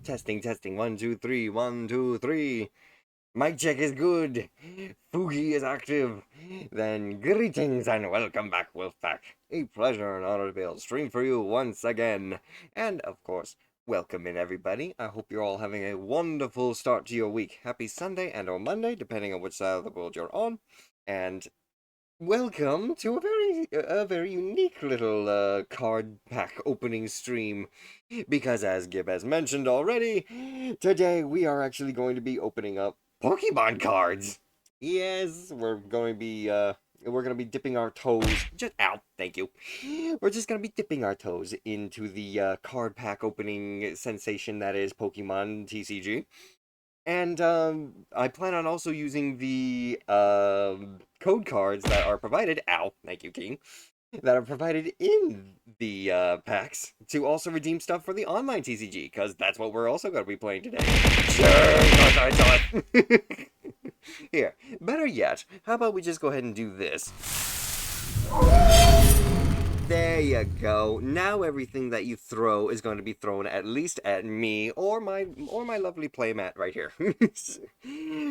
Testing, testing. 1, 2, 3. 1, 2, 3. Mic check is good. Fugi is active. Then greetings and welcome back, Wolfpack. A pleasure and honor to be able to stream for you once again. And of course, welcome in everybody. I hope you're all having a wonderful start to your week. Happy Sunday and or Monday, depending on which side of the world you're on. And welcome to a very unique little card pack opening stream, because as Gib has mentioned already, today we are actually going to be opening up Pokemon cards. Yes, we're going to be dipping our toes. Thank you. We're just going to be dipping our toes into the card pack opening sensation that is Pokemon TCG. And I plan on also using the code cards that are provided. Thank you, King. That are provided in the packs to also redeem stuff for the online TCG, because that's what we're also going to be playing today. Sure, Here, better yet, how about we just go ahead and do this? There you go. Now everything that you throw is going to be thrown at least at me or my lovely playmat right here.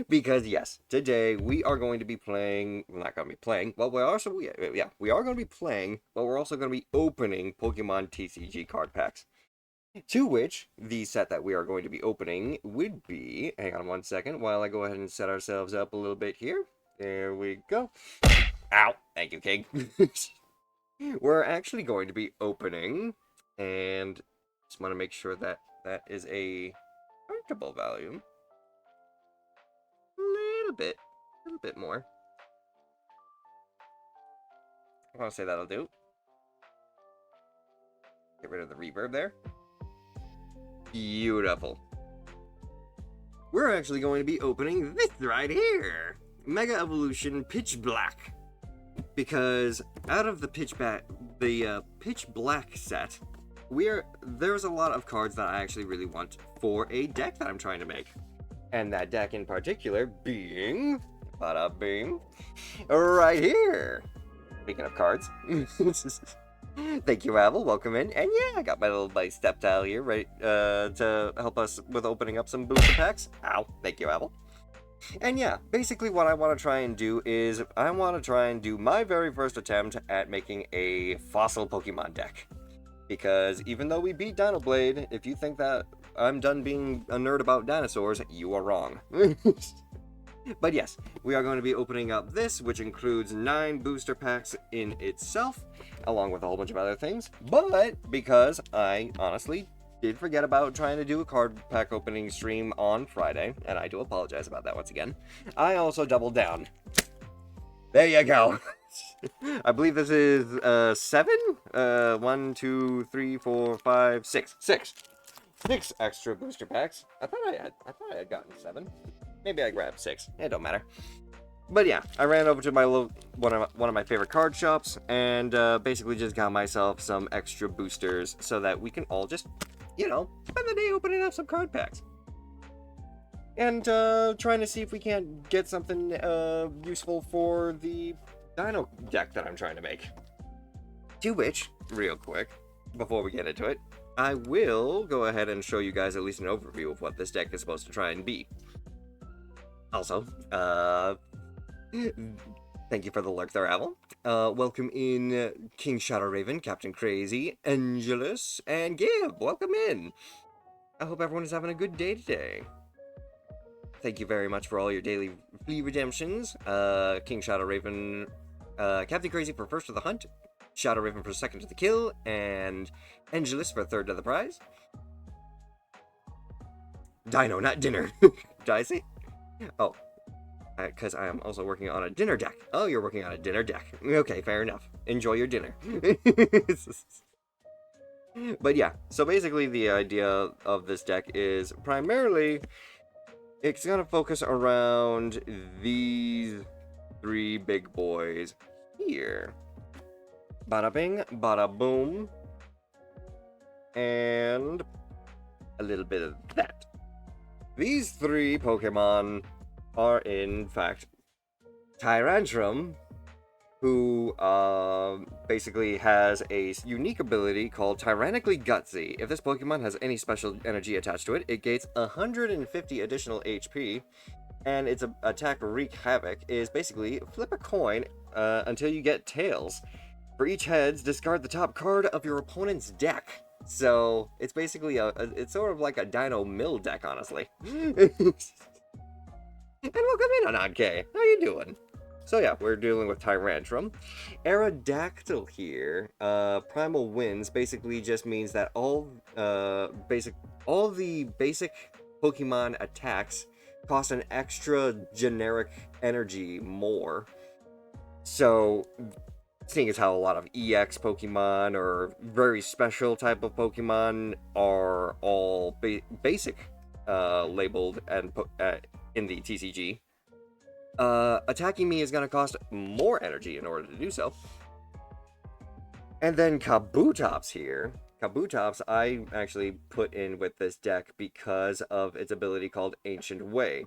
Because yes, today we are going to be playing. We're not going to be playing. Well, we are going to be playing, but we're also going to be opening Pokemon TCG card packs. To which the set that we are going to be opening would be. Hang on one second while I go ahead and set ourselves up a little bit here. There we go. Ow! Thank you, King. We're actually going to be opening, and just want to make sure that that is a comfortable volume. A little bit more. I want to say that'll do. Get rid of the reverb there. Beautiful. We're actually going to be opening this right here, Mega Evolution Pitch Black. Because out of the Pitch Black set, there's a lot of cards that I actually really want for a deck that I'm trying to make. And that deck in particular being, bada bing, right here. Speaking of cards, thank you, Avel. Welcome in. And yeah, I got my little buddy Steptile here, right, to help us with opening up some booster packs. Ow, thank you, Avel. And yeah, basically what I want to try and do is, I want to try and do my very first attempt at making a fossil Pokemon deck. Because even though we beat Dinoblade, if you think that I'm done being a nerd about dinosaurs, you are wrong. But yes, we are going to be opening up this, which includes 9 booster packs in itself, along with a whole bunch of other things. But because I honestly did forget about trying to do a card pack opening stream on Friday, and I do apologize about that once again, I also doubled down. There you go. I believe this is 7? 1, 2, 3, 4, 5, 6. 6 extra booster packs. I thought I had gotten 7. Maybe I grabbed 6. It don't matter. But yeah, I ran over to my one of my favorite card shops and basically just got myself some extra boosters so that we can all just, you know, spend the day opening up some card packs. And trying to see if we can't get something useful for the Dino deck that I'm trying to make. To which, real quick, before we get into it, I will go ahead and show you guys at least an overview of what this deck is supposed to try and be. Also, thank you for the lurk there, Avel. Welcome in King Shadow Raven, Captain Crazy, Angelus, and Gib. Welcome in. I hope everyone is having a good day today. Thank you very much for all your daily flea redemptions. King Shadow Raven, Captain Crazy for first to the hunt, Shadow Raven for second to the kill, and Angelus for third to the prize. Dino, not dinner. Did I say? Oh. Because I am also working on a dinner deck. Oh, you're working on a dinner deck. Okay, fair enough. Enjoy your dinner. But yeah, so basically the idea of this deck is primarily it's going to focus around these 3 big boys here. Bada bing, bada boom, and a little bit of that. These 3 Pokemon are in fact Tyrantrum, who basically has a unique ability called Tyrannically Gutsy. If this Pokemon has any special energy attached to it, it gains 150 additional HP, and its attack Wreak Havoc is basically flip a coin until you get tails. For each heads, discard the top card of your opponent's deck. So it's basically it's sort of like a Dino Mill deck, honestly. And welcome in, Anad-K. How you doing? So yeah, we're dealing with Tyrantrum. Aerodactyl here. Primal Winds basically just means that all the basic Pokemon attacks cost an extra generic energy more. So, seeing as how a lot of EX Pokemon or very special type of Pokemon are all basic labeled and in the TCG, attacking me is going to cost more energy in order to do so. And then Kabutops here. Kabutops I actually put in with this deck because of its ability called Ancient Way.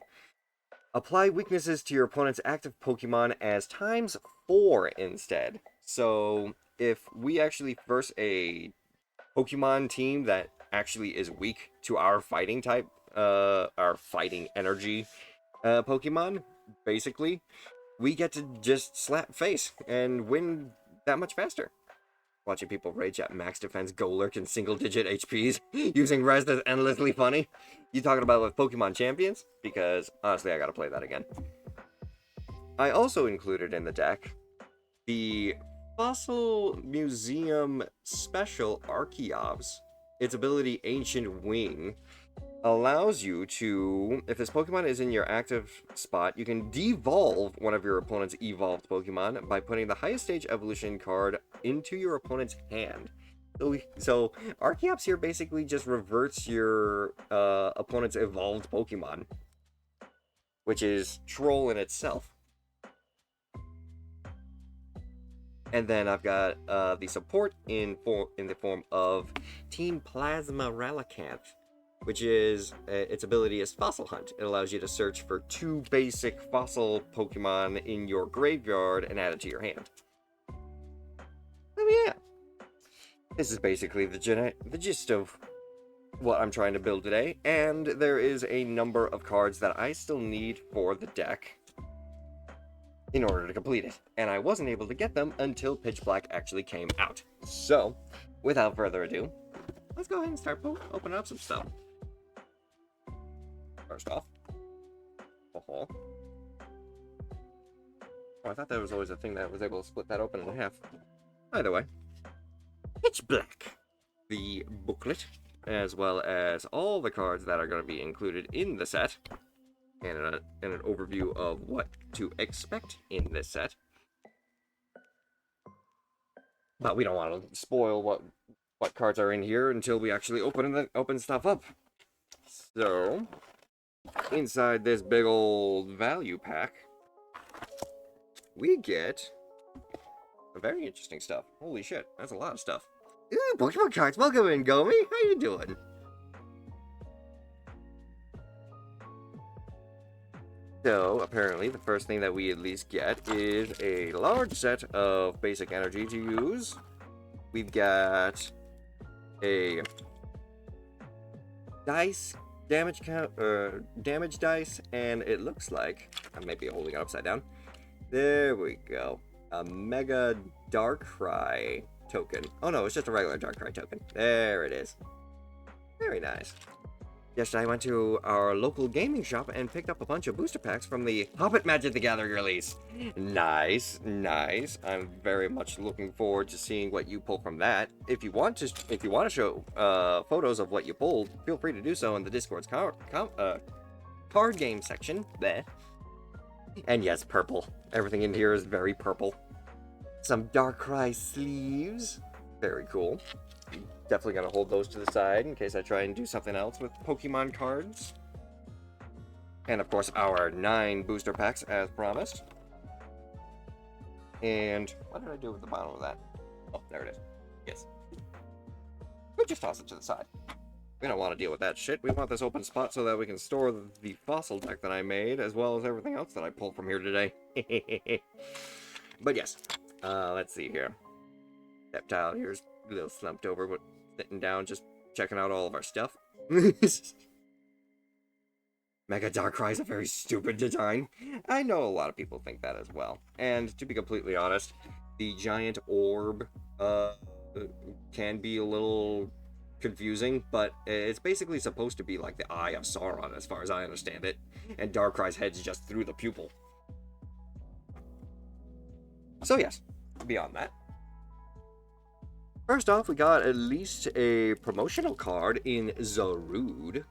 Apply weaknesses to your opponent's active Pokemon as ×4 instead. So if we actually verse a Pokemon team that actually is weak to our fighting type, our fighting energy Pokemon, basically, we get to just slap face and win that much faster. Watching people rage at max defense Golurk and single-digit HPs using Res is endlessly funny. You talking about with Pokemon Champions? Because, honestly, I gotta play that again. I also included in the deck the Fossil Museum Special Archeops. Its ability Ancient Wing allows you to, if this Pokemon is in your active spot, you can devolve one of your opponent's evolved Pokemon by putting the highest stage evolution card into your opponent's hand. So Archeops here basically just reverts your opponent's evolved Pokemon, which is troll in itself. And then I've got the support in the form of Team Plasma Relicanth, which is its ability is Fossil Hunt. It allows you to search for 2 basic fossil Pokemon in your graveyard and add it to your hand. Oh yeah. This is basically the gist of what I'm trying to build today, and there is a number of cards that I still need for the deck in order to complete it, and I wasn't able to get them until Pitch Black actually came out. So, without further ado, let's go ahead and start opening up some stuff. First off, oh, I thought that was always a thing that was able to split that open in half. Either way, Pitch Black, the booklet, as well as all the cards that are going to be included in the set, and an overview of what to expect in this set. But we don't want to spoil what cards are in here until we actually open stuff up. So, inside this big old value pack, we get a very interesting stuff. Holy shit, that's a lot of stuff. Ooh, Pokemon cards, welcome in, Gomi. How you doing? So, apparently, the first thing that we at least get is a large set of basic energy to use. We've got a dice damage count, damage dice, and it looks like I may be holding it upside down. There we go. A Mega Darkrai token. Oh no, it's just a regular Darkrai token. There it is. Very nice. Yesterday I went to our local gaming shop and picked up a bunch of booster packs from the Hobbit Magic the Gathering release. Nice, nice. I'm very much looking forward to seeing what you pull from that. If you want to show photos of what you pulled, feel free to do so in the Discord's card game section. Bleh. And yes, purple. Everything in here is very purple. Some Darkrai sleeves. Very cool. Definitely gonna hold those to the side in case I try and do something else with Pokemon cards. And of course, our 9 booster packs as promised. And what did I do with the bottom of that? Oh, there it is. Yes. We just toss it to the side. We don't want to deal with that shit. We want this open spot so that we can store the fossil deck that I made, as well as everything else that I pulled from here today. But yes, let's see here. Reptile here's a little slumped over, but sitting down, just checking out all of our stuff. Mega Darkrai is a very stupid design. I know a lot of people think that as well. And to be completely honest, the giant orb can be a little confusing, but it's basically supposed to be like the eye of Sauron as far as I understand it. And Darkrai's head's just through the pupil. So yes, beyond that. First off, we got at least a promotional card in Zarude.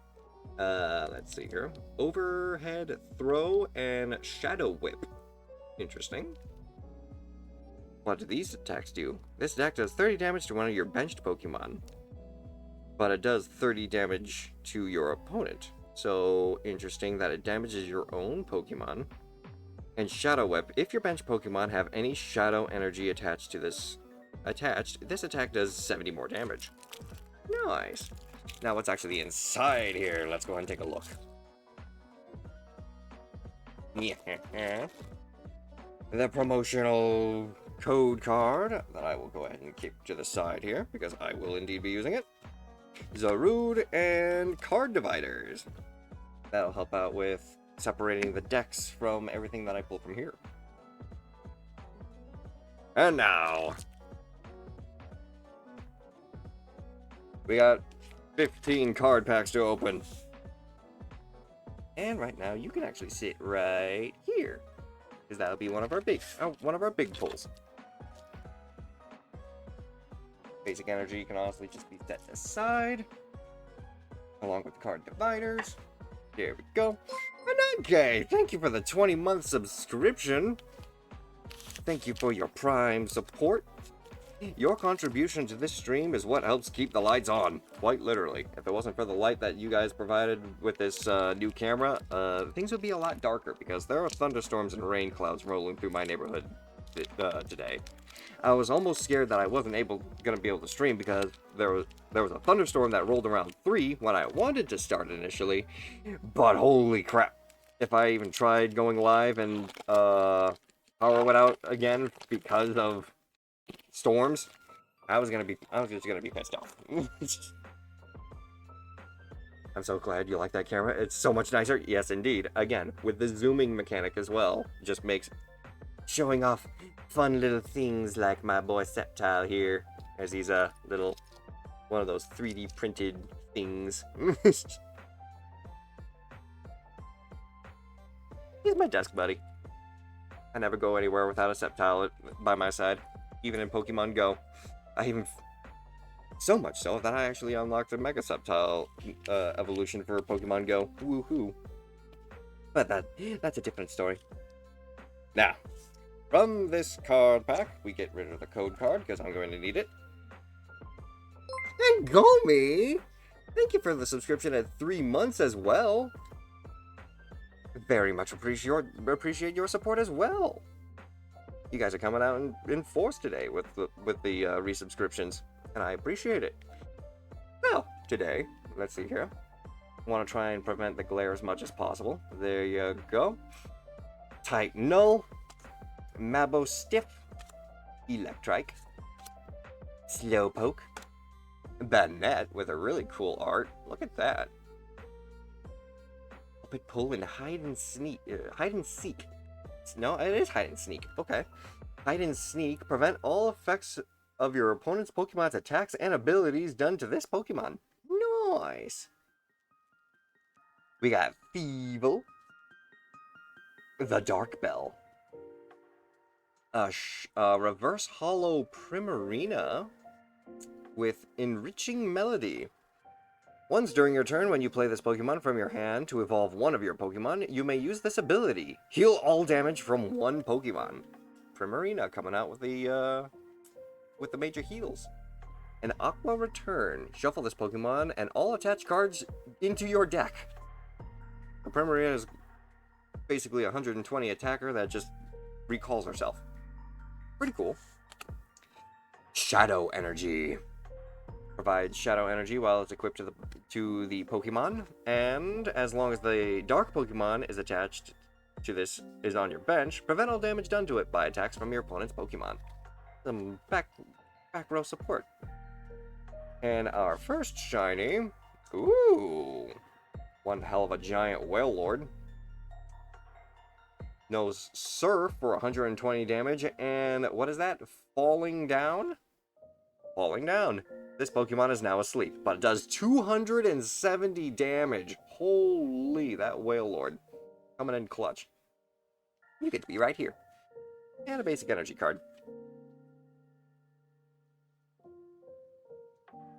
Let's see here. Overhead Throw and Shadow Whip. Interesting. What do these attacks do? This attack does 30 damage to one of your benched Pokemon. But it does 30 damage to your opponent. So, interesting that it damages your own Pokemon. And Shadow Whip. If your benched Pokemon have any Shadow Energy attached to this attack does 70 more damage. Nice. Now what's actually inside here? Let's go ahead and take a look. Yeah. The promotional code card that I will go ahead and keep to the side here because I will indeed be using it. Zarude and card dividers. That'll help out with separating the decks from everything that I pull from here. And now we got 15 card packs to open. And right now you can actually sit right here, because that'll be one of our big pulls. Basic energy can honestly just be set aside, along with the card dividers. There we go. And okay, thank you for the 20-month subscription. Thank you for your Prime support. Your contribution to this stream is what helps keep the lights on, quite literally. If it wasn't for the light that you guys provided with this new camera, things would be a lot darker because there are thunderstorms and rain clouds rolling through my neighborhood today. I was almost scared that I wasn't gonna be able to stream because there was a thunderstorm that rolled around 3 when I wanted to start initially, but holy crap. If I even tried going live and power went out again because of storms, I was just gonna be pissed off. I'm so glad you like that camera. It's so much nicer. Yes, indeed. Again, with the zooming mechanic as well, just makes showing off fun little things like my boy Sceptile here, as he's a little one of those 3D printed things. He's my desk buddy. I never go anywhere without a Sceptile by my side. Even in Pokemon Go. So much so that I actually unlocked a Mega Sceptile evolution for Pokemon Go. Woohoo. But that's a different story. Now, from this card pack, we get rid of the code card because I'm going to need it. And Gomi! Thank you for the subscription at 3 months as well. Very much appreciate your support as well. You guys are coming out in force today with the resubscriptions, and I appreciate it. Now, today, let's see here. I want to try and prevent the glare as much as possible. There you go. Tight Null, Mabo Stiff, Electrike, Slowpoke, Banette with a really cool art. Look at that. Puppet Pull and Hide and Seek. No, it is Hide and Sneak. Okay. Hide and Sneak. Prevent all effects of your opponent's Pokemon's attacks and abilities done to this Pokemon. Nice. We got Feeble. The Dark Bell. Reverse Hollow Primarina with Enriching Melody. Once during your turn, when you play this Pokemon from your hand to evolve one of your Pokemon, you may use this ability. Heal all damage from one Pokemon. Primarina coming out with the major heals. An Aqua Return. Shuffle this Pokemon and all attached cards into your deck. The Primarina is basically a 120 attacker that just recalls herself. Pretty cool. Shadow Energy. Provides shadow energy while it's equipped to the Pokemon, and as long as the dark Pokemon is attached to this is on your bench, prevent all damage done to it by attacks from your opponent's Pokemon. Some back row support. And our first shiny, ooh, one hell of a giant whale lord. Knows Surf for 120 damage, and what is that? Falling down? Falling down. This Pokemon is now asleep, but it does 270 damage. Holy, that whale lord. Coming in clutch. You get to be right here. And a basic energy card.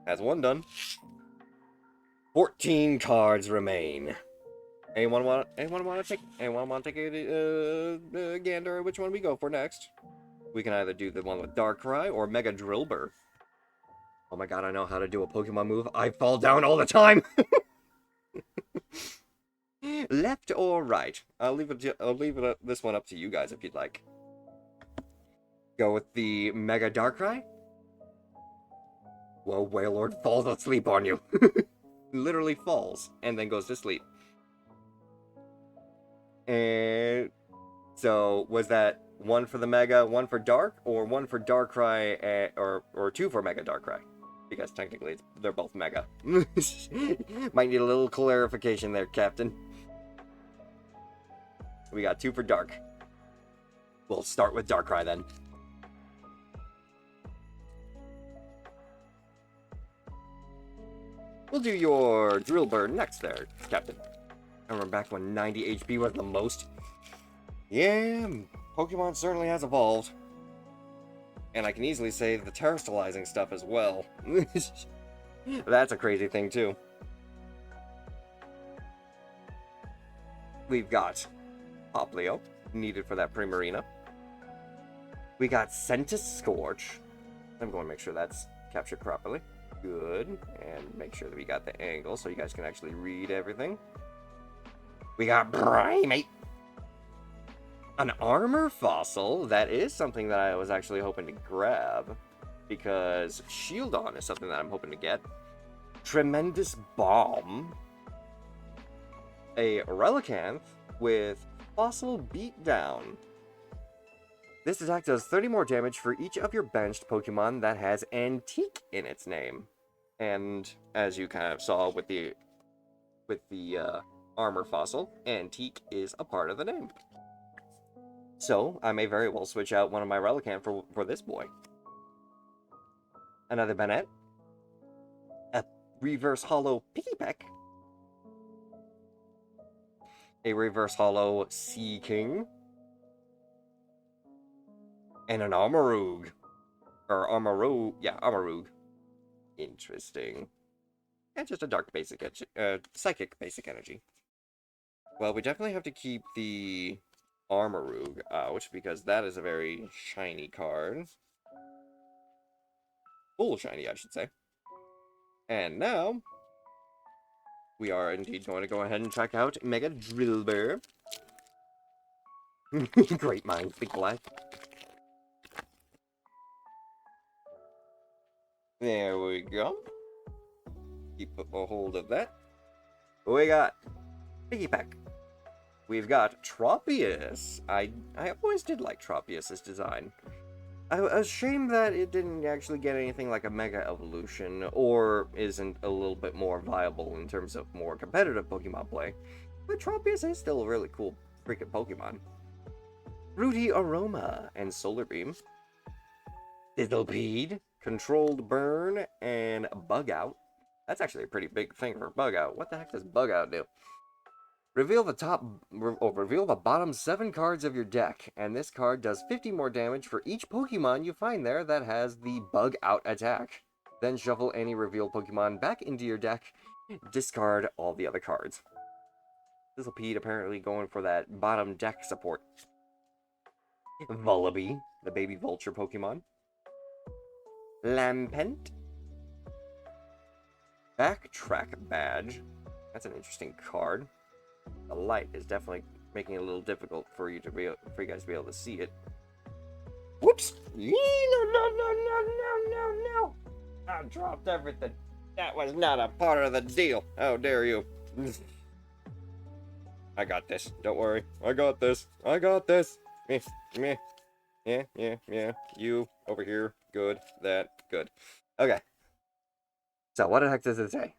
That's one done. 14 cards remain. Anyone want to take a gander at which one we go for next? We can either do the one with Darkrai or Mega Drillbur. Oh my god, I know how to do a Pokemon move. I fall down all the time. Left or right? I'll leave this one up to you guys if you'd like. Go with the Mega Darkrai. Well, Wailord falls asleep on you. Literally falls and then goes to sleep. And so was that one for the Mega, one for Dark, or one for Darkrai, or two for Mega Darkrai? Because technically they're both Mega. Might need a little clarification there, Captain. We got two for Dark. We'll start with Darkrai then. We'll do your Drillbur next there, Captain. I remember back when 90 HP was the most. Yeah, Pokemon certainly has evolved. And I can easily say the terastallizing stuff as well. That's a crazy thing too. We've got Poplio, needed for that Primarina. We got Sentis Scorch. I'm going to make sure that's captured properly. Good. And make sure that we got the angle so you guys can actually read everything. We got Primate. An armor fossil. That is something that I was actually hoping to grab. Because Shieldon is something that I'm hoping to get. Tremendous Bomb. A Relicanth with Fossil Beatdown. This attack does 30 more damage for each of your benched Pokemon that has Antique in its name. And as you kind of saw with the armor fossil, Antique is a part of the name. So I may very well switch out one of my Relicanth for this boy. Another Banette. A Reverse Hollow Pikipek. A Reverse Hollow Sea King. And an Armarouge. Or Armarouge. Yeah, Armarouge. Interesting. And just a dark basic, psychic basic energy. Well, we definitely have to keep the Armarouge out, because that is a very shiny card. Full shiny, I should say. And now, we are indeed going to go ahead and check out Mega Drillbur. Great minds think alike. There we go. Keep a hold of that. We got Pikipek. We've got Tropius. I always did like Tropius's design. I was ashamed that it didn't actually get anything like a Mega Evolution, or isn't a little bit more viable in terms of more competitive Pokemon play. But Tropius is still a really cool freaking Pokemon. Fruity Aroma and Solar Beam. Sizzlepede, Controlled Burn, and Bug Out. That's actually a pretty big thing for Bug Out. What the heck does Bug Out do? Reveal the bottom 7 cards of your deck, and this card does 50 more damage for each Pokemon you find there that has the Bug Out attack. Then shuffle any revealed Pokemon back into your deck, discard all the other cards. Sizzlepede apparently going for that bottom deck support. Vullaby, the baby vulture Pokemon. Lampent. Backtrack Badge. That's an interesting card. The light is definitely making it a little difficult for you guys to be able to see it. Whoops! No! I dropped everything. That was not a part of the deal. How dare you? I got this. Don't worry. I got this. Meh. Yeah. You over here. Good. So what the heck does it say?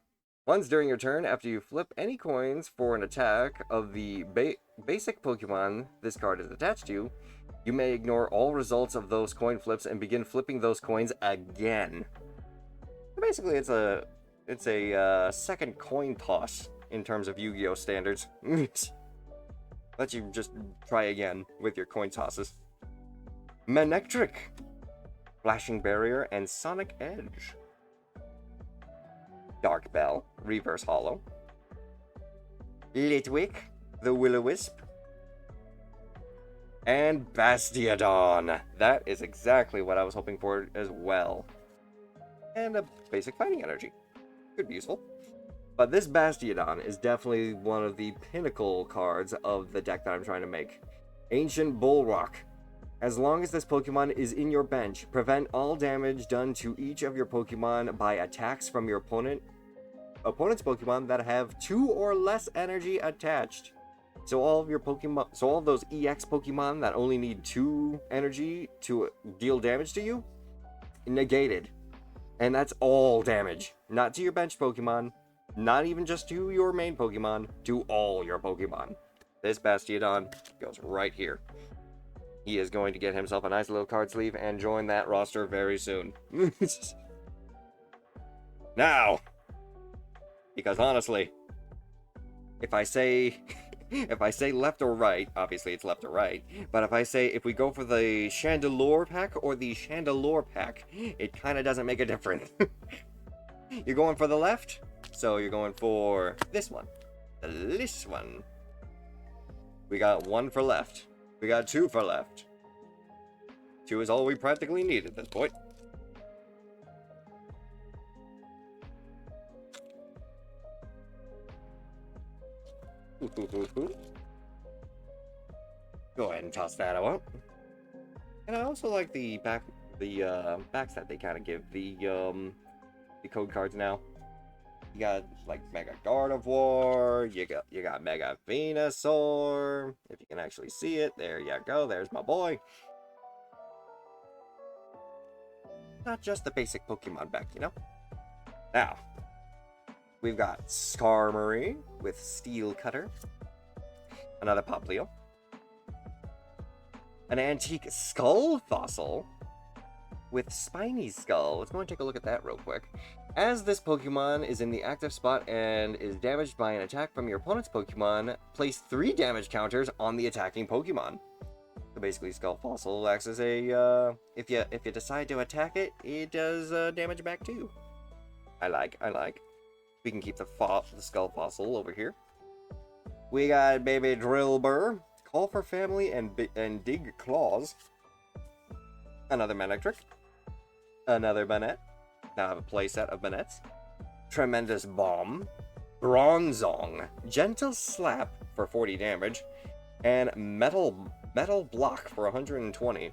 Once during your turn, after you flip any coins for an attack of the basic Pokemon this card is attached to, you may ignore all results of those coin flips and begin flipping those coins again. So basically, it's a second coin toss in terms of Yu-Gi-Oh standards. Let you just try again with your coin tosses. Manectric, Flashing Barrier, and Sonic Edge. Dark Bell, Reverse Hollow. Litwick, the Will-O-Wisp. And Bastiodon. That is exactly what I was hoping for as well. And a basic fighting energy. Could be useful. But this Bastiodon is definitely one of the pinnacle cards of the deck that I'm trying to make. Ancient Bullrock. As long as this Pokemon is in your bench, prevent all damage done to each of your Pokemon by attacks from your opponent's Pokemon that have 2 or less energy attached. So all of your Pokemon, so all of those EX Pokemon that only need 2 energy to deal damage to you, negated. And that's all damage. Not to your bench Pokemon, not even just to your main Pokemon, to all your Pokemon. This Bastiodon goes right here. He is going to get himself a nice little card sleeve and join that roster very soon. Now, because honestly, if I say left or right, obviously it's left or right, but if we go for the Chandelure pack or the Chandelure pack, it kind of doesn't make a difference. You're going for the left, so you're going for this one. This one. We got 1 for left. We got 2 for left. 2 is all we practically need at this point. Go ahead and toss that out. And I also like the backs that they kind of give the code cards now. You got like Mega Gardevoir, you got Mega Venusaur. If you can actually see it, there you go. There's my boy. Not just the basic Pokemon back, you know. Now, we've got Skarmory with Steel Cutter, another Poplio, an antique Skull Fossil with Spiny Skull. Let's go and take a look at that real quick. As this Pokemon is in the active spot and is damaged by an attack from your opponent's Pokemon, place 3 damage counters on the attacking Pokemon. So basically, Skull Fossil acts as a, if you decide to attack it, it does damage back too. I like. We can keep the Skull Fossil over here. We got Baby Drillbur, Call for Family, and Dig Claws. Another Manectric. Another Banette. Now I have a playset of Banettes. Tremendous Bomb. Bronzong. Gentle Slap for 40 damage. And Metal Block for 120.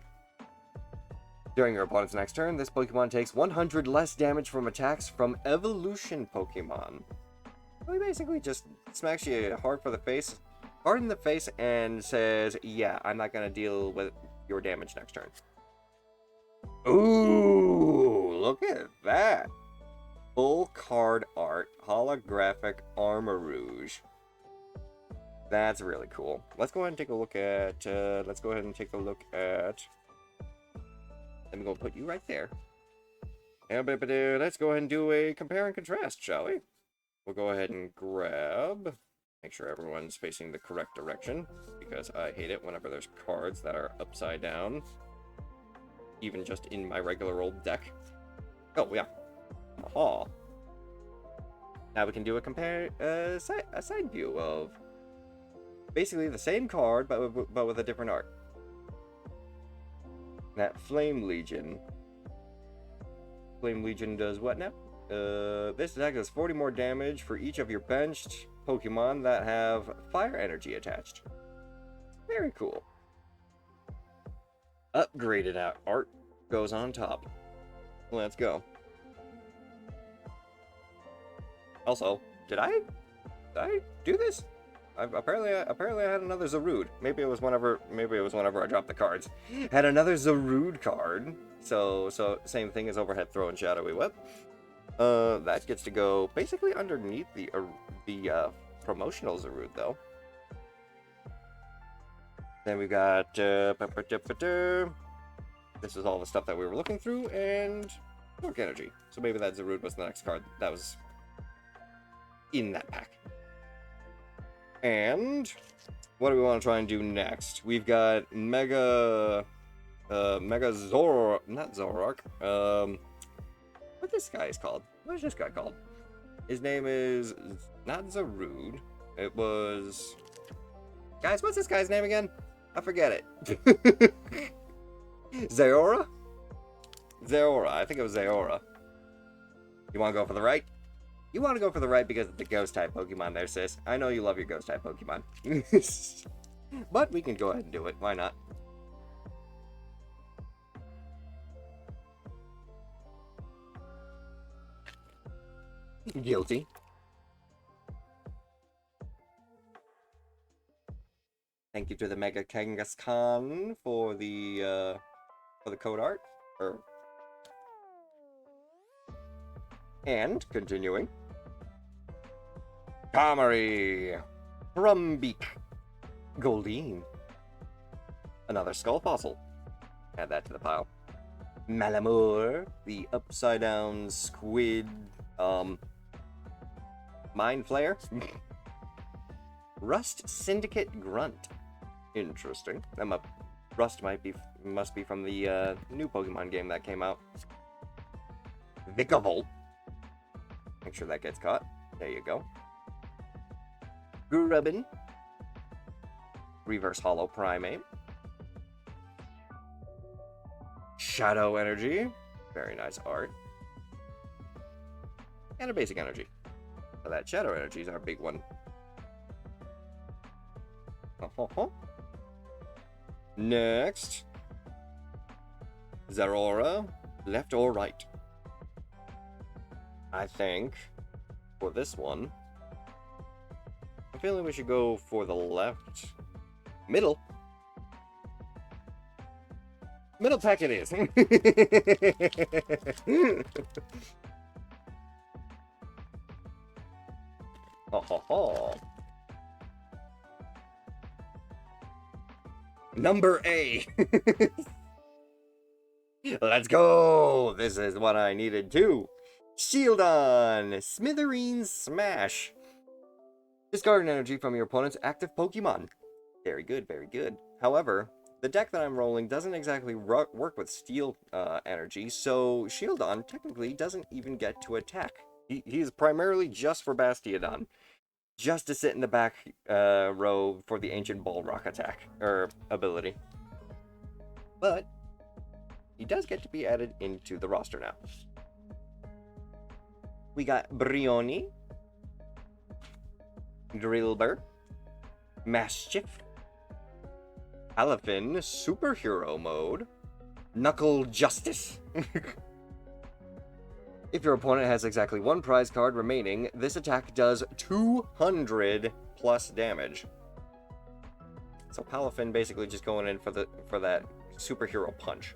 During your opponent's next turn, this Pokemon takes 100 less damage from attacks from Evolution Pokemon. So he basically just smacks you hard in the face, and says, yeah, I'm not going to deal with your damage next turn. Ooh, look at that. Full card art, holographic Armarouge. That's really cool. Let's go ahead and take a look at, let me go put you right there. Let's go ahead and do a compare and contrast, shall we? We'll go ahead and grab, make sure everyone's facing the correct direction, because I hate it whenever there's cards that are upside down, even just in my regular old deck. Oh, yeah. Aha. Now we can do a side view of basically the same card, but with a different art. That Flame Legion. Flame Legion does what now? This attack does 40 more damage for each of your benched Pokemon that have fire energy attached. Very cool. Upgraded art goes on top. Let's go. Also, did I do this? Apparently I had another Zarude. Maybe it was whenever I dropped the cards. Had another Zarude card. So same thing as Overhead Throw and Shadowy Whip. That gets to go basically underneath the promotional Zarude, though. Then we got this is all the stuff that we were looking through, and Dark Energy. So maybe that Zarude was the next card that was in that pack. And what do we want to try and do next? We've got Mega Zor, not Zoroark. What this guy is called? What is this guy called? His name is not Zarude. It was, guys. What's this guy's name again? I forget it. Zeora? Zeora. I think it was Zeora. You want to go for the right? You want to go for the right because of the ghost type Pokemon there, sis. I know you love your ghost type Pokemon. But we can go ahead and do it. Why not? Guilty. Thank you to the Mega Kangaskhan for the code art. And continuing, Kamari, Brumbeak, Goldeen, another skull fossil. Add that to the pile. Malamur, the upside down squid, Mind Flayer. Rust Syndicate Grunt. Interesting. Rust must be from the new Pokemon game that came out. Vikavolt. Make sure that gets caught. There you go. Grubbin. Reverse Hollow Primate. Shadow Energy. Very nice art. And a basic energy. So that Shadow Energy is our big one. Next. Zeraora. Left or right? I think for this one, I'm feeling we should go for the left. Middle. Middle pack it is. Number A. Let's go. This is what I needed too. Shieldon, Smithereens Smash. Discard an energy from your opponent's active Pokemon. Very good, very good. However, the deck that I'm rolling doesn't exactly work with Steel energy, so Shieldon technically doesn't even get to attack. He's primarily just for Bastiodon. Just to sit in the back row for the Ancient Balrock attack, or ability. But he does get to be added into the roster now. We got Brioni, Drillbur, Maschiff, Alafin, Superhero Mode, Knuckle Justice. If your opponent has exactly one prize card remaining, this attack does 200 plus damage. So Palafin basically just going in for that superhero punch.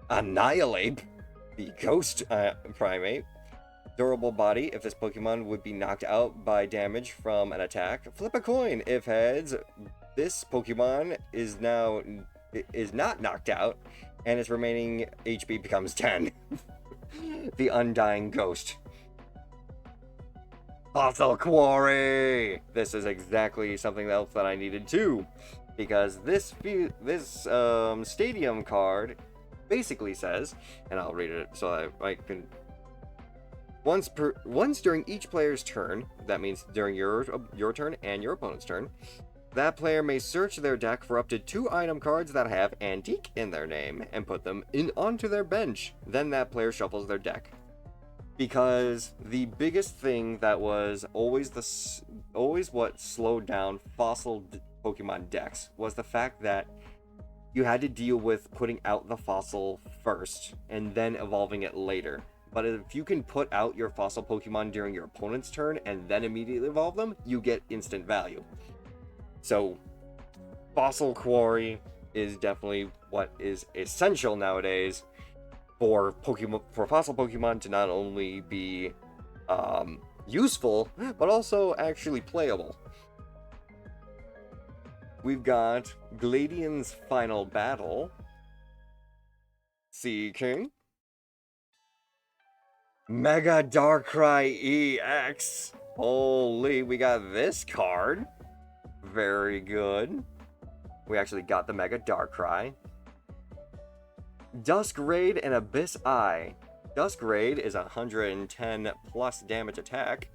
Annihilate, the ghost primate. Durable body, if this Pokemon would be knocked out by damage from an attack. Flip a coin. If heads, this Pokemon is not knocked out, and its remaining HP becomes 10. The Undying Ghost. Fossil Quarry! This is exactly something else that I needed too, because this stadium card basically says, and I'll read it so I can. Once during each player's turn, that means during your turn and your opponent's turn, that player may search their deck for up to 2 item cards that have Antique in their name and put them onto their bench. Then that player shuffles their deck. Because the biggest thing that was always what slowed down fossil Pokemon decks was the fact that you had to deal with putting out the fossil first and then evolving it later. But if you can put out your fossil Pokemon during your opponent's turn and then immediately evolve them, you get instant value. So, Fossil Quarry is definitely what is essential nowadays for fossil Pokemon to not only be useful, but also actually playable. We've got Gladian's Final Battle, Sea King, Mega Darkrai EX. Holy, we got this card. Very good. We actually got the Mega Darkrai. Dusk Raid and Abyss Eye. Dusk Raid is 110 plus damage attack.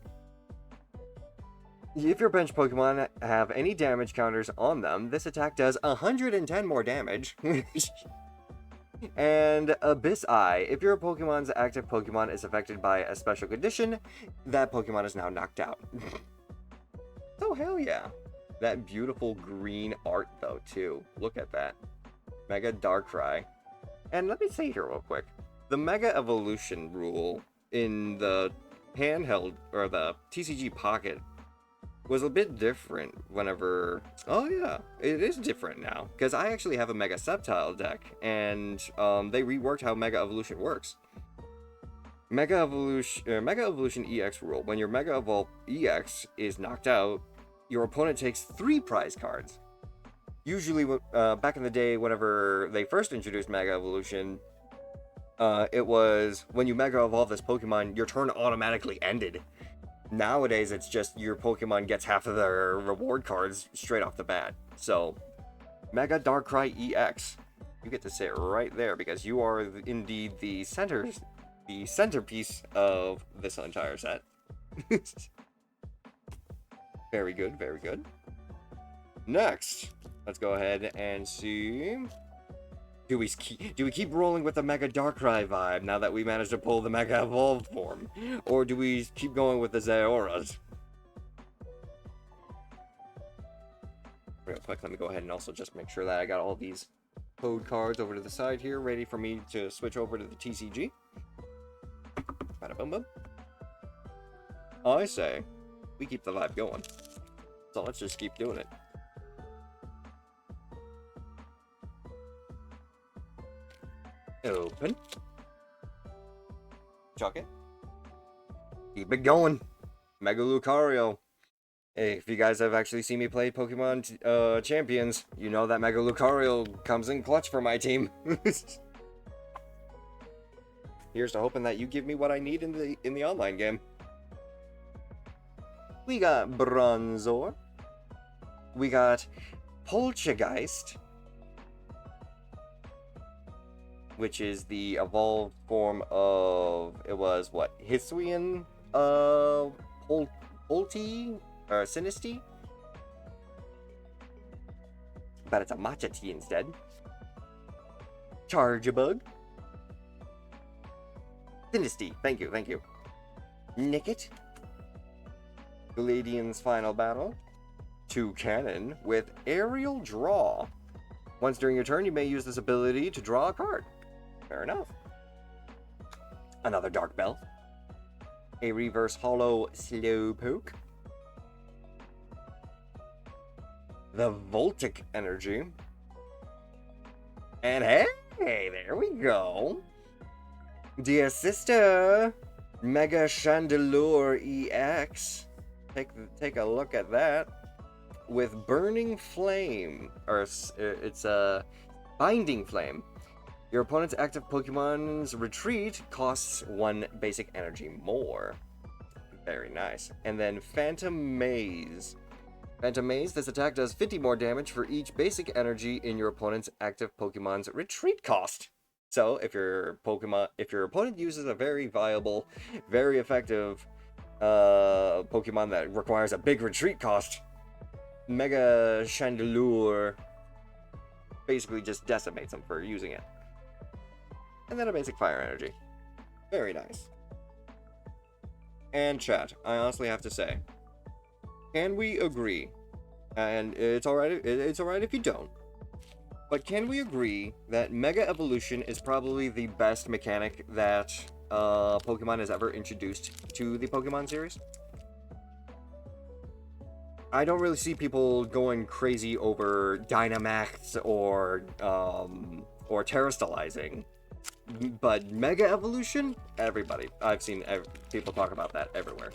If your bench Pokemon have any damage counters on them, this attack does 110 more damage. And Abyss Eye. If your Pokemon's active Pokemon is affected by a special condition, that Pokemon is now knocked out. Oh, hell yeah. That beautiful green art, though, too. Look at that. Mega Darkrai. And let me say here real quick. The Mega Evolution rule in the handheld, or the TCG Pocket, was a bit different whenever... Oh yeah, it is different now. Because I actually have a Mega Sceptile deck, and they reworked how Mega Evolution works. Mega Evolution EX rule. When your Mega Evolve EX is knocked out, your opponent takes 3 prize cards. Usually, back in the day, whenever they first introduced Mega Evolution, it was when you Mega Evolve this Pokemon, your turn automatically ended. Nowadays, it's just your Pokemon gets half of their reward cards straight off the bat. So, Mega Darkrai EX. You get to sit right there because you are indeed the centerpiece of this entire set. Very good, very good. Next, let's go ahead and see. Do we keep rolling with the Mega Darkrai vibe now that we managed to pull the Mega Evolved form? Or do we keep going with the Zaoras? Real quick, let me go ahead and also just make sure that I got all these code cards over to the side here, ready for me to switch over to the TCG. Bada boom boom. I say, we keep the vibe going. So let's just keep doing it. Open. Chuck it. Keep it going. Mega Lucario. Hey, if you guys have actually seen me play Pokemon Champions, you know that Mega Lucario comes in clutch for my team. Here's to hoping that you give me what I need in the online game. We got Bronzor. We got Poltergeist, which is the evolved form of, it was what, Hisuian, Polti, or Sinistea? But it's a Matcha tea instead. Charjabug. Sinistea, thank you. Nickit. Gladian's Final Battle. Toucannon with Aerial Draw. Once during your turn, you may use this ability to draw a card. Fair enough. Another Dark Bell. A Reverse Hollow Slowpoke. The Voltic Energy. And hey, there we go. Dear Sister, Mega Chandelure EX. Take a look at that. With Burning Flame, or it's a Binding Flame. Your opponent's active Pokemon's retreat costs 1 basic energy more. Very nice. And then Phantom Maze. Phantom Maze, this attack does 50 more damage for each basic energy in your opponent's active Pokemon's retreat cost. So, if your opponent uses a very viable, very effective Pokemon that requires a big retreat cost, Mega Chandelure basically just decimates them for using it. And then a basic fire energy. Very nice. And chat, I honestly have to say, can we agree, and it's alright if you don't, but can we agree that Mega Evolution is probably the best mechanic that Pokemon has ever introduced to the Pokemon series? I don't really see people going crazy over Dynamax or Terastallizing But Mega Evolution, everybody. I've seen people talk about that everywhere.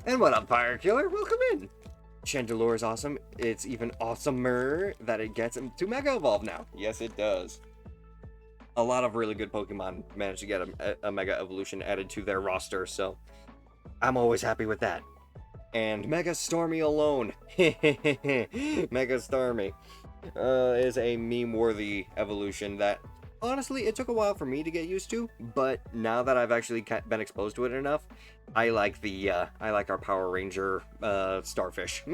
And what up, Fire Killer? Welcome in. Chandelure is awesome. It's even awesomer that it gets to Mega Evolve now. Yes, it does. A lot of really good Pokemon managed to get a Mega Evolution added to their roster, so I'm always happy with that. And Mega Stormy alone, Mega Stormy, is a meme-worthy evolution that, honestly, it took a while for me to get used to, but now that I've actually been exposed to it enough, I like our Power Ranger, Starfish.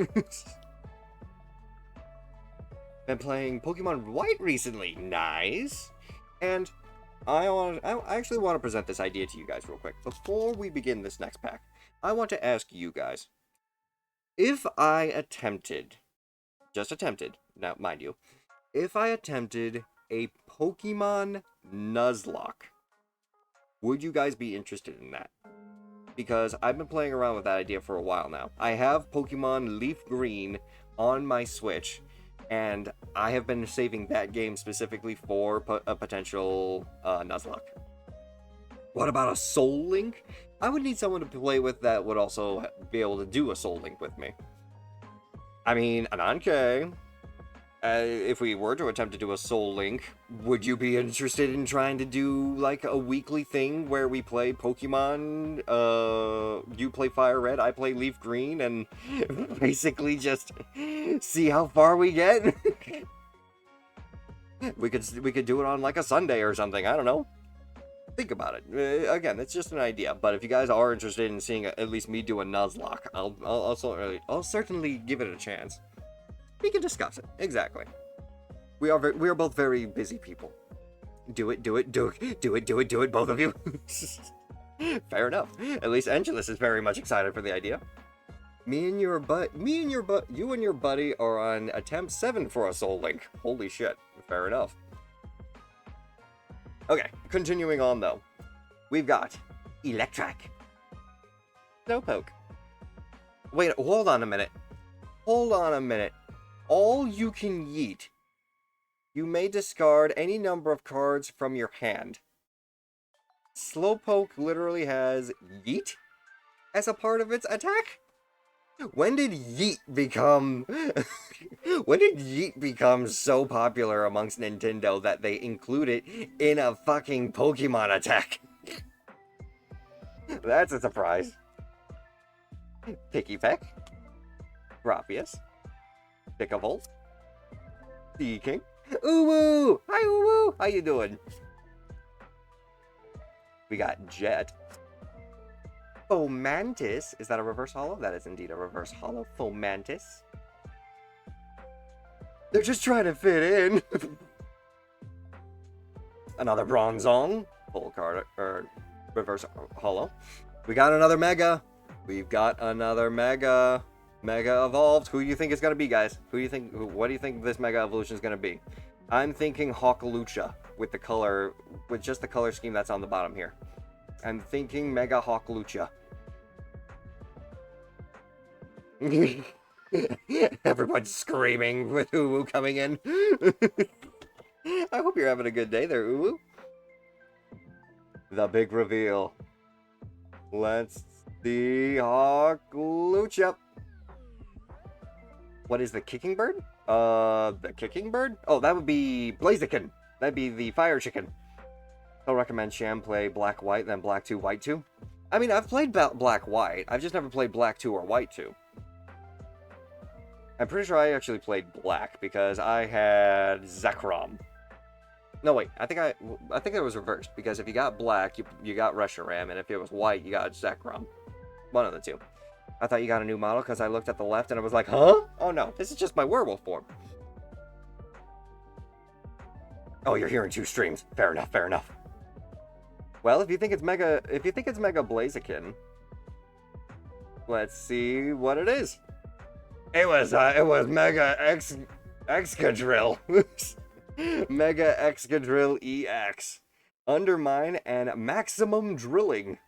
Been playing Pokemon White recently, nice! And I actually want to present this idea to you guys real quick. Before we begin this next pack, I want to ask you guys, if I attempted, now mind you, if I attempted a Pokemon Nuzlocke, would you guys be interested in that? Because I've been playing around with that idea for a while now. I have Pokemon Leaf Green on my Switch, and I have been saving that game specifically for a potential Nuzlocke. What about a Soul Link? I would need someone to play with that would also be able to do a Soul Link with me. I mean, Ananke, if we were to attempt to do a Soul Link, would you be interested in trying to do, like, a weekly thing where we play Pokemon, you play Fire Red, I play Leaf Green, and basically just see how far we get? We could do it on, like, a Sunday or something, I don't know. Think about it. Again, it's just an idea, but if you guys are interested in seeing at least me do a Nuzlocke, I'll certainly give it a chance. We can discuss it. Exactly. We are both very busy people. Do it, both of you. Fair enough. At least Angelus is very much excited for the idea. You and your buddy are on attempt 7 for a Soul Link. Holy shit. Fair enough. Okay, continuing on though. We've got Electric. Slowpoke. Wait, hold on a minute. All you can yeet. You may discard any number of cards from your hand. Slowpoke literally has yeet as a part of its attack? When did yeet become so popular amongst Nintendo that they include it in a fucking Pokemon attack? That's a surprise. Picky Peck, Grappius, Picklebolt, Sea King, Uwu! Hi Uwu! How you doing? We got Jet. Fomantis. Is that a reverse holo? That is indeed a reverse holo. Fomantis. They're just trying to fit in. Another Bronzong. Full card, or reverse holo. We got another Mega. We've got another Mega. Mega Evolved. Who do you think it's going to be, guys? What do you think this Mega Evolution is going to be? I'm thinking Hawkalucha with just the color scheme that's on the bottom here. I'm thinking Mega Hawkalucha. Everyone's screaming with Uwu coming in. I hope you're having a good day there, Uwu. The big reveal. Let's see Hawkalucha. What is the kicking bird? The kicking bird? Oh, that would be Blaziken. That'd be the fire chicken. I'll recommend Sham play Black White, then Black 2, White 2. I mean, I've played Black White. I've just never played Black 2 or White 2. I'm pretty sure I actually played Black because I had Zekrom. No, wait. I think it was reversed because if you got Black, you got Reshiram, and if it was White, you got Zekrom. One of the two. I thought you got a new model because I looked at the left and I was like, huh? Oh no, this is just my werewolf form. Oh, you're hearing 2 streams. Fair enough, fair enough. Well, if you think it's Mega Blaziken, let's see what it is. It was Mega Excadrill. Mega Excadrill EX. Undermine and Maximum Drilling.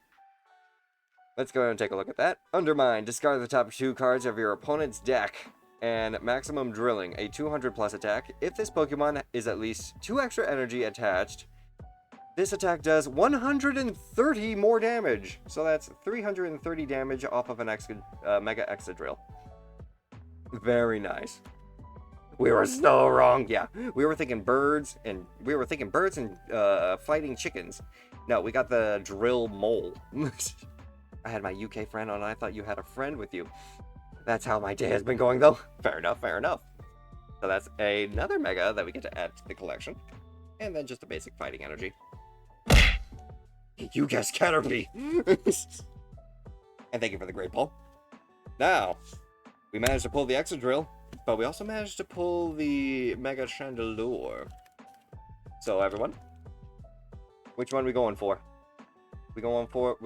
Let's go ahead and take a look at that. Undermine. Discard the top 2 cards of your opponent's deck. And Maximum Drilling, a 200 plus attack. If this Pokemon is at least 2 extra energy attached This attack does 130 more damage. So that's 330 damage off of an Mega Excadrill. Very nice. We were so wrong. Yeah, we were thinking birds and fighting chickens. No, we got the drill mole. I had my UK friend on, and I thought you had a friend with you. That's how my day has been going, though. Fair enough, fair enough. So that's another Mega that we get to add to the collection. And then just a basic fighting energy. You guessed Caterpie! And thank you for the Great Ball. Now, we managed to pull the Excadrill, but we also managed to pull the Mega Chandelure. So everyone, which one are we going for? We going for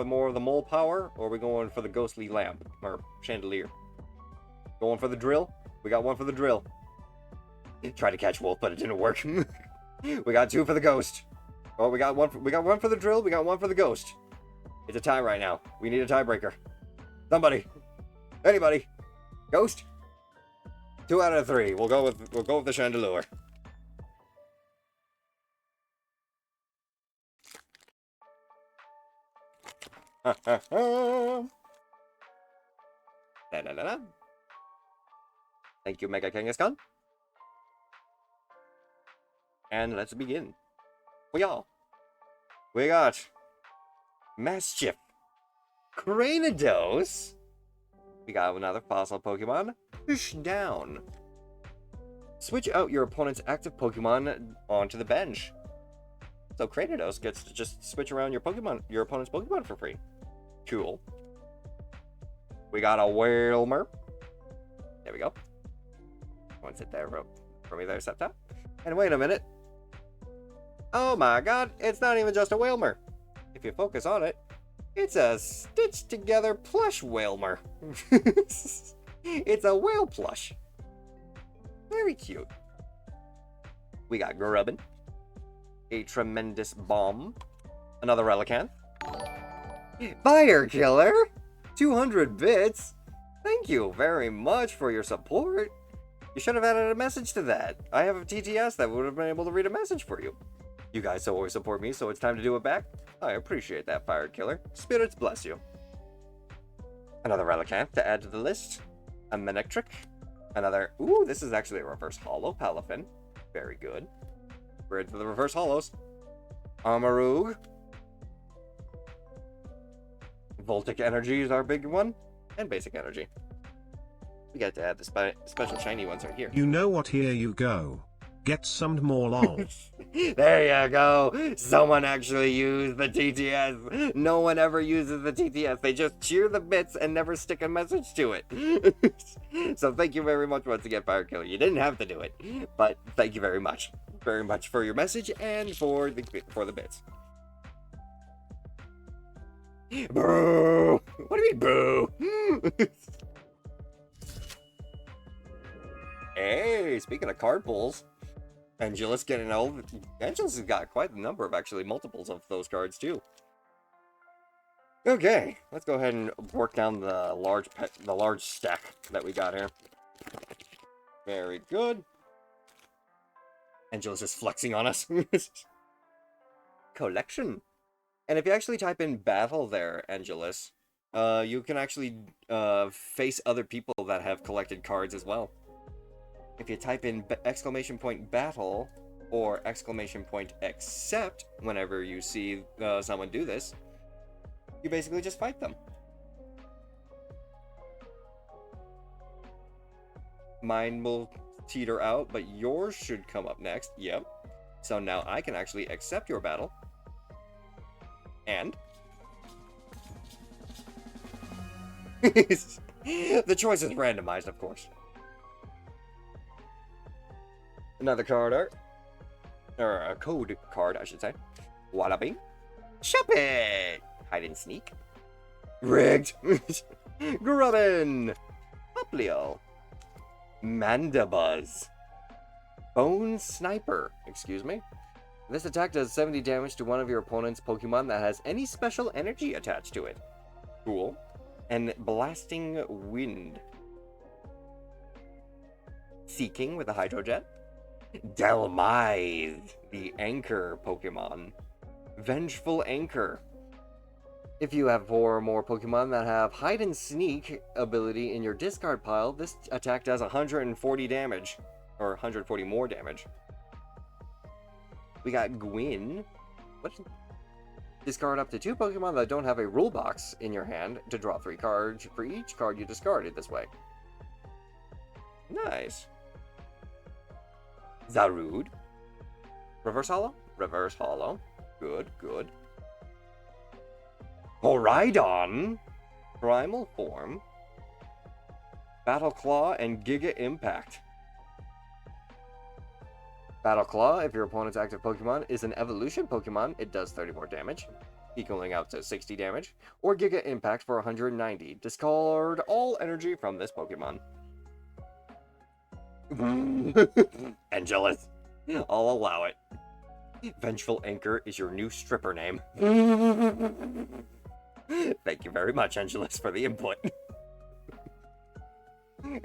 more of the mole power, or are we going for the ghostly lamp or chandelier? Going for the drill? We got one for the drill. Tried to catch Wolf, but it didn't work. We got two for the ghost. Oh, we got one for the drill. We got one for the ghost. It's a tie right now. We need a tiebreaker. Somebody, anybody, ghost. 2 out of 3. We'll go with the Chandelure. Da, da, da, da. Thank you, Mega Kangaskhan. And let's begin. We got Mischief, Cranidos. We got another fossil Pokemon, Push Down. Switch out your opponent's active Pokemon onto the bench. So Cranidos gets to just switch around your opponent's Pokemon for free. Cool. We got a Whalmer. There we go. One sit there for me there, Septa. And wait a minute. Oh my god, it's not even just a Whalmer. If you focus on it, it's a stitched together plush Whalmer. It's a whale plush. Very cute. We got Grubbin, a tremendous bomb, another Relicanth, Fire Killer, 200 bits. Thank you very much for your support. You should have added a message to that. I have a TTS that would have been able to read a message for you. You guys always support me, so it's time to do it back. I appreciate that, Fire Killer. Spirits bless you. Another Relicanth to add to the list. A Manectric. Another... Ooh, this is actually a reverse holo Palafin. Very good. We're into the reverse holos. Amarug. Voltic Energy is our big one. And Basic Energy. We got to add the special shiny ones right here. You know what? Here you go. Get some more lol. There you go. Someone actually used the TTS. No one ever uses the TTS. They just cheer the bits and never stick a message to it. So thank you very much once again, Fire Killer. You didn't have to do it, but thank you very much for your message and for the bits. Boo! What do you mean, boo? Hey, speaking of card pulls, Angelus getting old. Angelus has got quite a number of actually multiples of those cards too. Okay, let's go ahead and work down the large stack that we got here. Very good. Angelus is flexing on us. Collection. And if you actually type in battle there, Angelus, you can actually face other people that have collected cards as well. If you type in !battle or !accept whenever you see someone do this, you basically just fight them. Mine will teeter out, but yours should come up next. Yep. So now I can actually accept your battle. And the choice is randomized, of course. Another card art. Or a code card, I should say. Wallaby. Shuppet! Hide and sneak. Rigged. Grubbin. Poplio. Mandibuzz. Bone Sniper. Excuse me. This attack does 70 damage to one of your opponent's Pokemon that has any special energy attached to it. Cool. And Blasting Wind. Seeking with a Hydro Jet. Delmise, the Anchor Pokemon. Vengeful Anchor. If you have 4 or more Pokemon that have Hide and Sneak ability in your discard pile, this attack does 140 damage. Or 140 more damage. We got Gwyn. What? Discard up to 2 Pokemon that don't have a rule box in your hand to draw 3 cards for each card you discarded this way. Nice. Zarude. Reverse Hollow? Reverse Hollow. Good, good. Horidon. Primal Form. Battle Claw and Giga Impact. Battle Claw, if your opponent's active Pokemon is an evolution Pokemon, it does 30 more damage, equaling out to 60 damage, or Giga Impact for 190. Discard all energy from this Pokemon. Angelus. I'll allow it. Vengeful Anchor is your new stripper name. Thank you very much, Angelus, for the input.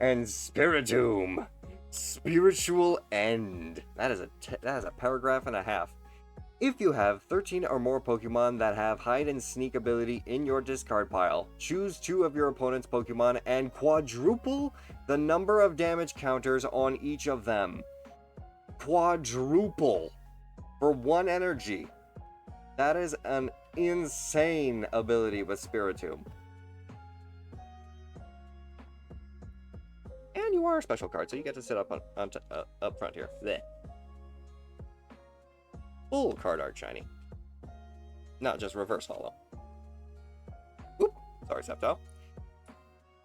And Spiritomb. Spiritual End. That is a paragraph and a half. If you have 13 or more Pokemon that have Hide and Sneak ability in your discard pile, choose 2 of your opponent's Pokemon and quadruple the number of damage counters on each of them. Quadruple for 1 energy. That is an insane ability with Spiritomb. And you are a special card, so you get to sit up up front here. Blech. Full card art shiny. Not just reverse hollow. Oop, sorry, Sceptile.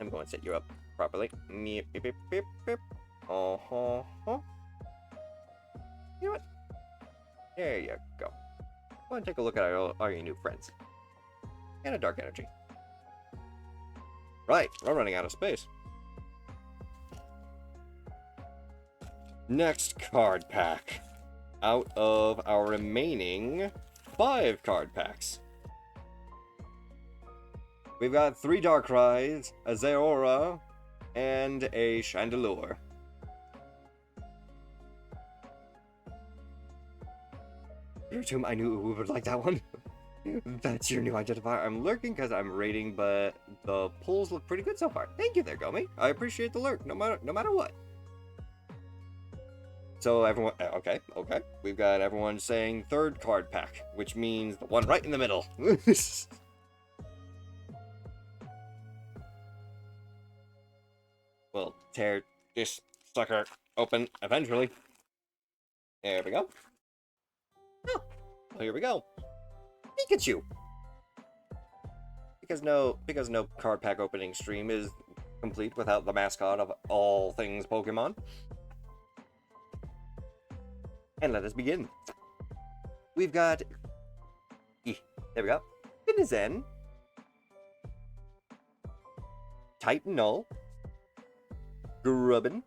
I'm going to set you up properly. Beep, beep, beep, beep, beep. You know what? There you go. Go and take a look at all your new friends. And a dark energy. Right, we're running out of space. Next card pack. Out of our remaining 5 card packs. We've got 3 Darkrai's, a Zeraora, and a Chandelure. Spiritomb, I knew we would like that one. That's your new identifier. I'm lurking because I'm raiding, but the pulls look pretty good so far. Thank you there, Gomi. I appreciate the lurk, no matter what. So everyone, okay. We've got everyone saying 3rd card pack, which means the one right in the middle. We'll tear this sucker open eventually. There we go. Oh, well, here we go. Pikachu. Because no card pack opening stream is complete without the mascot of all things Pokemon. And let us begin. We've got... there we go. Finizen. Titanol. Grubbin.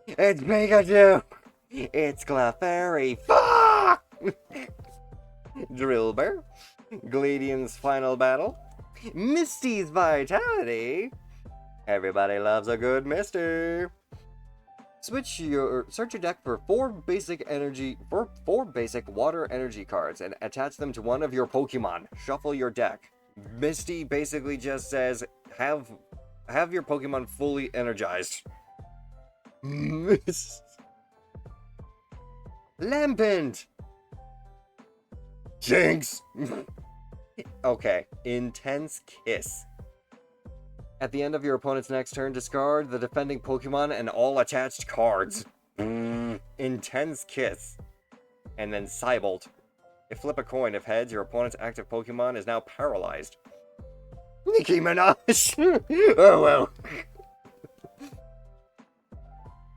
It's Pikachu! It's Clefairy. Fuck! Drillbur. Gladian's Final Battle. Misty's Vitality. Everybody loves a good Misty. Search your deck for 4 basic water energy cards and attach them to one of your Pokemon. Shuffle your deck. Misty basically just says have your Pokemon fully energized. Lampent. Jinx. Okay, Intense Kiss. At the end of your opponent's next turn, discard the defending Pokemon and all attached cards. Intense Kiss. And then Cybolt. If flip a coin, if heads, your opponent's active Pokemon is now paralyzed. Nicki Minaj! Oh well.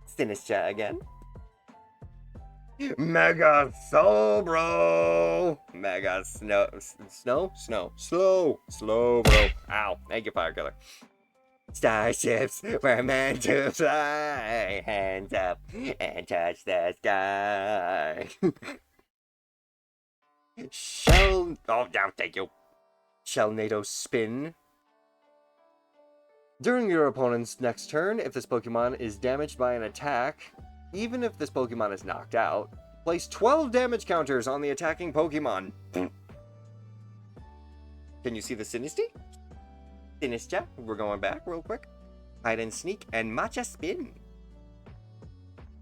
Sinistra again. Mega Slowbro! Mega Slow, bro. Ow. Thank you, Fire Killer. Starships were meant to fly. Hands up and touch the sky. Oh, down, thank you. Shelnado Spin. During your opponent's next turn, if this Pokemon is damaged by an attack, even if this Pokemon is knocked out, Place 12 damage counters on the attacking Pokemon. Can you see the Sinistea? Sinistea. We're going back real quick. Hide and Sneak and Matcha Spin.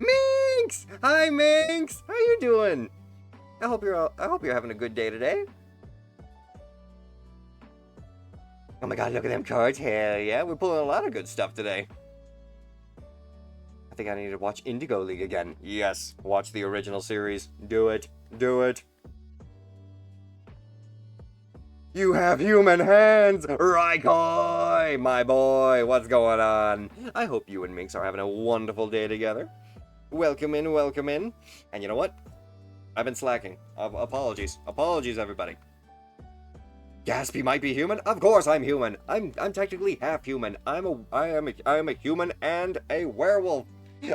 Minx! Hi, Minx! How you doing? I hope you're having a good day today. Oh my god, look at them cards. Hell yeah, we're pulling a lot of good stuff today. I think I need to watch Indigo League again. Yes, watch the original series. Do it. Do it. You have human hands! Raikoi! My boy, what's going on? I hope you and Minx are having a wonderful day together. Welcome in, welcome in. And you know what? I've been slacking. Apologies. Apologies, everybody. Gaspy might be human? Of course I'm human. I'm technically half human. I am a human and a werewolf.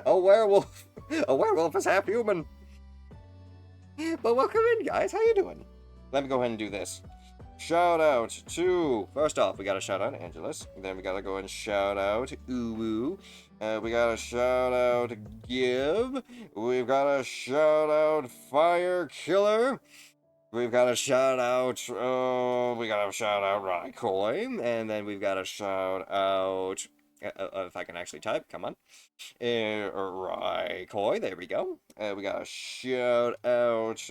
A werewolf. A werewolf is half human. But welcome in, guys. How you doing? Let me go ahead and do this. Shout out to... First off, we gotta shout out Angelus. Then we gotta go and shout out Uwu. We gotta shout out Give. We've gotta shout out Fire Killer. We've got to shout out, Raikoi, and then we've got to shout out, if I can actually type, come on, Raikoi, there we go. We got to shout out,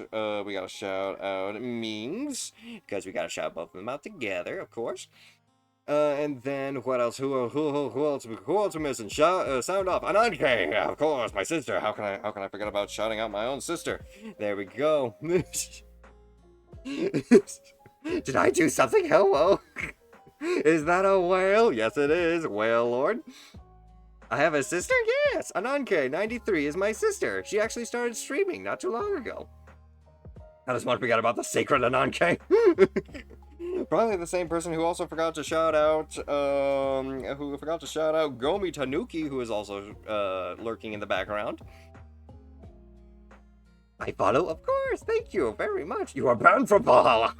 Mings, because we got to shout both of them out together, of course. And then what else? Who else are missing? Sound off. Ananke, of course, my sister. How can I forget about shouting out my own sister? There we go. Did I do something? Hello? Is that a whale? Yes, it is. Whale Lord. I have a sister? Yes. Ananke93 is my sister. She actually started streaming not too long ago. I just want to forget about the sacred Ananke. Probably the same person who also forgot to shout out, Gomi Tanuki, who is also lurking in the background. I follow? Of course, thank you very much. You are banned from Valhalla.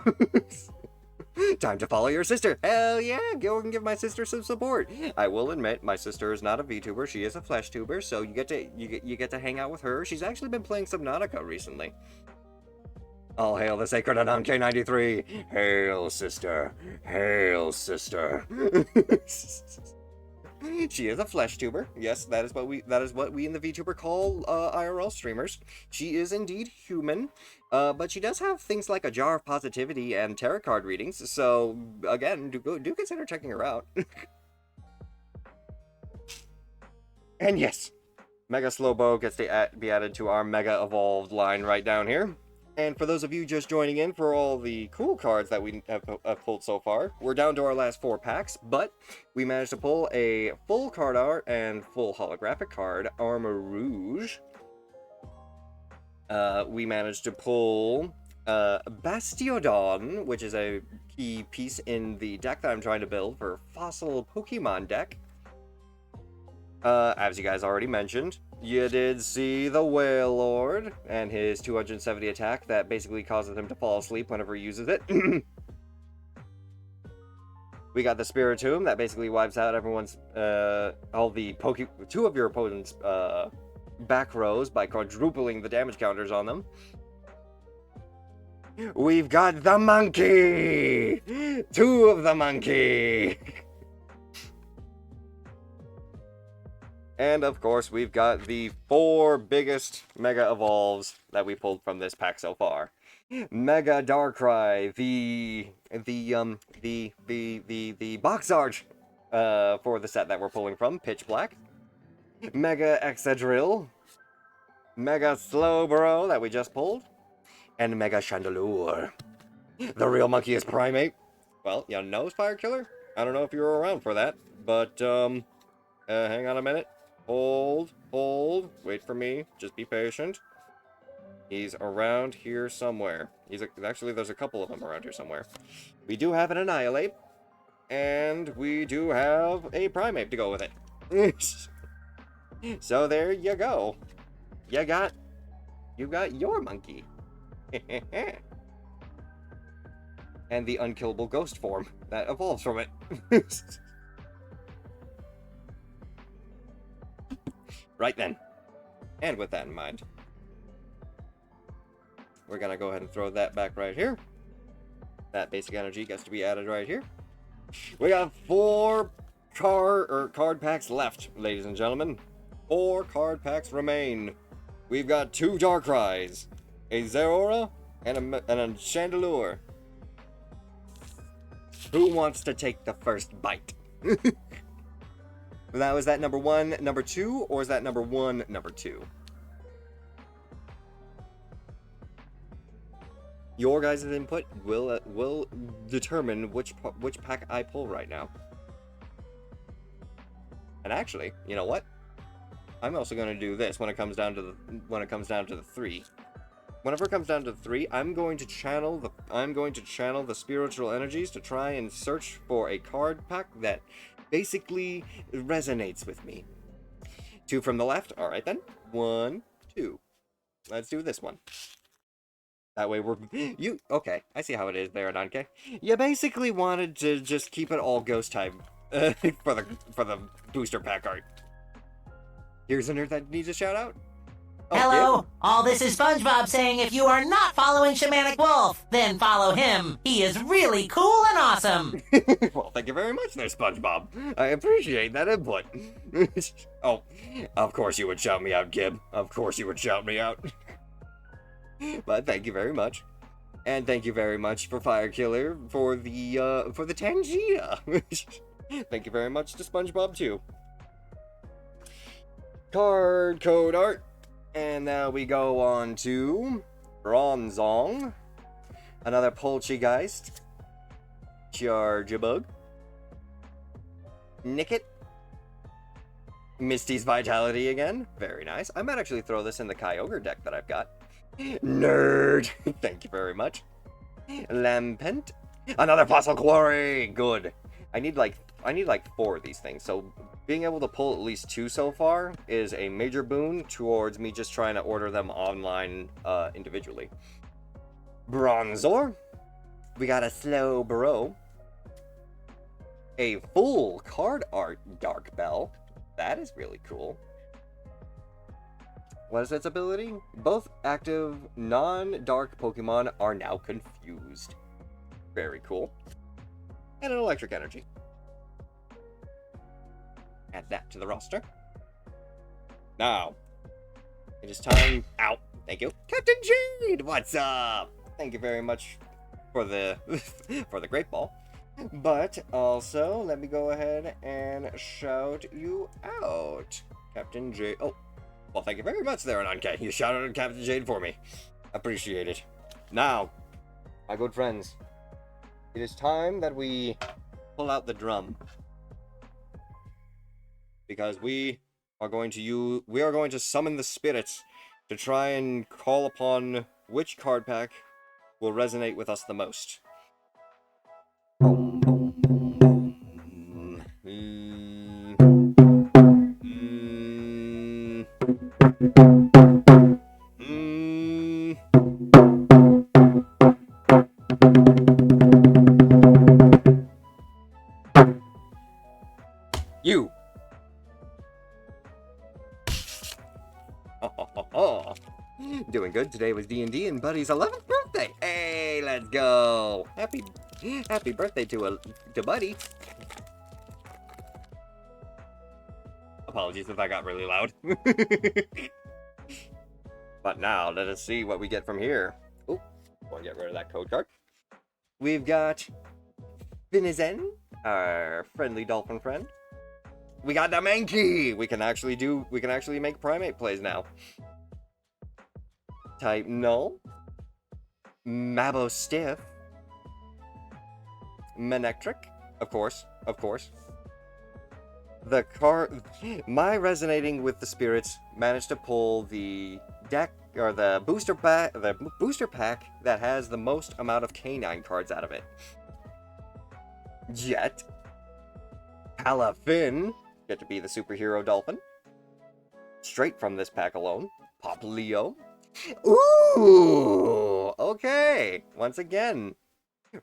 Time to follow your sister. Hell yeah, go and give my sister some support. I will admit, my sister is not a VTuber, she is a flesh tuber, so you get to hang out with her. She's actually been playing Subnautica recently. All hail the sacred Ananke93. Hail, sister. Hail, sister. She is a flesh tuber. Yes, that is what we in the VTuber call IRL streamers. She is indeed human, but she does have things like a jar of positivity and tarot card readings. So again, do consider checking her out. And yes, Mega Slowbo gets to be added to our Mega Evolved line right down here. And for those of you just joining in for all the cool cards that we have pulled so far, we're down to our last 4 packs, but we managed to pull a full card art and full holographic card, Armor Rouge. We managed to pull Bastiodon, which is a key piece in the deck that I'm trying to build for Fossil Pokemon deck. As you guys already mentioned, you did see the Whale Lord and his 270 attack that basically causes him to fall asleep whenever he uses it. We got the Spiritomb that basically wipes out everyone's, all the two of your opponent's, back rows by quadrupling the damage counters on them. We've got the Monkey! 2 of the Monkey! And of course, we've got the 4 biggest Mega Evolves that we pulled from this pack so far. Mega Darkrai, the box art for the set that we're pulling from, Pitch Black. Mega Excadrill, Mega Slowbro that we just pulled, and Mega Chandelure. The real monkey is Primate. Well, you know, Fire Killer? I don't know if you were around for that, but hang on a minute. Hold, wait for me, just be patient. He's around here somewhere. Actually, there's a couple of them around here somewhere. We do have an Annihilate, and we do have a Primate to go with it. So there you go. You got your monkey. And the unkillable ghost form that evolves from it. Right then. And with that in mind, we're gonna go ahead and throw that back right here. That basic energy gets to be added right here. We got 4 card packs left, ladies and gentlemen. 4 card packs remain. We've got 2 Darkrai's, a Zeraora, and a Chandelure. Who wants to take the first bite? Now, is that number 1, number 2, or is that number 1, number 2? Your guys' input will determine which pack I pull right now. And actually, you know what? I'm also going to do this when it comes down to the 3. Whenever it comes down to the 3, I'm going to channel the spiritual energies to try and search for a card pack that basically resonates with me. 2 from the left. All right then. 1, 2. Let's do this one. That way okay, I see how it is there, Nanke. You basically wanted to just keep it all ghost type for the booster pack art. Here's a nerd that needs a shout out. Oh, Hello, Gib? all this is SpongeBob saying if you are not following Shamanic Wolf, then follow him. He is really cool and awesome. Well, thank you very much there, SpongeBob. I appreciate that input. Oh, of course you would shout me out, Gib. Of course you would shout me out. But thank you very much. And thank you very much for Firekiller for the Tangina. Thank you very much to SpongeBob too. Card code art. And now we go on to Bronzong. Another Poltergeist. Charjabug. Nickit. Misty's Vitality again. Very nice. I might actually throw this in the Kyogre deck that I've got. Nerd! Thank you very much. Lampent. Another Fossil Quarry! Good. I need like 4 of these things, so being able to pull at least 2 so far is a major boon towards me just trying to order them online individually. Bronzor. We got a Slow Bro. A full card art Dark Bell. That is really cool. What is its ability? Both active non-dark Pokemon are now confused. Very cool. And an electric energy. Add that to the roster. Now, it is time out. Thank you. Captain Jade, what's up? Thank you very much for the for the Great Ball. But also, let me go ahead and shout you out. Captain Jade. Oh, well, thank you very much there, Ananke. You shouted out Captain Jade for me. Appreciate it. Now, my good friends, it is time that we pull out the drum. Because we are going to summon the spirits to try and call upon which card pack will resonate with us the most. You. Doing good. Today was D&D and Buddy's 11th birthday. Hey, let's go. Happy birthday to Buddy. Apologies if I got really loud. But now, let us see what we get from here. Oh, want to get rid of that code card. We've got Finizen, our friendly dolphin friend. We got the Mankey. We can actually make primate plays now. Type Null. Mabo Stiff. Manectric. Of course. The card. My resonating with the spirits managed to pull the deck or the booster pack that has the most amount of canine cards out of it. Jet. Palafin. Get to be the superhero dolphin. Straight from this pack alone. Pop Leo. Ooh! Okay. Once again,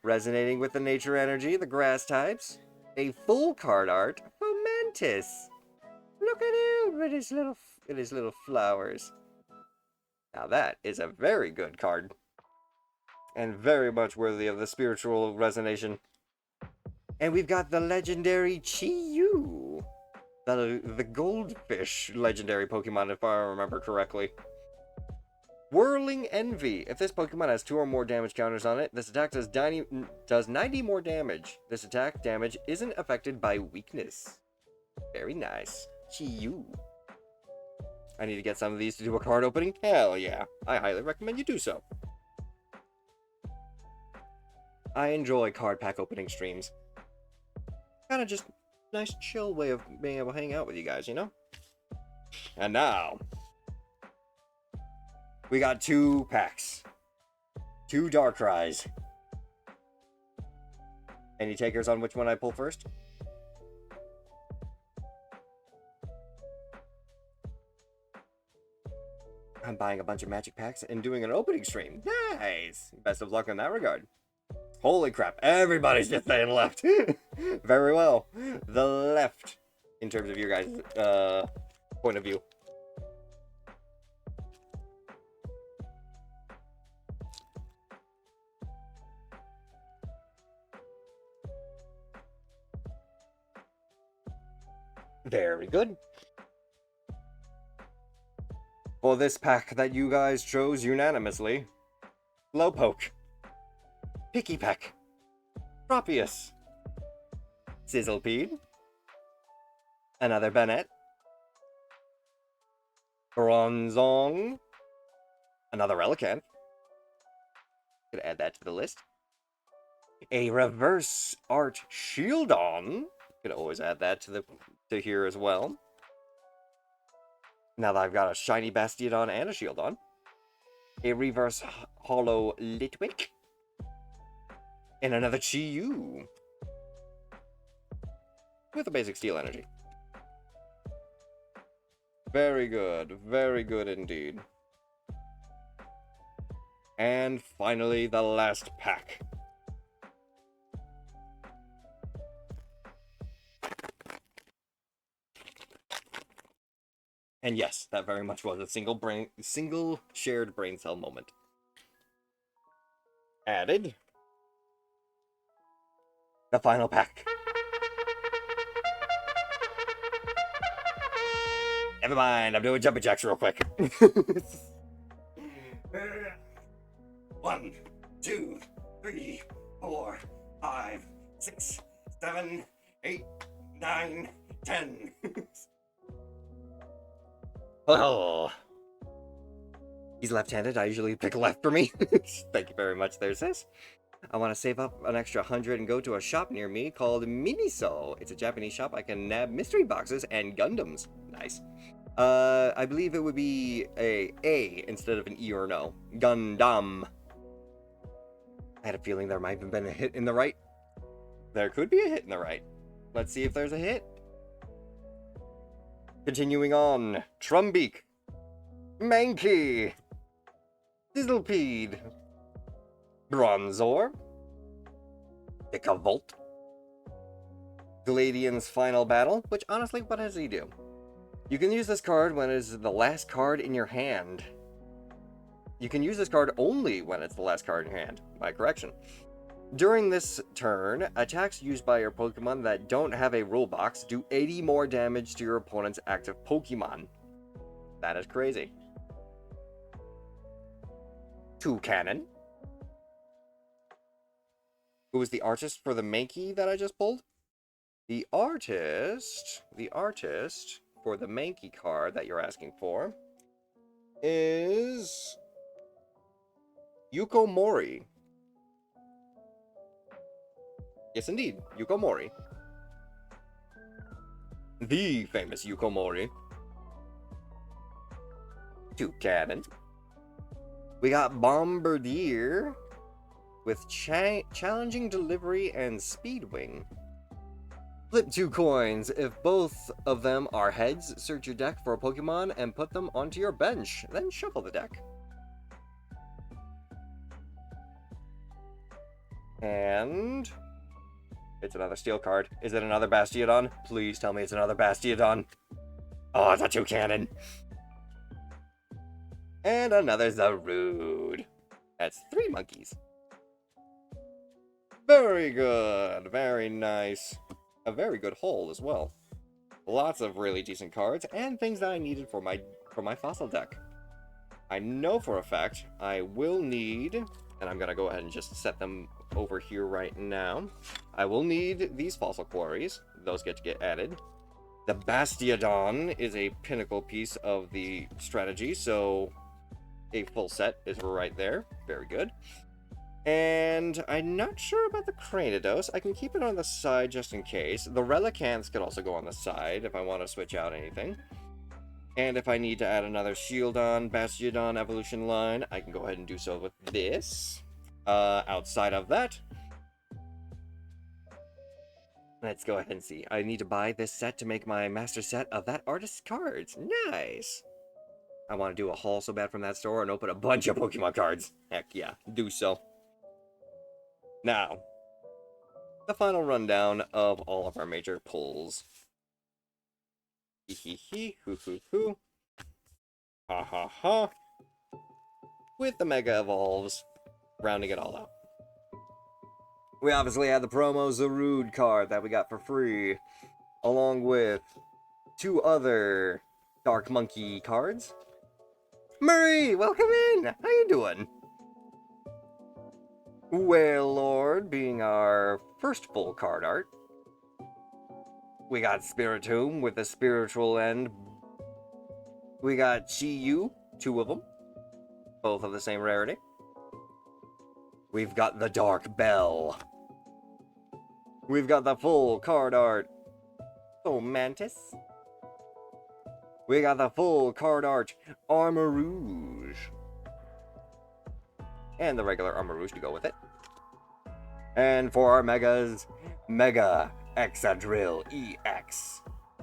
resonating with the nature energy, the grass types. A full card art. Fomantis. Look at him with his little flowers. Now that is a very good card. and very much worthy of the spiritual resonation. And we've got the legendary Chi-Yu, the goldfish legendary Pokemon, if I remember correctly. Whirling Envy. If this Pokemon has 2 or more damage counters on it, this attack does 90 more damage. This attack damage isn't affected by weakness. Very nice. Chi-Yu. I need to get some of these to do a card opening? Hell yeah. I highly recommend you do so. I enjoy card pack opening streams. Kind of just nice chill way of being able to hang out with you guys, you know? And now, we got 2 packs. 2 Darkrai's. Any takers on which one I pull first? I'm buying a bunch of magic packs and doing an opening stream. Nice! Best of luck in that regard. Holy crap, everybody's just saying left. Very well. The left, in terms of your guys' point of view. Very good. For this pack that you guys chose unanimously, Slowpoke, Pikipek, Tropius, Sizzlepede, another Bennett, Bronzong, another Relicanth. Gonna add that to the list. A reverse art Shieldon. Could always add that to here as well. Now that I've got a shiny Bastiodon and a Shieldon. A reverse hollow Litwick. And another Chi-Yu. With a basic steel energy. Very good indeed. And finally, the last pack. And yes, that very much was a single shared brain cell moment. Added. The final pack. Never mind, I'm doing jumping jacks real quick. 1, 2, 3, 4, 5, 6, 7, 8, 9, 10. Oh. He's left-handed. I usually pick left for me. Thank you very much there, sis. I want to save up an extra 100 and go to a shop near me called Miniso. It's a Japanese shop. I can nab mystery boxes and Gundams. Nice. I believe it would be a instead of an E or an O. Gundam. I had a feeling there might have been a hit in the right. There could be a hit in the right. Let's see if there's a hit. Continuing on. Trumbeak. Mankey. Sizzlepede. Bronzor. Vikavolt. Gladian's Final Battle, which honestly, what does he do? You can use this card when it is the last card in your hand. You can use this card only when it's the last card in your hand. My correction. During this turn, attacks used by your Pokemon that don't have a rule box do 80 more damage to your opponent's active Pokemon. That is crazy. Toucannon. Who was the artist for the Mankey that I just pulled? The artist for the Mankey card that you're asking for is Yuko Mori. Yes, indeed, Yuko Mori. The famous Yuko Mori. Toucannon. We got Bombardier with challenging delivery and Speedwing. Flip 2 coins. If both of them are heads, search your deck for a Pokemon and put them onto your bench. Then shuffle the deck. And it's another steel card. Is it another Bastiodon? Please tell me it's another Bastiodon. Oh, it's a Toucannon. And another Zarude. That's 3 monkeys. Very good. Very nice. A very good haul as well. Lots of really decent cards and things that I needed for my fossil deck. I know for a fact I will need, and I'm gonna go ahead and just set them over here right now. I will need these fossil quarries. Those get to get added. The Bastiodon is a pinnacle piece of the strategy, so a full set is right there. Very good. And I'm not sure about the Cranidos. I can keep it on the side just in case. The Relicanths could also go on the side if I want to switch out anything. And if I need to add another Shieldon, Bastiodon evolution line, I can go ahead and do so with this. Outside of that, let's go ahead and see. I need to buy this set to make my master set of that artist's cards. Nice! I want to do a haul so bad from that store and open a bunch of Pokemon cards. Heck yeah, do so. Now, the final rundown of all of our major pulls. Hee hee hee, hoo hoo hoo. Ha ha ha. With the Mega Evolves, rounding it all out. We obviously had the promo Zarude card that we got for free, along with 2 other Dark Monkey cards. Murray, welcome in! How you doing? Whale Lord being our first full card art. We got Spiritomb with a spiritual end. We got Chi-Yu, 2 of them. Both of the same rarity. We've got the Dark Bell. We've got the full card art Mantis. We got the full card art Armor Rouge. And the regular Armor Rouge to go with it. And for our Megas, Mega Exadrill EX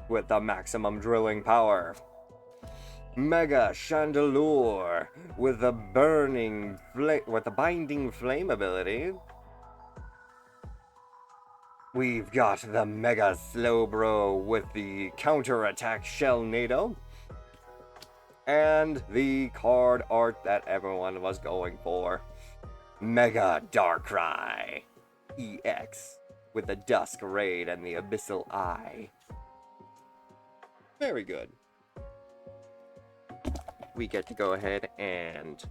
with the maximum drilling power. Mega Chandelure with the binding flame ability. We've got the Mega Slowbro with the counter-attack Shellnado. And the card art that everyone was going for. Mega Darkrai EX with the Dusk Raid and the Abyssal Eye. Very good. We get to go ahead and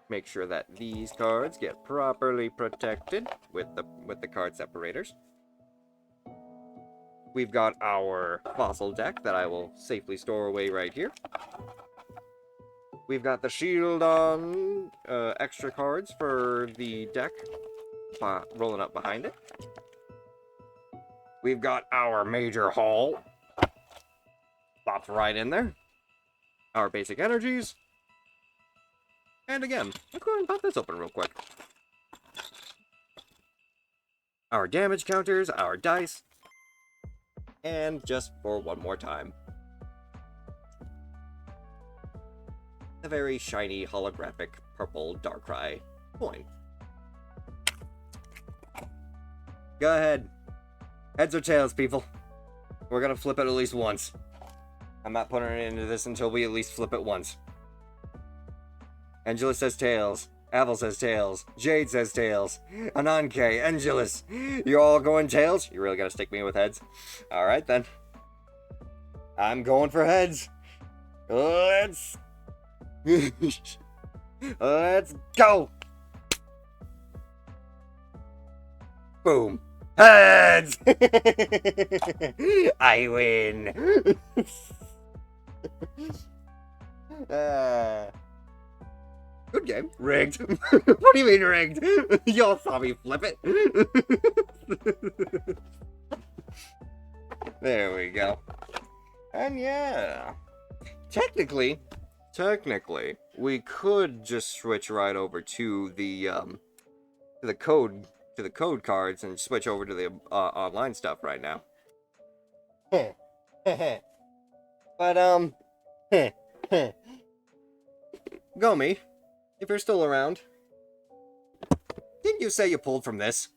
make sure that these cards get properly protected with the card separators. We've got our fossil deck that I will safely store away right here. We've got the Shieldon extra cards for the deck rolling up behind it. We've got our major haul. Pops right in there. Our basic energies. And again, let's go ahead and pop this open real quick. Our damage counters, our dice. And just for one more time, a very shiny holographic purple Darkrai coin. Go ahead. Heads or tails, people. We're gonna flip it at least once. I'm not putting it into this until we at least flip it once. Angela says tails. Avel says tails. Jade says tails. Ananke, Angelus. You're all going tails? You really gotta stick me with heads? Alright then. I'm going for heads. Let's... Let's go! Boom. Heads! I win! Good game. Rigged. What do you mean rigged? Y'all saw me flip it. There we go. And yeah. Technically, we could just switch right over to the code cards and switch over to the online stuff right now. But Gomi, if you're still around, didn't you say you pulled from this?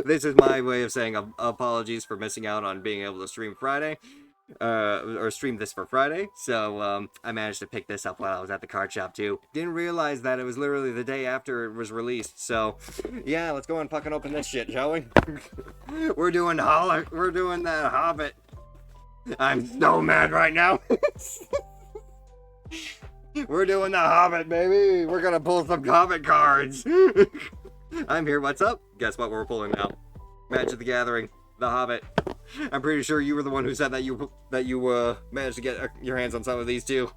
This is my way of saying apologies for missing out on being able to stream Friday. or streamed this for Friday, so I managed to pick this up while I was at the card shop too. Didn't realize that it was literally the day after it was released, so yeah, let's go and fucking open this shit, shall we? We're doing that Hobbit. I'm so mad right now. We're doing the Hobbit, baby. We're gonna pull some Hobbit cards. I'm here. What's up? Guess what we're pulling now? Magic the Gathering, the Hobbit. I'm pretty sure you were the one who said that you managed to get your hands on some of these too.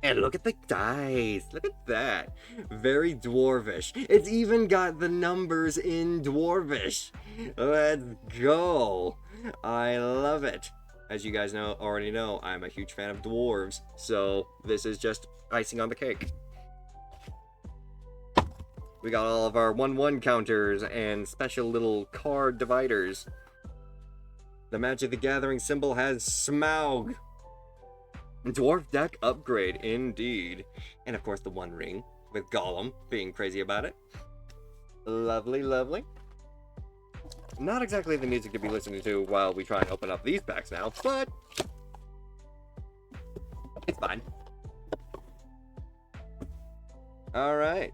And look at the dice. Look at that. Very dwarvish. It's even got the numbers in dwarvish. Let's go. I love it. As you guys already know, I'm a huge fan of dwarves, so this is just icing on the cake. We got all of our 1/1 counters and special little card dividers. The Magic the Gathering symbol has Smaug. Dwarf deck upgrade, indeed. And of course the One Ring, with Gollum being crazy about it. Lovely, lovely. Not exactly the music to be listening to while we try and open up these packs now, but it's fine. Alright,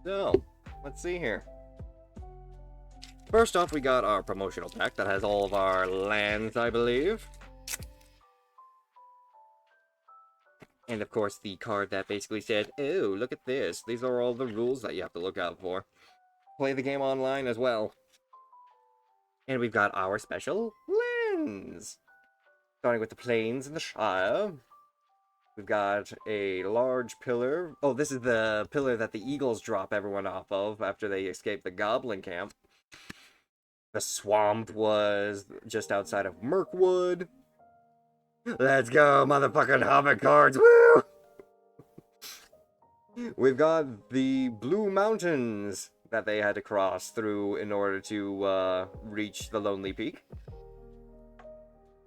so let's see here. First off, we got our promotional pack that has all of our lands, I believe. And of course the card that basically said, oh, look at this. These are all the rules that you have to look out for. Play the game online as well. And we've got our special lens. Starting with the plains and the Shire. We've got a large pillar. Oh, this is the pillar that the Eagles drop everyone off of after they escape the Goblin camp. The swamp was just outside of Mirkwood. Let's go, motherfucking Hobbit cards. Woo! We've got the Blue Mountains that they had to cross through in order to reach the Lonely Peak.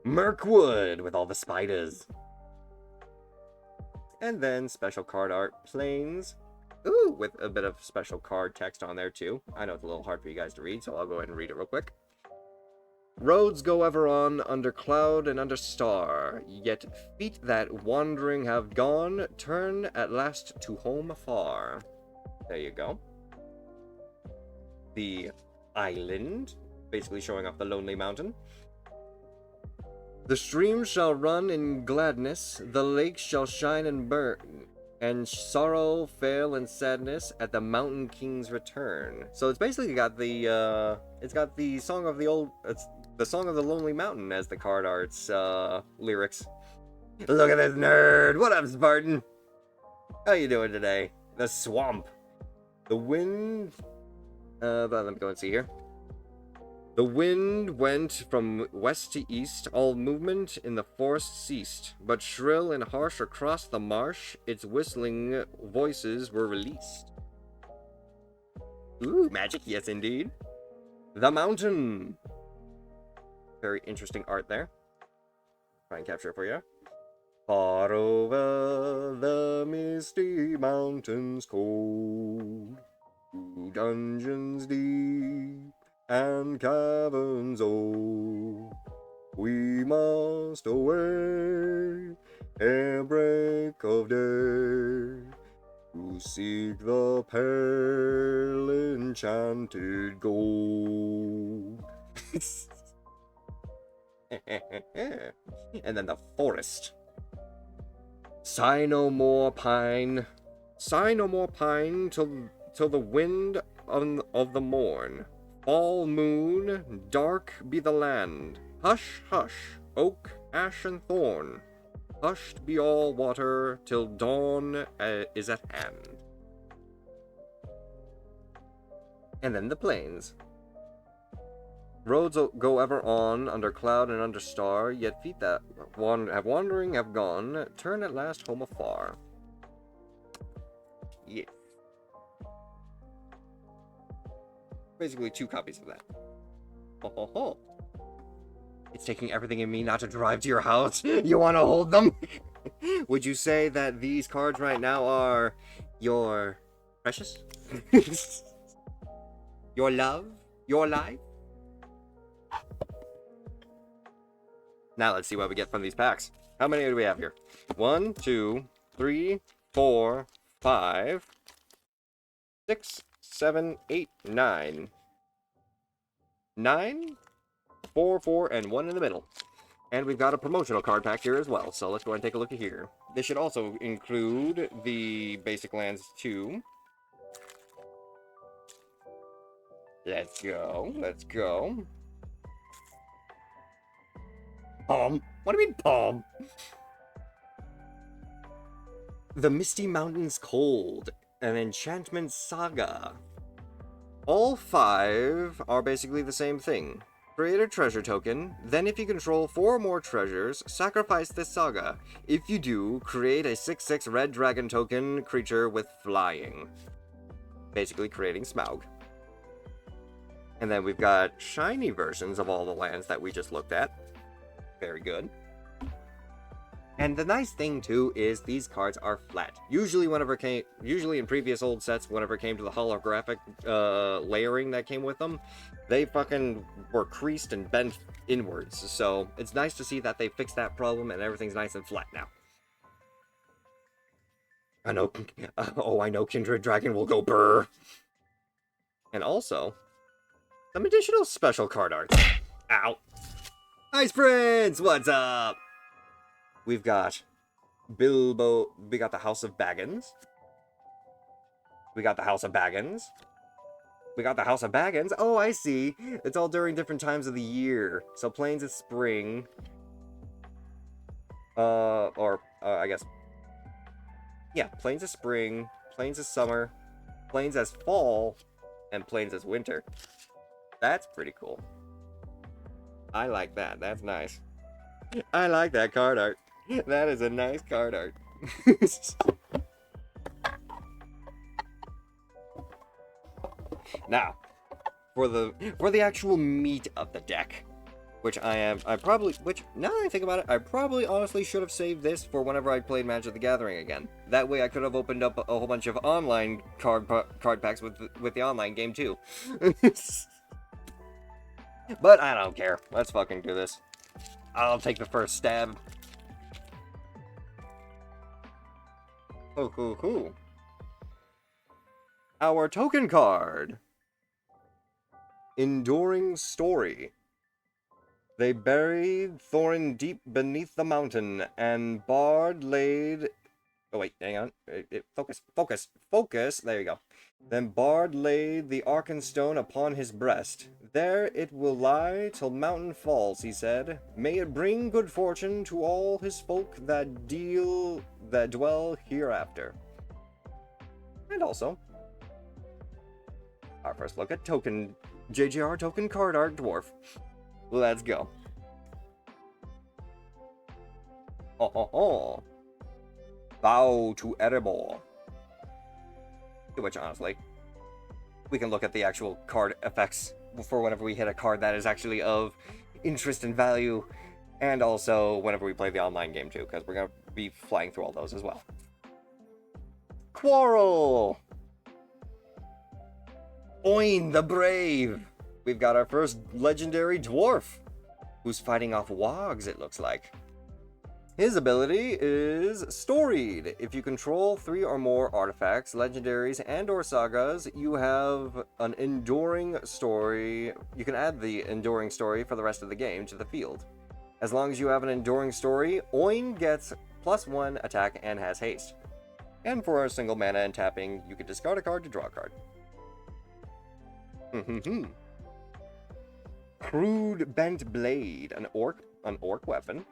Mirkwood with all the spiders. And then special card art planes. Ooh, with a bit of special card text on there too. I know it's a little hard for you guys to read, so I'll go ahead and read it real quick. Roads go ever on, under cloud and under star, yet feet that wandering have gone, turn at last to home afar. There you go. The island, basically showing off the Lonely Mountain. The stream shall run in gladness, the lake shall shine and burn, and sorrow fail in sadness at the Mountain King's return. So it's basically got the song of the Song of the Lonely Mountain as the card art's lyrics. Look at this nerd! What up, Spartan? How you doing today? The swamp. The wind... let me go and see here. The wind went from west to east, all movement in the forest ceased, but shrill and harsh across the marsh, its whistling voices were released. Ooh, magic, yes indeed. The mountain. Very interesting art there. Try and capture it for you. Far over the misty mountains cold, through dungeons deep and caverns old, we must away ere break of day to seek the pale enchanted gold. And then the forest. Sigh no more, pine. Sigh no more, pine, till the wind of the morn. Fall moon, dark be the land. Hush, hush, oak, ash, and thorn. Hushed be all water till dawn is at hand. And then the plains. Roads go ever on, under cloud and under star, yet feet that have wandering have gone, turn at last home afar. Yes. Basically 2 copies of that. Ho ho ho. It's taking everything in me not to drive to your house. You want to hold them? Would you say that these cards right now are your precious? Your love? Your life? Now let's see what we get from these packs. How many do we have here? 1, 2, 3, 4, 5, 6, 7, 8, 9. 9, 4, 4, and 1 in the middle. And we've got a promotional card pack here as well, so let's go ahead and take a look at here. This should also include the basic lands too. Let's go, let's go. Palm? What do you mean palm? The Misty Mountains Cold, an enchantment saga. All 5 are basically the same thing. Create a treasure token, then if you control 4 or more treasures, sacrifice this saga. If you do, create a 6/6 red dragon token creature with flying. Basically creating Smaug. And then we've got shiny versions of all the lands that we just looked at. Very good. And the nice thing too is these cards are flat. Usually in previous old sets, whenever it came to the holographic layering that came with them, they fucking were creased and bent inwards. So it's nice to see that they fixed that problem and everything's nice and flat now. I know Kindred Dragon will go brr. And also, some additional special card art. Ow. Ice Prince, what's up? We've got Bilbo. We got the House of Baggins. We got the House of Baggins. We got the House of Baggins. Oh, I see. It's all during different times of the year. So Plains is spring. I guess. Yeah, Plains is spring. Plains is summer. Plains as fall. And Plains as winter. That's pretty cool. I like that. That's nice. I like that card art. That is a nice card art. Now, for the actual meat of the deck, now that I think about it, I probably honestly should have saved this for whenever I played Magic the Gathering again. That way I could have opened up a whole bunch of online card packs with the online game too. But I don't care. Let's fucking do this. I'll take the first stab. Hoo. Our token card. Enduring Story. They buried Thorin deep beneath the mountain, and Bard laid... Oh wait, hang on. Focus. There you go. Then Bard laid the Arkenstone upon his breast. There it will lie till mountain falls, he said. May it bring good fortune to all his folk that dwell hereafter. And also, our first look at JGR token card art dwarf. Let's go. Bow to Erebor. Which, honestly, we can look at the actual card effects for whenever we hit a card that is actually of interest and value, and also whenever we play the online game too, because we're going to be flying through all those as well. Quarrel! Oin the Brave! We've got our first legendary dwarf, who's fighting off wogs, it looks like. His ability is Storied. If you control 3 or more artifacts, legendaries, and/or sagas, you have an enduring story. You can add the enduring story for the rest of the game to the field. As long as you have an enduring story, Oin gets +1 attack and has haste. And for a single mana and tapping, you can discard a card to draw a card. Crude Bent Blade, an orc weapon.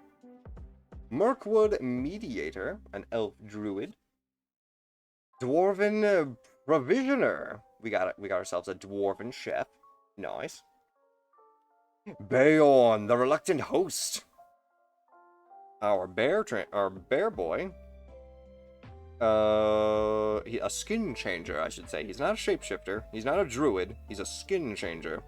Mirkwood Mediator, an elf druid. Dwarven Provisioner. We got ourselves a dwarven chef. Nice. Bayon, the Reluctant Host. Our bear boy. A skin changer, I should say. He's not a shapeshifter. He's not a druid. He's a skin changer.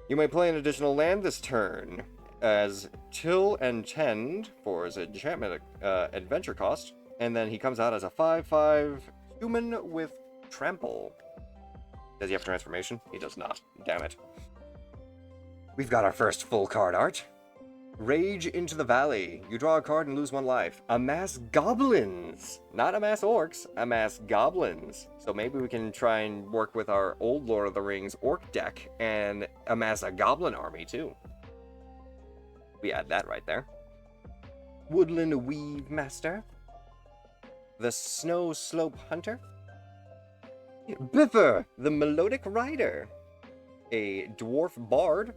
You may play an additional land this turn as Till and Tend for his enchantment adventure cost, and then he comes out as a 5/5 human with trample. Does he have transformation? He does not. Damn it. We've got our first full card art. Rage into the Valley. You draw a card and lose 1 life. Amass goblins. Not amass orcs, amass goblins. So maybe we can try and work with our old Lord of the Rings orc deck and amass a goblin army too. We add that right there. Woodland Weave Master. The Snow Slope Hunter. Biffer, the Melodic Rider. A Dwarf Bard.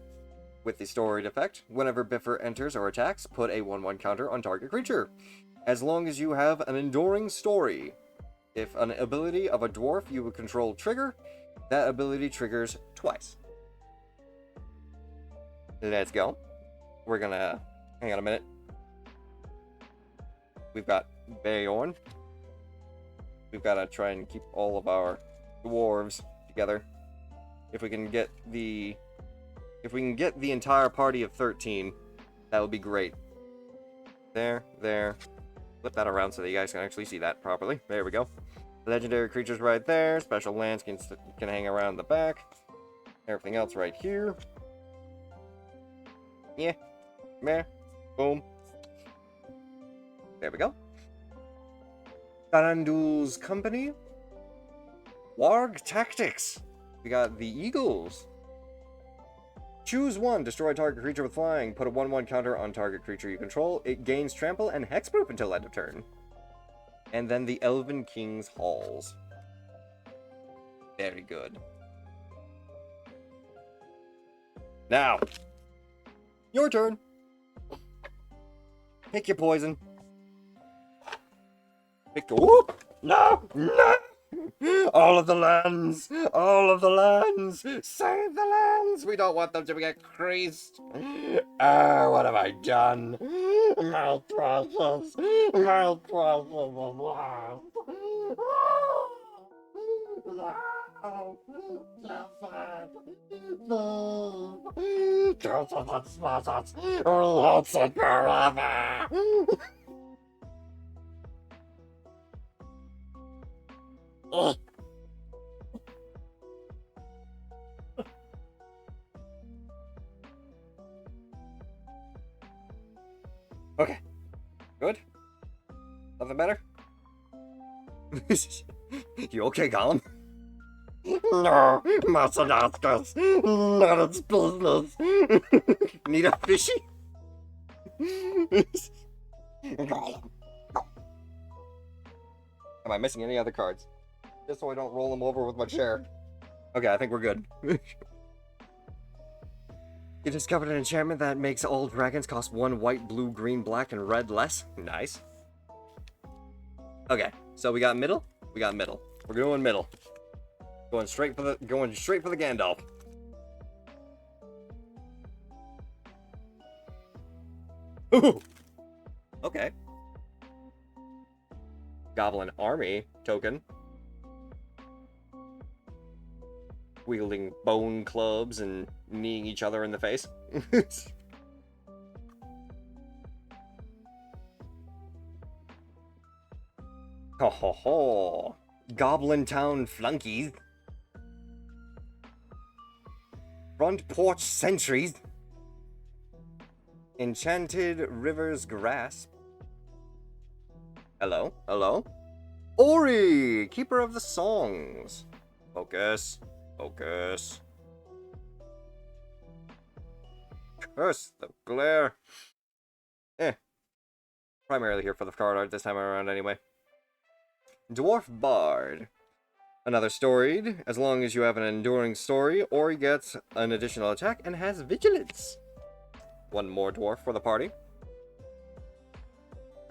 With the storied effect, whenever Biffer enters or attacks, put a 1/1 counter on target creature. As long as you have an enduring story. If an ability of a dwarf you would control trigger, that ability triggers twice. Let's go. We're gonna... Hang on a minute. We've got Bayorn. We've gotta try and keep all of our dwarves together. If we can get the entire party of 13, that would be great. There. Flip that around so that you guys can actually see that properly. There we go. Legendary creatures right there. Special lands can hang around the back. Everything else right here. Yeah. Meh. Boom. There we go. Tarandul's Company. Warg Tactics. We got the Eagles. Choose 1. Destroy target creature with flying. Put a 1/1 counter on target creature you control. It gains trample and hexproof until end of turn. And then the Elven King's Halls. Very good. Now, your turn. Pick your poison. Pick your... Whoop! No! All of the lands! All of the lands! Save the lands! We don't want them to get creased! What have I done? My precious! My precious! Okay. Good? Nothing better? You okay, Gollum? No, Masanaskas! Not its business! Need a fishy? Gollum. Am I missing any other cards? Just so I don't roll them over with my chair. Okay, I think we're good. You discovered an enchantment that makes all dragons cost 1 white, blue, green, black, and red less. Nice. Okay, so we got middle. We got middle. We're going middle. Going straight for the Gandalf. Ooh. Okay. Goblin army token. Wielding bone clubs and kneeing each other in the face. Ho ho ho! Goblin Town flunkies. Front porch sentries. Enchanted River's Grasp. Hello? Hello? Ori! Keeper of the Songs. Focus. Focus. Curse the glare. Primarily here for the card art this time around anyway. Dwarf Bard. Another storied. As long as you have an enduring story, Ori gets an additional attack and has vigilance. 1 more dwarf for the party.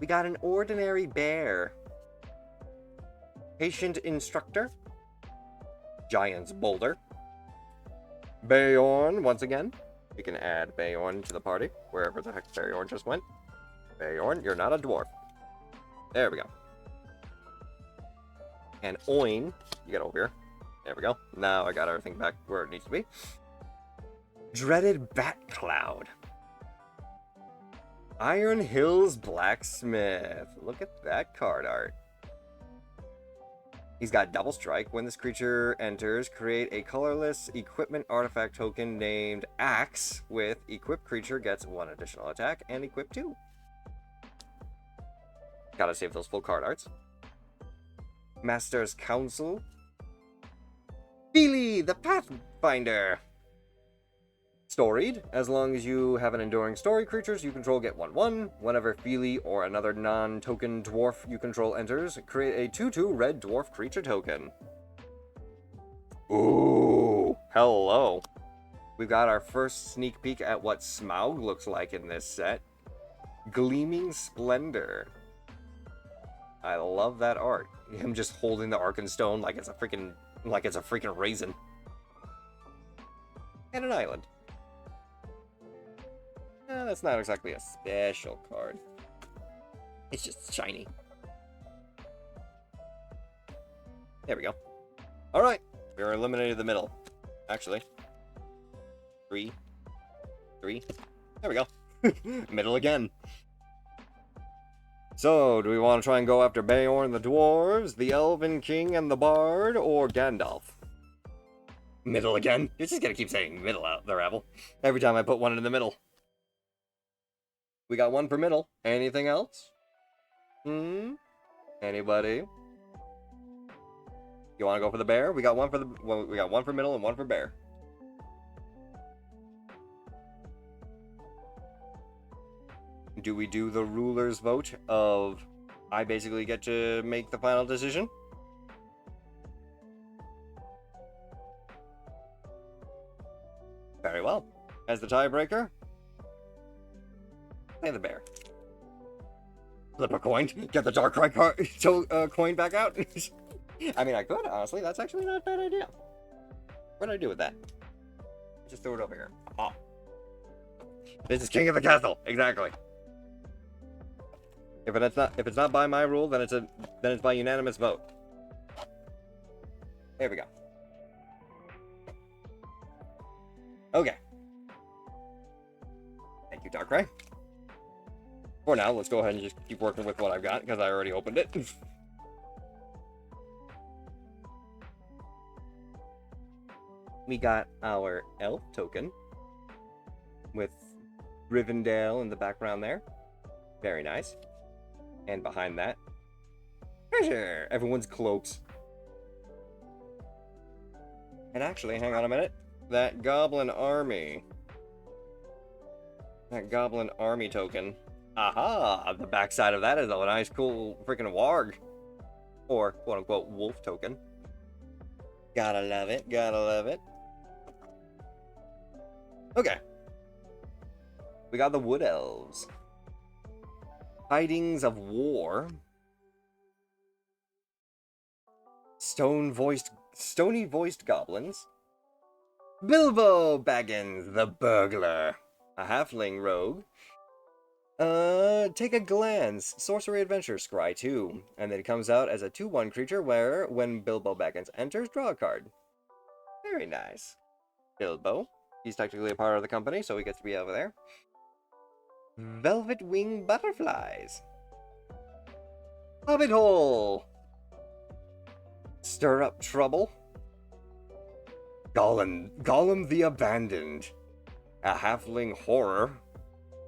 We got an ordinary bear. Patient Instructor. Giant's Boulder. Bayorn, once again. We can add Bayorn to the party, wherever the heck Bayorn just went. Bayorn, you're not a dwarf. There we go. And Oin, you get over here. There we go. Now I got everything back where it needs to be. Dreaded Bat Cloud. Iron Hills Blacksmith. Look at that card art. He's got double strike. When this creature enters, create a colorless equipment artifact token named Axe with equipped creature gets 1 additional attack and equip 2. Gotta save those full card arts. Master's Council. Feely, the Pathfinder. Storied. As long as you have an enduring story creatures you control get 1/1. Whenever Feely or another non-token dwarf you control enters, create a 2/2 red dwarf creature token. Ooh, hello. We've got our first sneak peek at what Smaug looks like in this set. Gleaming Splendor. I love that art. Him just holding the Arkenstone like it's a freaking raisin. And an island. That's not exactly a special card. It's just shiny. There we go. Alright, we were eliminated the middle. Actually. 3. There we go. Middle again. So, do we want to try and go after Beorn the Dwarves, the Elven King and the Bard, or Gandalf? Middle again? You're just gonna keep saying middle out there, Apple. Every time I put one in the middle. We got 1 for middle. Anything else? Anybody? You want to go for the bear? We got 1 for we got 1 for middle and 1 for bear. Do we do the ruler's vote of I basically get to make the final decision? Very well. As the tiebreaker, play the bear. Flip a coin. Get the Darkrai coin back out. I mean, I could, honestly. That's actually not a bad idea. What do I do with that? Just throw it over here. Oh. This is King of the Castle. Exactly. If it's not by my rule, then it's by unanimous vote. There we go. Okay. Thank you, Darkrai. For now, let's go ahead and just keep working with what I've got, because I already opened it. We got our elf token with Rivendell in the background there. Very nice. And behind that, treasure! Everyone's cloaks. And actually, hang on a minute. That goblin army token. Aha! The backside of that is a nice, cool freaking warg. Or, quote-unquote, wolf token. Gotta love it, gotta love it. Okay. We got the Wood Elves. Tidings of War. Stony-voiced goblins. Bilbo Baggins, the burglar. A halfling rogue. Take a glance. Sorcery Adventure, Scry 2. And then it comes out as a 2/1 creature where, when Bilbo Baggins enters, draw a card. Very nice. Bilbo. He's technically a part of the company, so he gets to be over there. Velvet Wing Butterflies. Hobbit Hole. Stir Up Trouble. Gollum the Abandoned. A halfling horror.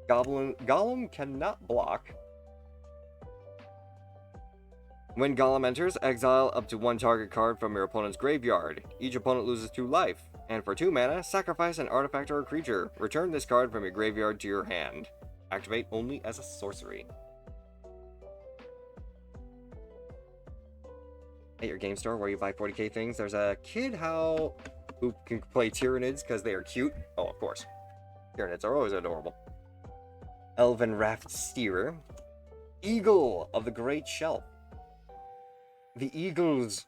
Gollum cannot block. When Gollum enters, exile up to 1 target card from your opponent's graveyard. Each opponent loses 2 life. And for 2 mana, sacrifice an artifact or a creature. Return this card from your graveyard to your hand. Activate only as a sorcery. At your game store where you buy 40k things, there's a kid who can play Tyranids because they are cute. Oh, of course. Tyranids are always adorable. Elven Raft Steerer. Eagle of the Great Shelf. The Eagles.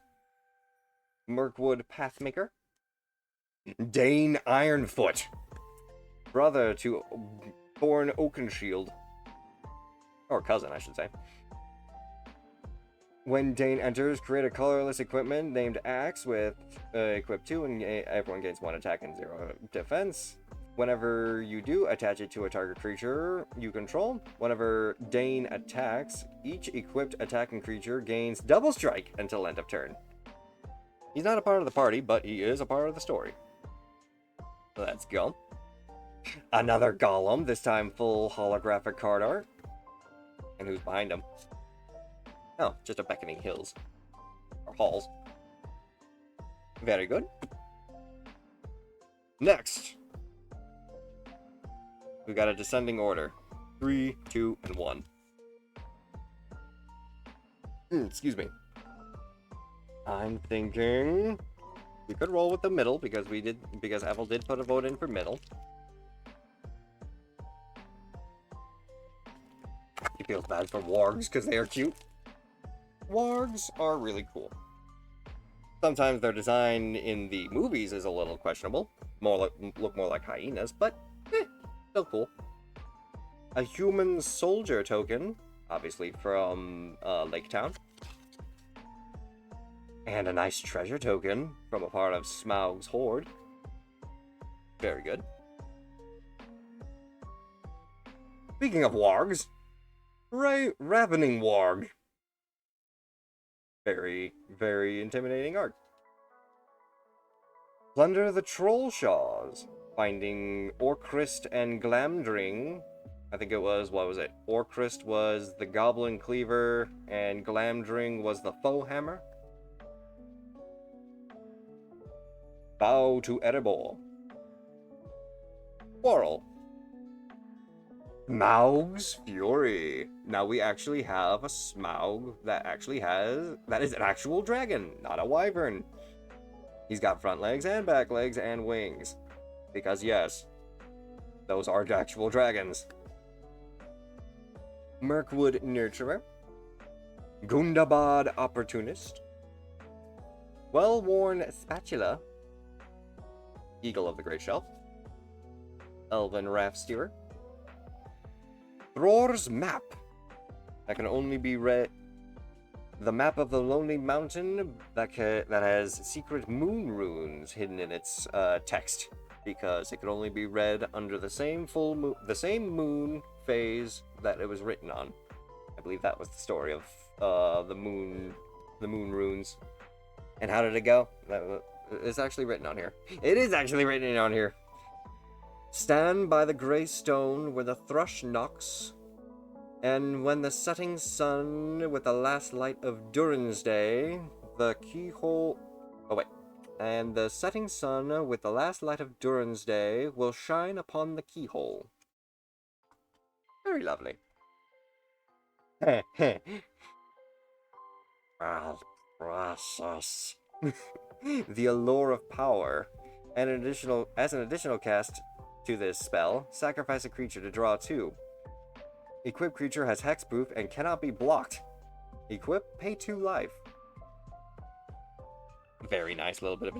Mirkwood Pathmaker. Dane Ironfoot. Brother to Thorn Oakenshield. Or cousin, I should say. When Dane enters, create a colorless equipment named Axe with equip 2 and everyone gains 1 attack and 0 defense. Whenever you do, attach it to a target creature you control. Whenever Dane attacks, each equipped attacking creature gains double strike until end of turn. He's not a part of the party, but he is a part of the story. Let's go. Another Golem, this time full holographic card art. And who's behind him? Oh, just a beckoning hills. Or halls. Very good. Next, we got a descending order. 3, 2, and 1. Excuse me. I'm thinking we could roll with the middle because Evel did put a vote in for middle. He feels bad for wargs because they are cute. Wargs are really cool. Sometimes their design in the movies is a little questionable. Look more like hyenas, but still cool. A human soldier token, obviously from Lake Town. And a nice treasure token from a part of Smaug's horde. Very good. Speaking of wargs, Ravening Warg. Very, very intimidating art. Plunder the Trollshaws. Finding Orcrist and Glamdring. I think it was, what was it? Orcrist was the Goblin Cleaver, and Glamdring was the Foe Hammer. Bow to Erebor. Quarrel. Smaug's Fury. Now we actually have a Smaug that is an actual dragon, not a wyvern. He's got front legs and back legs and wings. Because yes, those are actual dragons. Mirkwood Nurturer. Gundabad Opportunist. Well-worn Spatula. Eagle of the Great Shelf. Elven Raft Steerer. Thror's Map. That can only be read. The map of the Lonely Mountain that has secret moon runes hidden in its text, because it could only be read under the same moon phase that it was written on. I believe that was the story of the moon runes. And how did it go? It's actually written on here. It is actually written on here. Stand by the grey stone where the thrush knocks, and when the setting sun with the last light of Durin's Day, the keyhole... Oh wait. And the setting sun with the last light of Durin's Day will shine upon the keyhole. Very lovely. Process. The Allure of Power. As an additional cast to this spell, sacrifice a creature to draw 2. Equipped creature has hexproof and cannot be blocked. Equip, pay 2 life. Very nice little bit of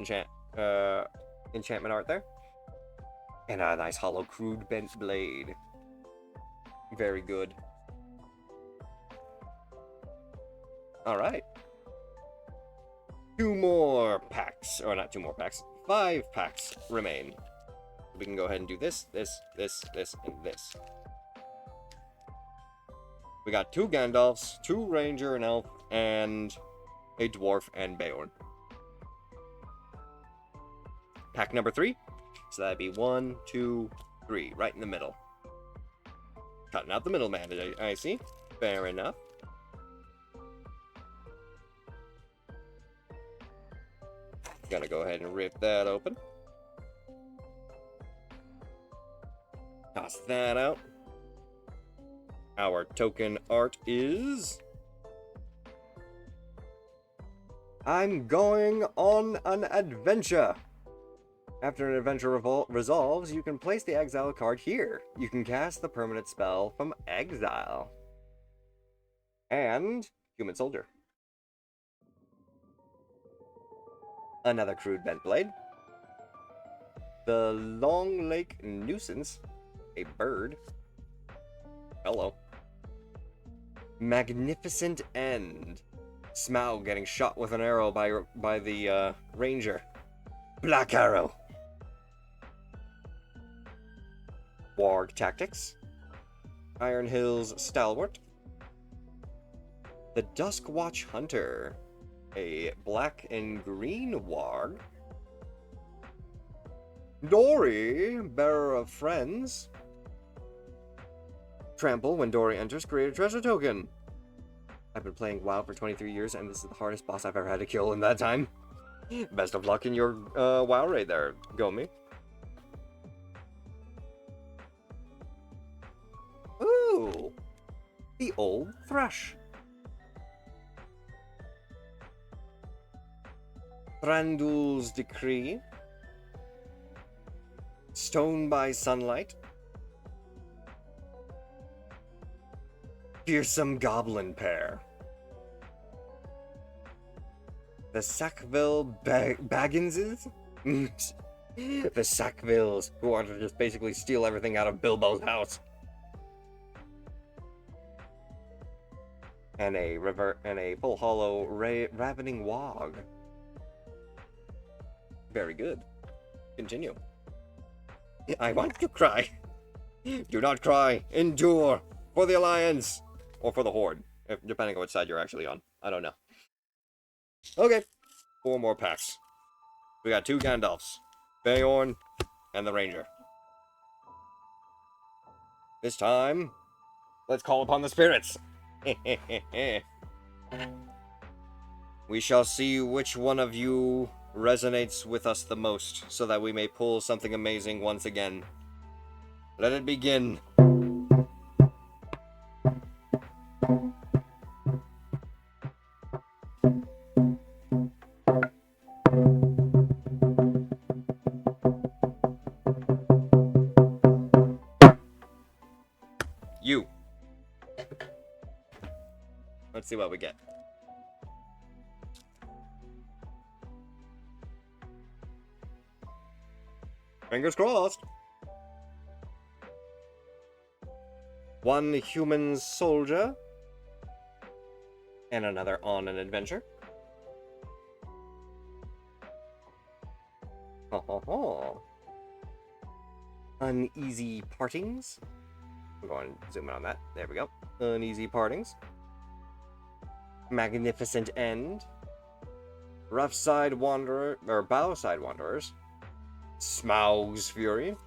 enchantment art there. And a nice hollow crude bent blade. Very good. Alright. 2 more packs. Or not 2 more packs. 5 packs remain. We can go ahead and do this, and this. We got 2 Gandalfs, 2 Ranger and Elf, and a Dwarf and Beorn. Pack number 3. So that'd be 1, 2, 3, right in the middle. Cutting out the middleman, I see. Fair enough. Gonna go ahead and rip that open. Toss that out. Our token art is... I'm going on an adventure. After an adventure resolves, you can place the exile card here. You can cast the permanent spell from exile. And Human Soldier. Another crude bent blade. The Long Lake Nuisance. A bird. Hello. Magnificent End. Smaug getting shot with an arrow by the Ranger. Black Arrow. Warg Tactics, Iron Hills Stalwart, the Duskwatch Hunter, a black and green warg, Dory, Bearer of Friends, Trample, when Dory enters, create a treasure token. I've been playing WoW for 23 years, and this is the hardest boss I've ever had to kill in that time. Best of luck in your WoW raid there, Gomi. Ooh, the Old Thrush. Thranduil's Decree. Stone by Sunlight. Fearsome Goblin Pair. The Sackville Bagginses? The Sackvilles, who want to just basically steal everything out of Bilbo's house. And a full hollow ravening wog. Very good. Continue. I want to cry. Do not cry. Endure for the Alliance. Or for the Horde, depending on which side you're actually on. I don't know. Okay. 4 more packs. We got 2 Gandalfs. Beorn and the Ranger. This time, let's call upon the spirits. We shall see which one of you resonates with us the most, so that we may pull something amazing once again. Let it begin. You. Let's see what we get. Fingers crossed. 1 human soldier. And another on an adventure. Ho ho ho. Uneasy partings. I'm going to zoom in on that. There we go. Uneasy partings. Magnificent end. Rough side wanderer, or bow side wanderers. Smaug's fury.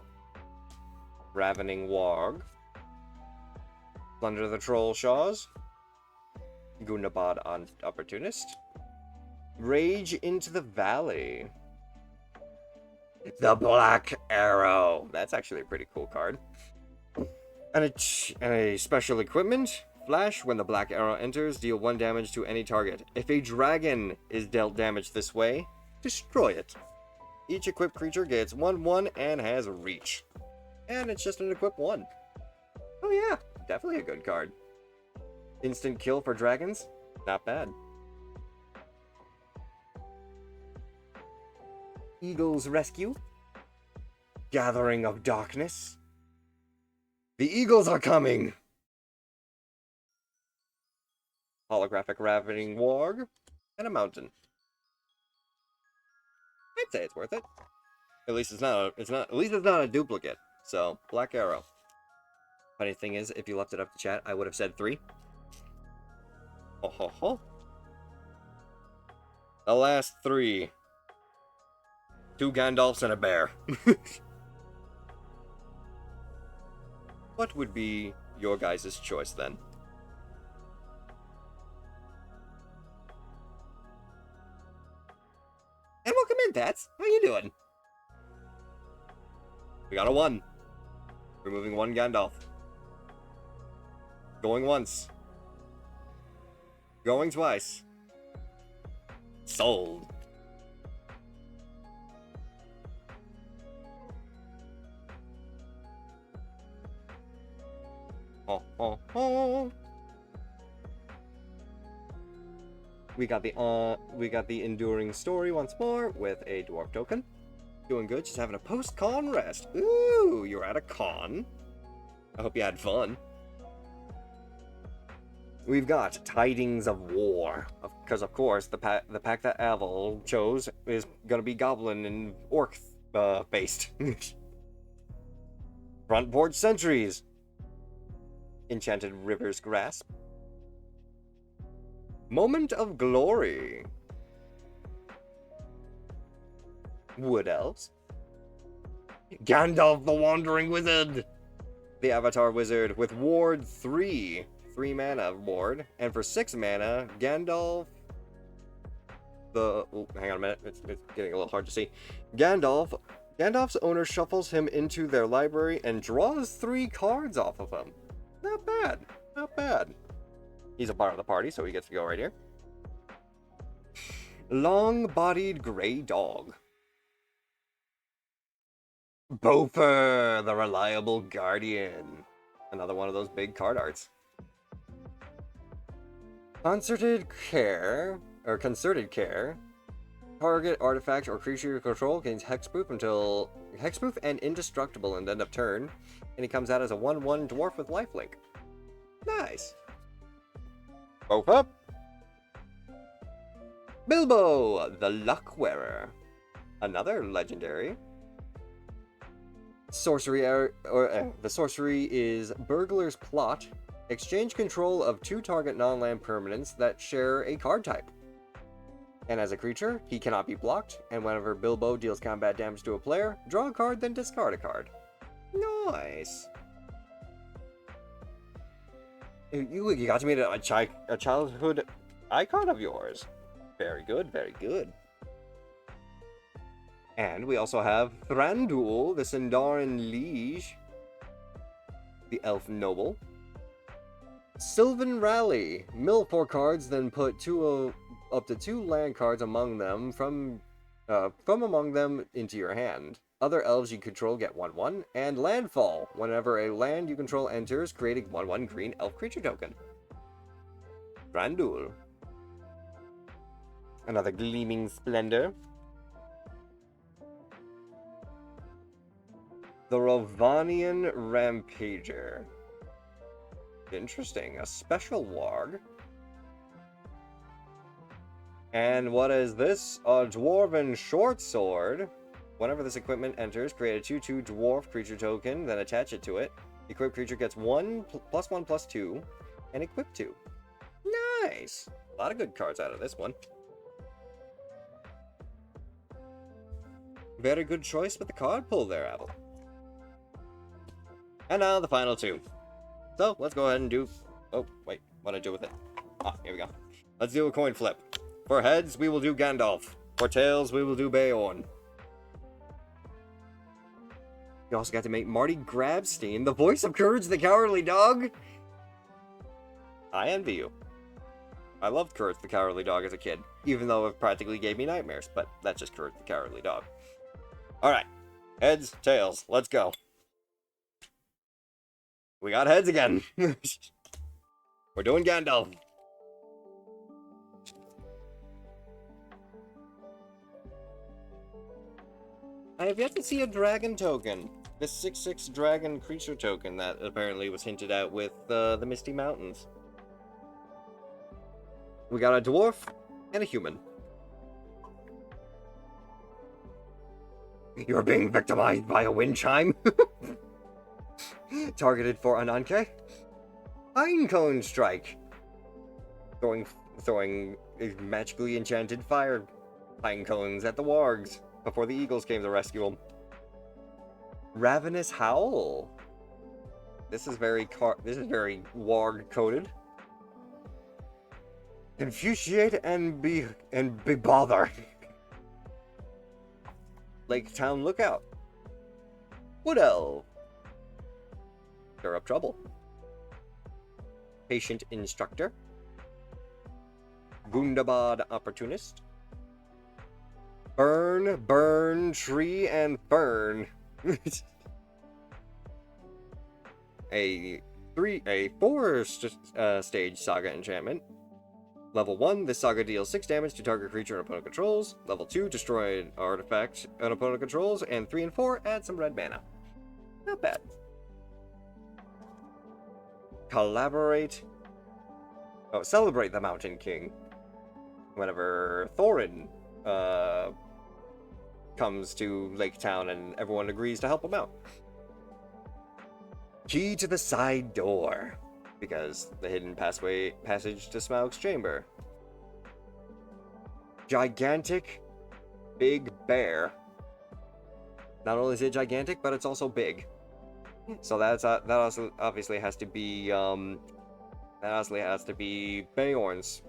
Ravening warg. Plunder the troll shaws. Gunabad opportunist. Rage into the valley. The Black Arrow. That's actually a pretty cool card. And a special equipment. Flash, when the Black Arrow enters, deal 1 damage to any target. If a dragon is dealt damage this way, destroy it. Each equipped creature gets 1/1 and has reach. And it's just an equip 1. Oh yeah, definitely a good card. Instant kill for dragons? Not bad. Eagle's Rescue. Gathering of Darkness. The Eagles are coming! Holographic Ravening Warg. And a mountain. I'd say it's worth it. At least it's not a duplicate. So, Black Arrow. Funny thing is, if you left it up to chat, I would have said 3. Ho ho ho. The last 3. 2 Gandalfs and a bear. What would be your guys' choice then? And welcome in, Pats. How you doing? We got a 1. Removing 1 Gandalf. Going once. Going twice. Sold. Oh, oh, oh. We got the enduring story once more with a dwarf token. Doing good, just having a post-con rest. Ooh, you're at a con. I hope you had fun. We've got Tidings of War, because of course the pack that Aval chose is gonna be Goblin and Orc based. Front porch sentries. Enchanted River's Grasp. Moment of Glory. Wood Elves. Gandalf the Wandering Wizard. The Avatar Wizard with Ward 3. 3 mana ward. And for 6 mana, Gandalf... hang on a minute. It's getting a little hard to see. Gandalf's owner shuffles him into their library and draws 3 cards off of him. Not bad. Not bad. He's a part of the party, so he gets to go right here. Long-bodied Grey Dog. Bofer, the Reliable Guardian. Another one of those big card arts. Concerted Care. Target artifact or creature you control gains hexproof until hexproof and indestructible at the end of turn, and he comes out as a 1/1 dwarf with lifelink. Nice. Both up. Bilbo, the Luckwearer. Another legendary. The sorcery is Burglar's Plot. Exchange control of 2 target non-land permanents that share a card type. And as a creature, he cannot be blocked, and whenever Bilbo deals combat damage to a player, draw a card, then discard a card. Nice. You got to meet a childhood icon of yours. Very good, very good. And we also have Thranduil, the Sindarin Liege, the Elf Noble. Sylvan Rally. Mill 4 cards, then put up to 2 land cards among them from among them into your hand. Other elves you control get 1/1, and Landfall. Whenever a land you control enters, create a 1/1 green elf creature token. Thranduil. Another Gleaming Splendor. The Rovanian Rampager. Interesting. A special warg. And what is this? A Dwarven Short Sword. Whenever this equipment enters, create a 2/2 dwarf creature token, then attach it to it. Equipped creature gets 1/1/2, and equip 2. Nice! A lot of good cards out of this one. Very good choice with the card pull there, Apple. And now the final 2. So, let's go ahead and do... Oh, wait. What did I do with it? Ah, here we go. Let's do a coin flip. For heads, we will do Gandalf. For tails, we will do Beorn. You also got to make Marty Grabstein, the voice of Courage the Cowardly Dog. I envy you. I loved Courage the Cowardly Dog as a kid, even though it practically gave me nightmares, but that's just Courage the Cowardly Dog. Alright. Heads, tails, let's go. We got heads again. We're doing Gandalf. I have yet to see a dragon token. The 6/6 dragon creature token that apparently was hinted at with the Misty Mountains. We got a dwarf and a human. You're being victimized by a wind chime. Targeted for Ananke. Pinecone Strike. Throwing magically enchanted fire pinecones at the wargs before the eagles came to rescue them. Ravenous Howl. This is very warg coded. Confuciate and be bother. Lake Town Lookout. Wood Elf. Stir up trouble. Patient Instructor. Gundabad Opportunist. Burn, Tree, and Fern. a 4-stage Saga enchantment. Level 1, this Saga deals 6 damage to target creature an opponent controls. Level 2, destroy an artifact an opponent controls. And 3 and 4, add some red mana. Not bad. Celebrate the Mountain King. Whenever Thorin comes to Lake Town and everyone agrees to help him out. Key to the side door, because the hidden passage to Smaug's chamber. Gigantic big bear. Not only is it gigantic, but it's also big. So that also obviously has to be Bayorn's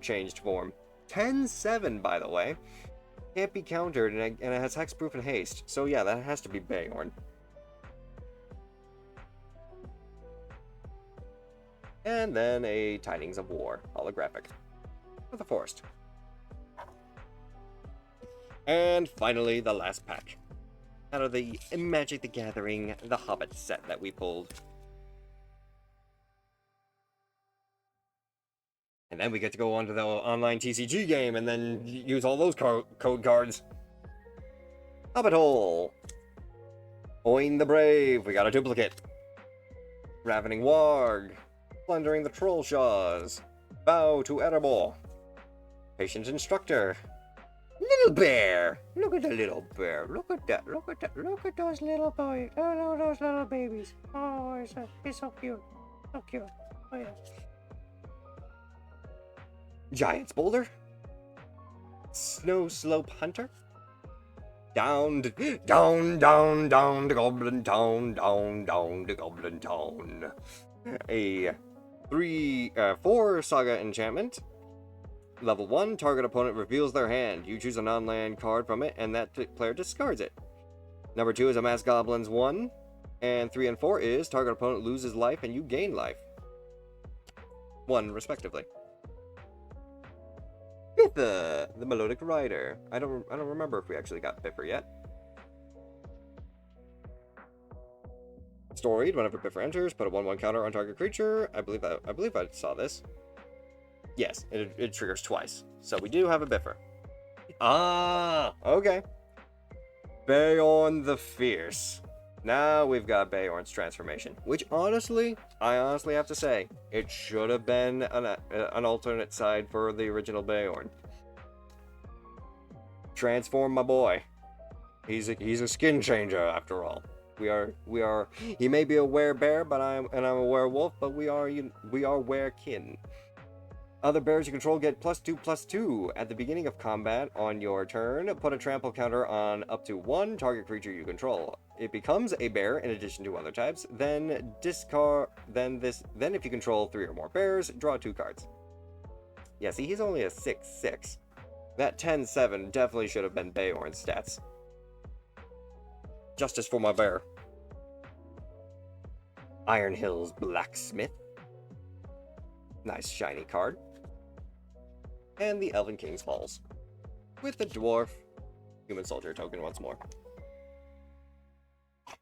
changed form. 10-7, by the way. Can't be countered, and it has hexproof and haste. So yeah, that has to be Bayorn. And then a Tidings of War, holographic, for the forest. And finally, the last pack. Out of the Magic the Gathering, the Hobbit set that we pulled. And then we get to go on to the online TCG game and then use all those code cards. Hobbit Hole. Oin the Brave, we got a duplicate. Ravening Warg. Plundering the Trollshaws. Bow to Erebor. Patient Instructor. Little bear! Look at the little bear. Look at that. Look at that. Look at those little boys. Oh, those little babies. Oh, it's so cute. So cute. Oh, yeah. Giant's Boulder. Snow Slope Hunter. Down to Goblin Town. Down to Goblin Town. A 4 Saga enchantment. Level 1, target opponent reveals their hand. You choose a non-land card from it, and that player discards it. Number 2 is a Mass Goblins 1. And 3 and 4 is target opponent loses life and you gain life. 1, respectively. Biffa, the Melodic Rider. I don't remember if we actually got Biffa yet. Storied, whenever Biffa enters, put a 1/1 counter on target creature. I believe I saw this. Yes, it triggers twice. So we do have a Biffa. Ah, okay. Bayorn the Fierce. Now we've got Bayorn's transformation, which I honestly have to say, it should have been an alternate side for the original Bayorn. Transform my boy. He's a skin changer after all. He may be a werebear, but I'm a werewolf, but we are werekin. Other bears you control get +2/+2 at the beginning of combat on your turn. Put a trample counter on up to 1 target creature you control. It becomes a bear in addition to other types. Then discard. Then if you control 3 or more bears, draw 2 cards. Yeah, see, he's only a 6/6. That 10-7 definitely should have been Bayorn's stats. Justice for my bear. Iron Hills Blacksmith. Nice shiny card. And the Elven King's Halls. With the Dwarf Human Soldier token once more.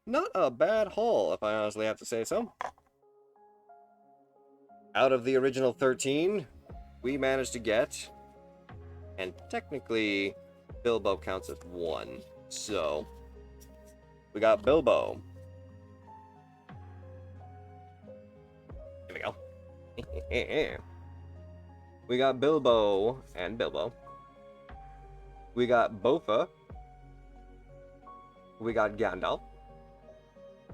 Not a bad haul, if I honestly have to say so. Out of the original 13, we managed to get, and technically Bilbo counts as 1, so we got Bilbo. Here we go. We got Bilbo and Bilbo. We got Bofa. We got Gandalf.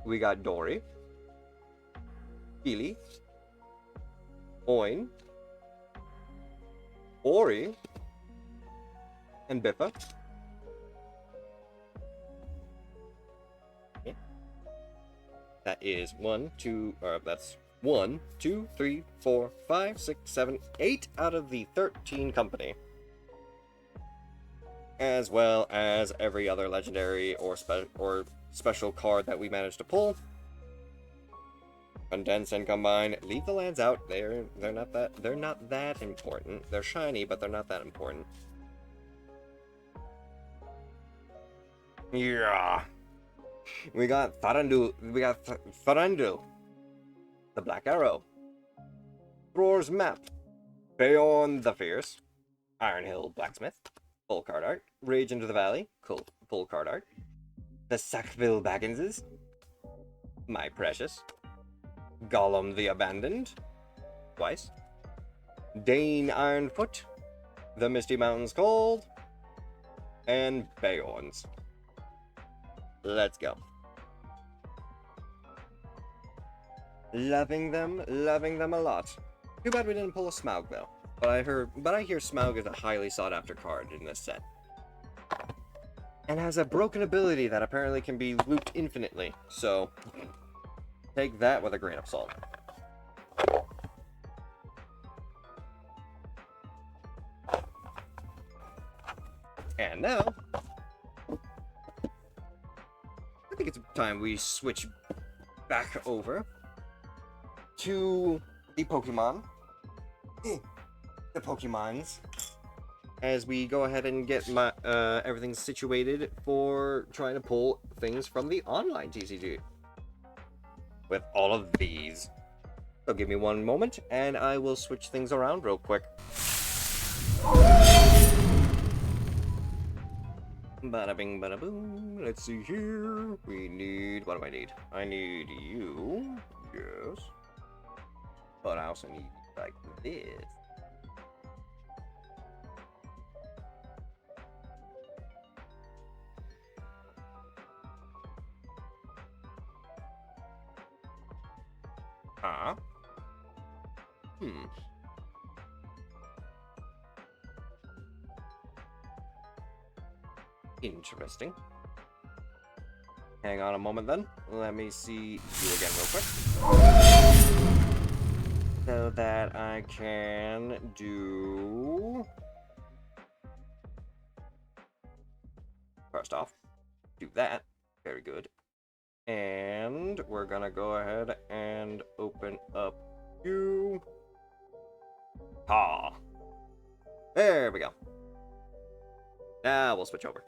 We got Dory. Keely. Oin. Ori. And Biffa. Yeah. That is 1, 2, or that's 1, 2, 3, 4, 5, 6, 7, 8 out of the 13 company. As well as every other legendary or special card that we managed to pull. Condense and combine. Leave the lands out. They're not that important. They're shiny, but they're not that important. Yeah. We got Thranduil. The Black Arrow. Thror's Map. Bayorn the Fierce. Ironhill Blacksmith. Full card art. Rage into the Valley. Cool. Full card art. The Sackville Bagginses. My Precious. Gollum the Abandoned. Twice. Dane Ironfoot. The Misty Mountains Cold. And Bayorns. Let's go. Loving them a lot. Too bad we didn't pull a Smaug though. But I hear Smaug is a highly sought after card in this set. And has a broken ability that apparently can be looped infinitely. So take that with a grain of salt. And now I think it's time we switch back over to the Pokemon. The Pokemons. As we go ahead and get my everything situated for trying to pull things from the online TCG. With all of these. So give me one moment and I will switch things around real quick. Bada bing, bada boom. Let's see here. We need. What do I need? I need you. Yes. But I also need like this. Huh? Interesting. Hang on a moment then. Let me see you again real quick. So that I can do... First off, do that. Very good. And we're gonna go ahead and open up you. Ah. There we go. Now we'll switch over.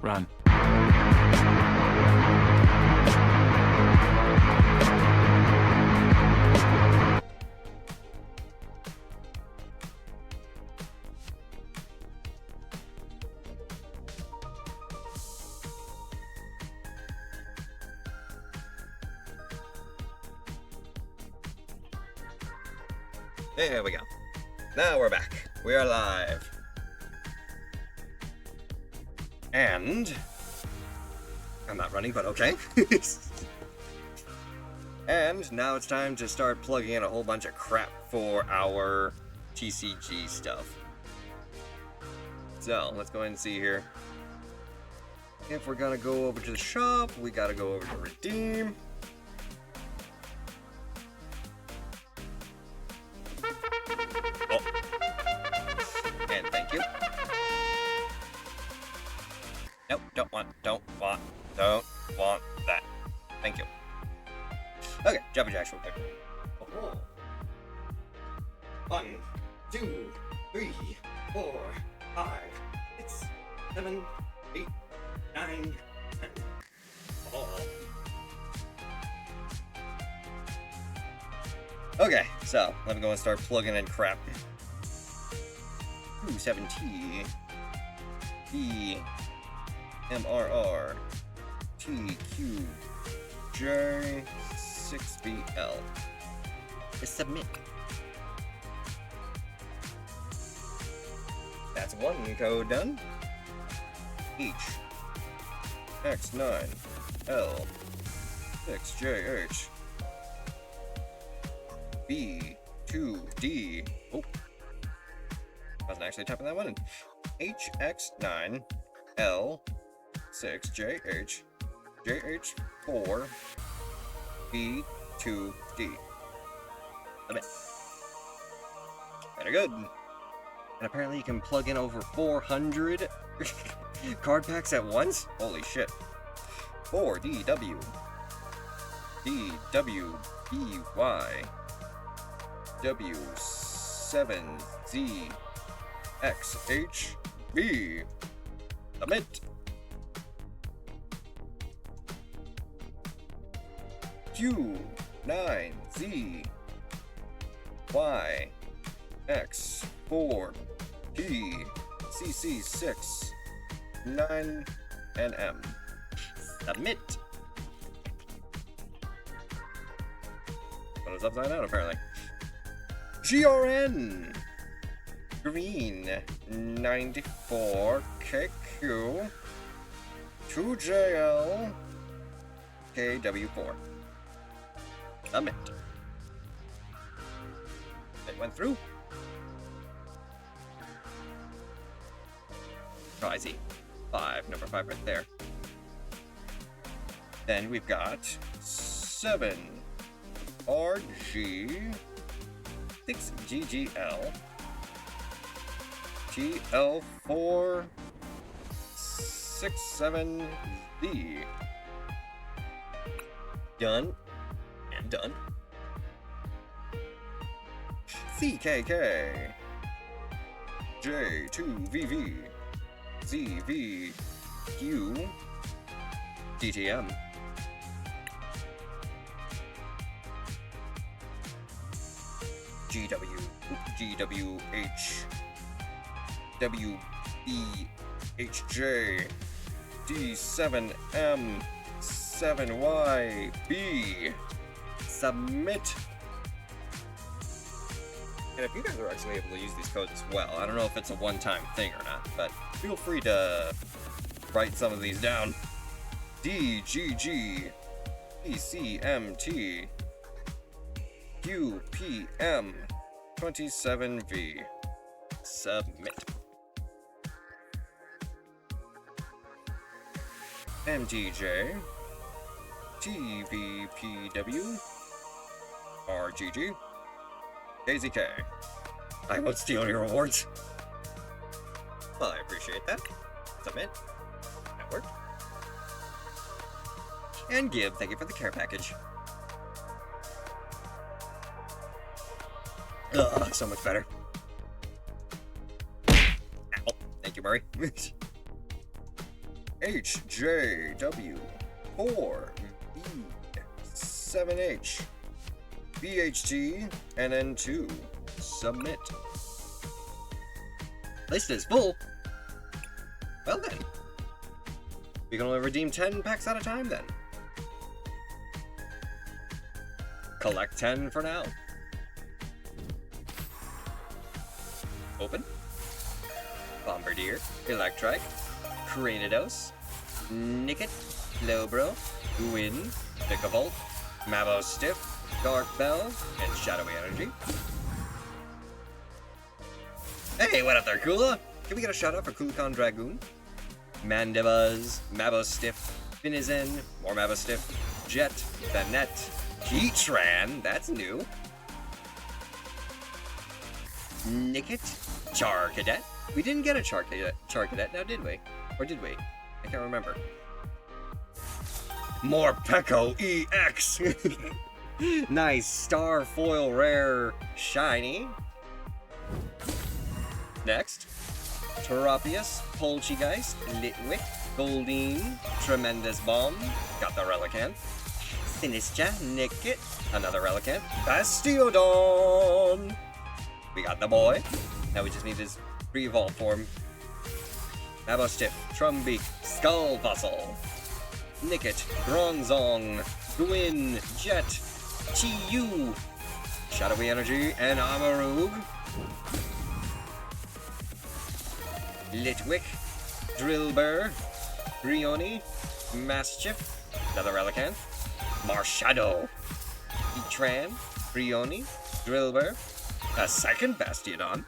Run. There we go. Now we're back. We are live. And I'm not running, but okay. And now it's time to start plugging in a whole bunch of crap for our TCG stuff. So, let's go ahead and see here. If we're gonna go over to the shop, we gotta go over to redeem. Oh. And thank you. Nope, don't want that. Thank you. Okay, jumping jacks real quick. Oh. 1, 2, 3, 4, 5, 6, 7, 8, 9, 10. Oh. Okay, so let me go and start plugging in crap. 27T B MRR TQ J 6BL. Submit. That's one code done. H X9 L 6JH B2D. Oh, I wasn't actually typing that one in. HX9 L 6JH JH4 B2D. Submit. Very good. And apparently you can plug in over 400 card packs at once? Holy shit. 4DW DWBY W7Z XHB. Submit. Q9Z Y X4 P CC6 9 NM. Submit. But it's upside down apparently. GRN Green 94 KQ 2JL KW4. Submit. It went through. Oh, I see. 5, number 5 right there. Then we've got 7 RG 6 GGL TL4 67D. Done and done. CKK J2VV ZVQ DTM. GWH WBHJ D7M 7YB. Submit. And if you guys are actually able to use these codes as well, I don't know if it's a one-time thing or not, but feel free to write some of these down. DGG ECMT QPM 27V. Submit. MTJ TVPW RGG KZK. I won't steal your rewards. Well, I appreciate that. Submit. That worked. And Gib, thank you for the care package. Ugh, so much better. Ow. Thank you, Murray. HJW4B7H BHT NN2. Submit. List is full. Well then. We can only redeem 10 packs at a time then. Collect 10 for now. Open. Bombardier, Electrike, Cranidos, Nickit, Lowbro, Gwyn, Vikavolt, Mabo Stiff, Dark Bell, and Shadowy Energy. Hey, what up there, Kula? Can we get a shout out for Kulikon Dragoon? Mandibuzz, Mabo Stiff, Finizen, more Mabo Stiff, Jet, Banette, Heatran, that's new. Nickit, Charcadet. We didn't get a Charcadet now, did we? Or did we? I can't remember. More Peko EX! Nice Star Foil Rare Shiny. Next, Terrapius, Polchigeist, Litwick, Goldeen, Tremendous Bomb, got the Relicanth, Sinistra, Nickit, another Relicanth, Bastiodon! We got the boy. Now we just need his pre-evolved form. Mabostiff, Trumbeak, Skull Fossil, Nickit, Bronzong, Gwyn, Jet, Chi-Yu, Shadowy Energy, and Amarug. Litwick, Drillbur, Brioni, Mastiff, another Relicanth, Marshadow, Heatran, Brioni, Drillbur, a second Bastiodon,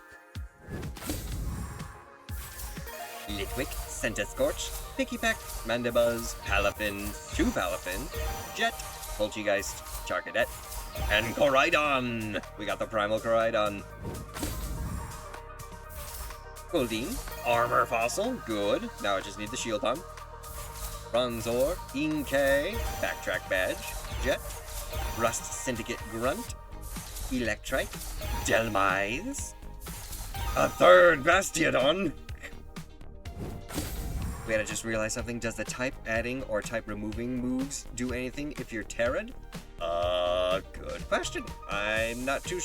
Litwick, Centiskorch, Pikipek, Mandibuzz, Palafin, 2 Palafin, Jet, Polchigeist, Charcadet, and Koraidon! We got the Primal Koraidon. Goldeen, Armor Fossil, good. Now I just need the Shield Pump. Bronzor, Inkay, Backtrack Badge, Jet, Rust Syndicate Grunt, Electrike, Delmise, a third Bastiodon! Wait, I just realized something. Does the type adding or type removing moves do anything if you're Terran? Good question. I'm not too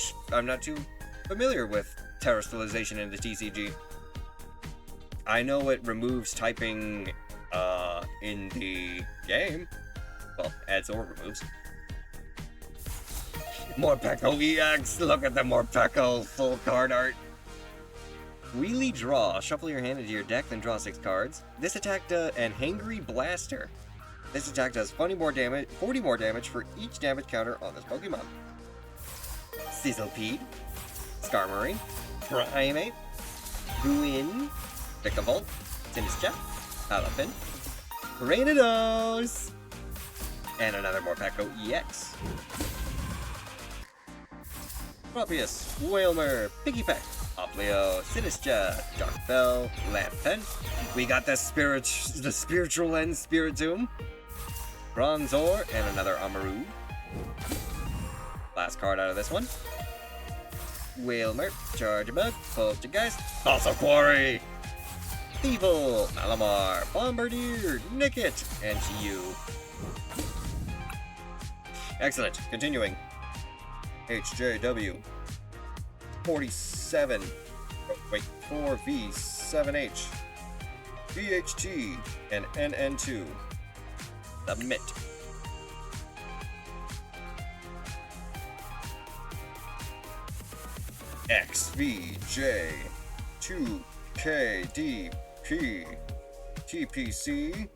familiar with Terrestrialization in the TCG. I know it removes typing in the game. Well, adds or removes. Morpeko EX! Look at the Morpeko full card art. Wheelie Draw. Shuffle your hand into your deck, then draw 6 cards. This attack does... and Hangry Blaster. This attack does 40 more damage for each damage counter on this Pokemon. Sizzlepede. Skarmory. Primate. Gwyn. Vikavolt. Sinistra. Palafin. Rainidos! And another Morpeko EX. Tropius, Whalmer, Pikipek, Oplio, Sinistra, Dark Bell, Lampen. We got the Spiritual End Spiritomb, Bronzor, and another Amaru. Last card out of this one. Whalmer, Charjabug, Poltergeist, Fossil Quarry, Thievul, Malamar, Bombardier, Nickit, and Chi-Yu. Excellent. Continuing. HJW 47, 4V7H, VHT, and NN2. Submit. XVJ 2KDP TPC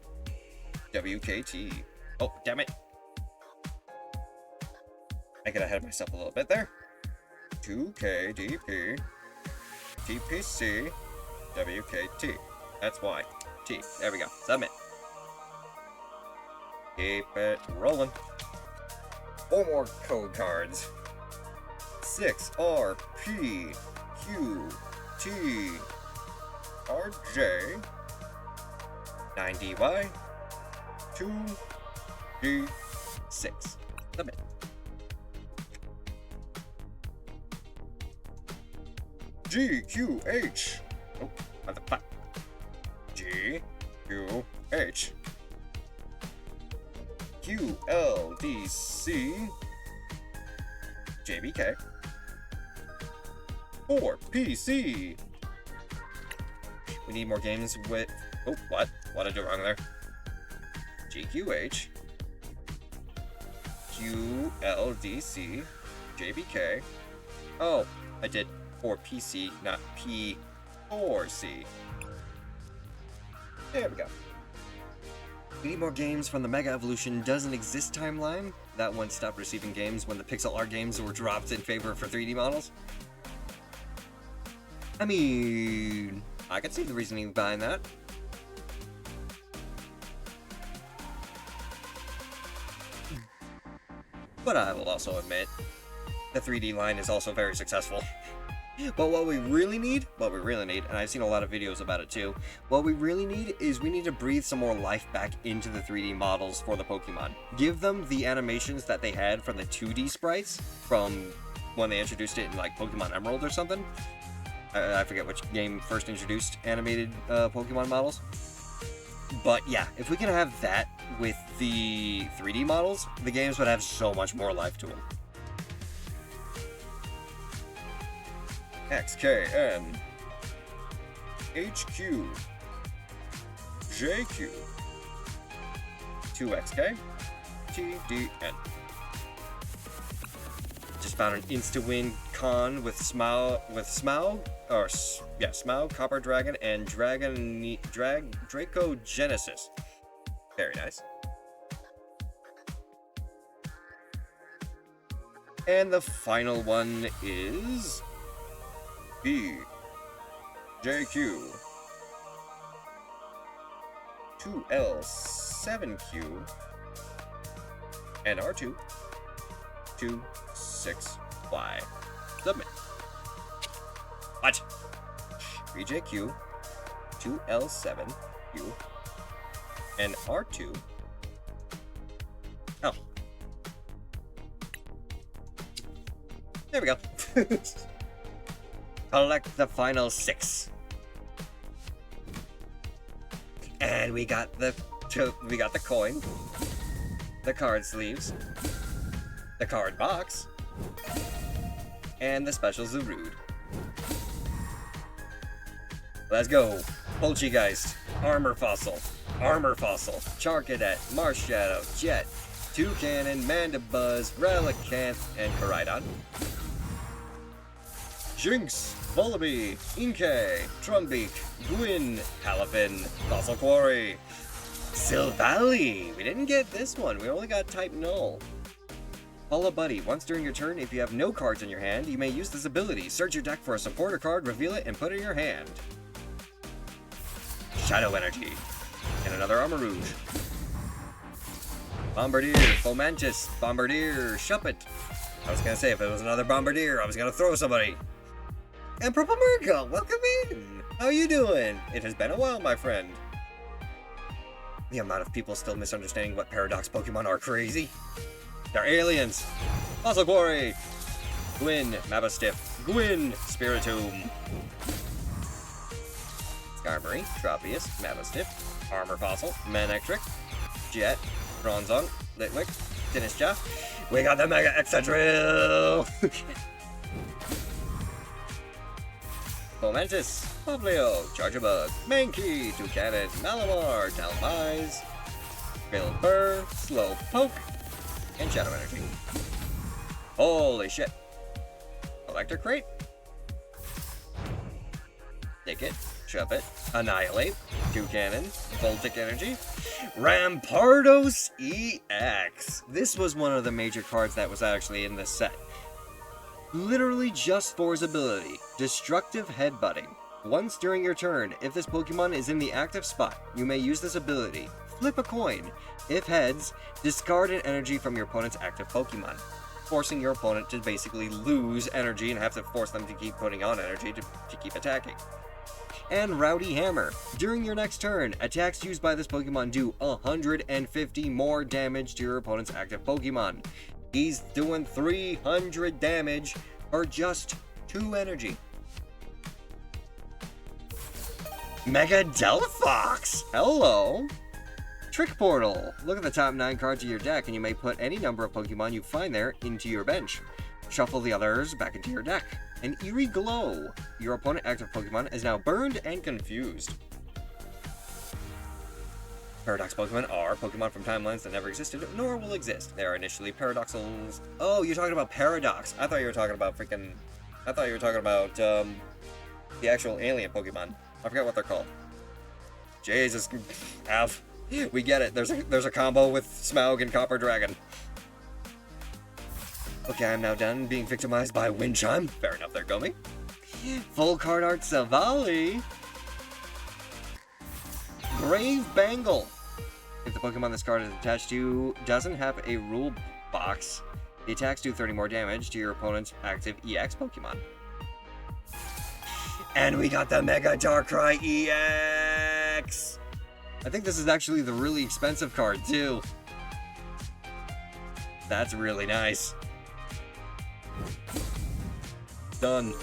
WKT. Oh, damn it. I got ahead of myself a little bit there. 2KDP TPC WKT. That's why. T. There we go. Submit. Keep it rolling. 4 more code cards. 6RP QT RJ 9DY 2D6. Submit. GQH. Oh, what the fuck? GQH. QLDC. JBK. 4PC. We need more games with... Oh, what? What did I do wrong there? GQH. QLDC. JBK. Oh, I did or PC, not P or C. There we go. We need more games from the Mega Evolution Doesn't Exist timeline. That one stopped receiving games when the pixel art games were dropped in favor for 3D models. I mean, I can see the reasoning behind that. But I will also admit, the 3D line is also very successful. But what we really need, and I've seen a lot of videos about it too, what we really need is we need to breathe some more life back into the 3D models for the Pokemon. Give them the animations that they had from the 2D sprites from when they introduced it in like Pokemon Emerald or something. I forget which game first introduced animated Pokemon models. But yeah, if we can have that with the 3D models, the games would have so much more life to them. X, K, N, H, Q, J, Q, 2XK, T, D, N. Just found an insta-win con with Smaug, Copper Dragon, and Draco Genesis. Very nice. And the final one is B, JQ, 2L7Q, and R2, 26Y. Submit. What? 3JQ, 2L7Q, and R2. Oh. There we go. Collect the final 6. And we got the coin, the card sleeves, the card box, and the special Zarude. Let's go. Poltergeist, Armor Fossil, Charcadet, Marsh Shadow, Jet, Toucannon, Mandibuzz, Relicanth, and Koraidon. Jinx, Vullaby, Inkay, Trumbeak, Gwyn, Halifin, Fossil Quarry, Silvally. We didn't get this one. We only got Type Null. Follow Buddy. Once during your turn, if you have no cards in your hand, you may use this ability. Search your deck for a supporter card, reveal it, and put it in your hand. Shadow Energy. And another Armarouge. Bombardier, Fomantis, Bombardier, Shuppet. I was gonna say, if it was another Bombardier, I was gonna throw somebody. And Purple Miracle, welcome in! How you doing? It has been a while, my friend. The amount of people still misunderstanding what Paradox Pokemon are crazy. They're aliens. Fossil Quarry. Gwyn, Mabastiff, Gwyn, Spiritomb. Skarmory, Tropius, Mabastiff, Armor Fossil, Manectric, Jet, Bronzong, Litwick, Dinisha. We got the Mega Excadrill! Fomantis, Poplio, Charjabug, Mankey, Toucannon, Malamar, Talmize, Bilbur, Slowpoke, and Shadow Energy. Holy shit. Electric Crate. Take it, shove it, Annihilate, Toucannon, Voltic Energy, Rampardos EX. This was one of the major cards that was actually in this set. Literally just for his ability, Destructive Headbutting. Once during your turn, if this Pokemon is in the active spot, you may use this ability. Flip a coin. If heads, discard an energy from your opponent's active Pokemon, forcing your opponent to basically lose energy and have to force them to keep putting on energy to keep attacking. And Rowdy Hammer. During your next turn, attacks used by this Pokemon do 150 more damage to your opponent's active Pokemon. He's doing 300 damage for just 2 energy. Mega Delphox! Hello! Trick Portal. Look at the top 9 cards of your deck and you may put any number of Pokemon you find there into your bench. Shuffle the others back into your deck. An Eerie Glow. Your opponent active Pokemon is now burned and confused. Paradox Pokemon are Pokemon from timelines that never existed, nor will exist. They are initially paradoxals. Oh, you're talking about Paradox. I thought you were talking about freaking I thought you were talking about the actual alien Pokemon. I forgot what they're called. Jesus, Av. We get it. There's a combo with Smaug and Copper Dragon. Okay, I'm now done being victimized by Wind Chime. Fair enough there, Gomi. Full card art Savali. Grave Bangle. If the Pokemon this card is attached to doesn't have a rule box, the attacks do 30 more damage to your opponent's active EX Pokemon. And we got the Mega Darkrai EX! I think this is actually the really expensive card, too. That's really nice. Done.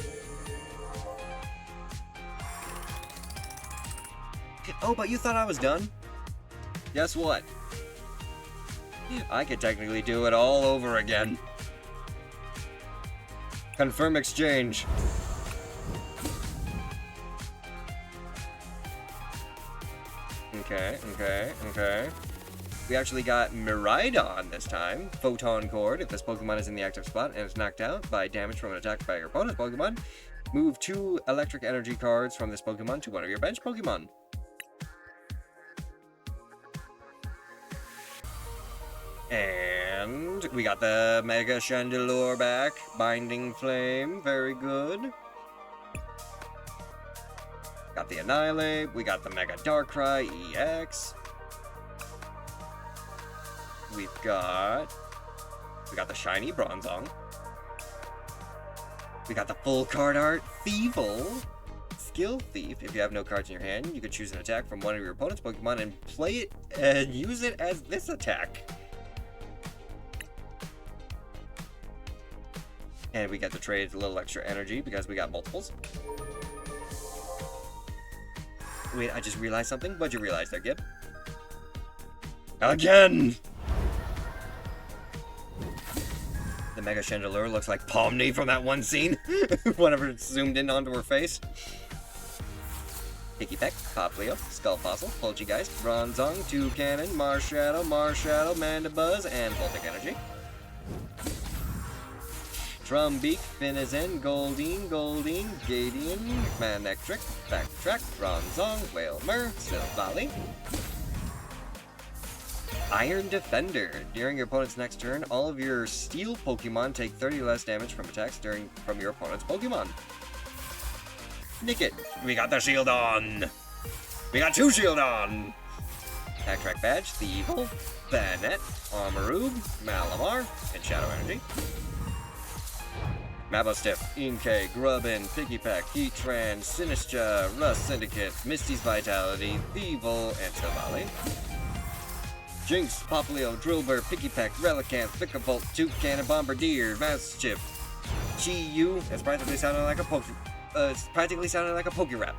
Oh, but you thought I was done? Guess what? I could technically do it all over again. Confirm exchange. Okay. We actually got Miraidon this time. Photon Cord. If this Pokemon is in the active spot and is knocked out by damage from an attack by your opponent's Pokemon, move 2 electric energy cards from this Pokemon to one of your bench Pokemon. And we got the Mega Chandelure back. Binding Flame. Very good. Got the Annihilate. We got the Mega Darkrai EX. We got the shiny Bronzong. We got the full card art Thievul. Skill Thief. If you have no cards in your hand, you can choose an attack from one of your opponent's Pokemon and play it and use it as this attack. And we get to trade a little extra energy because we got multiples. Wait, I just realized something. What'd you realize there, Gib? Again! The Mega Chandelure looks like Pomni from that one scene. Whenever it's zoomed in onto her face. Pikipek, Poplio, Skull Fossil, Poltergeist, Bronzong, Toucannon, Marshadow, Mandibuzz, and Voltic Energy. Drumbeak, Finizen, Goldeen, Gadian, Manectric, Backtrack, Bronzong, Whalmer, Silvally. Iron Defender. During your opponent's next turn, all of your Steel Pokemon take 30 less damage from attacks from your opponent's Pokemon. Nick it. We got the shield on. We got 2 shield on. Backtrack Badge, Thievul, Banette, Armarouge, Malamar, and Shadow Energy. Mabostiff, Inkay, Grubbin, Pikipek, Heatran, Sinistra, Rust Syndicate, Misty's Vitality, Thievul, and Silvally. Jinx, Poplio, Drillbur, Pikipek, Relicanth, Vikavolt, Toucannon, Bombardier, Mastiff, Chi-Yu. It's practically sounding like a Pokerap.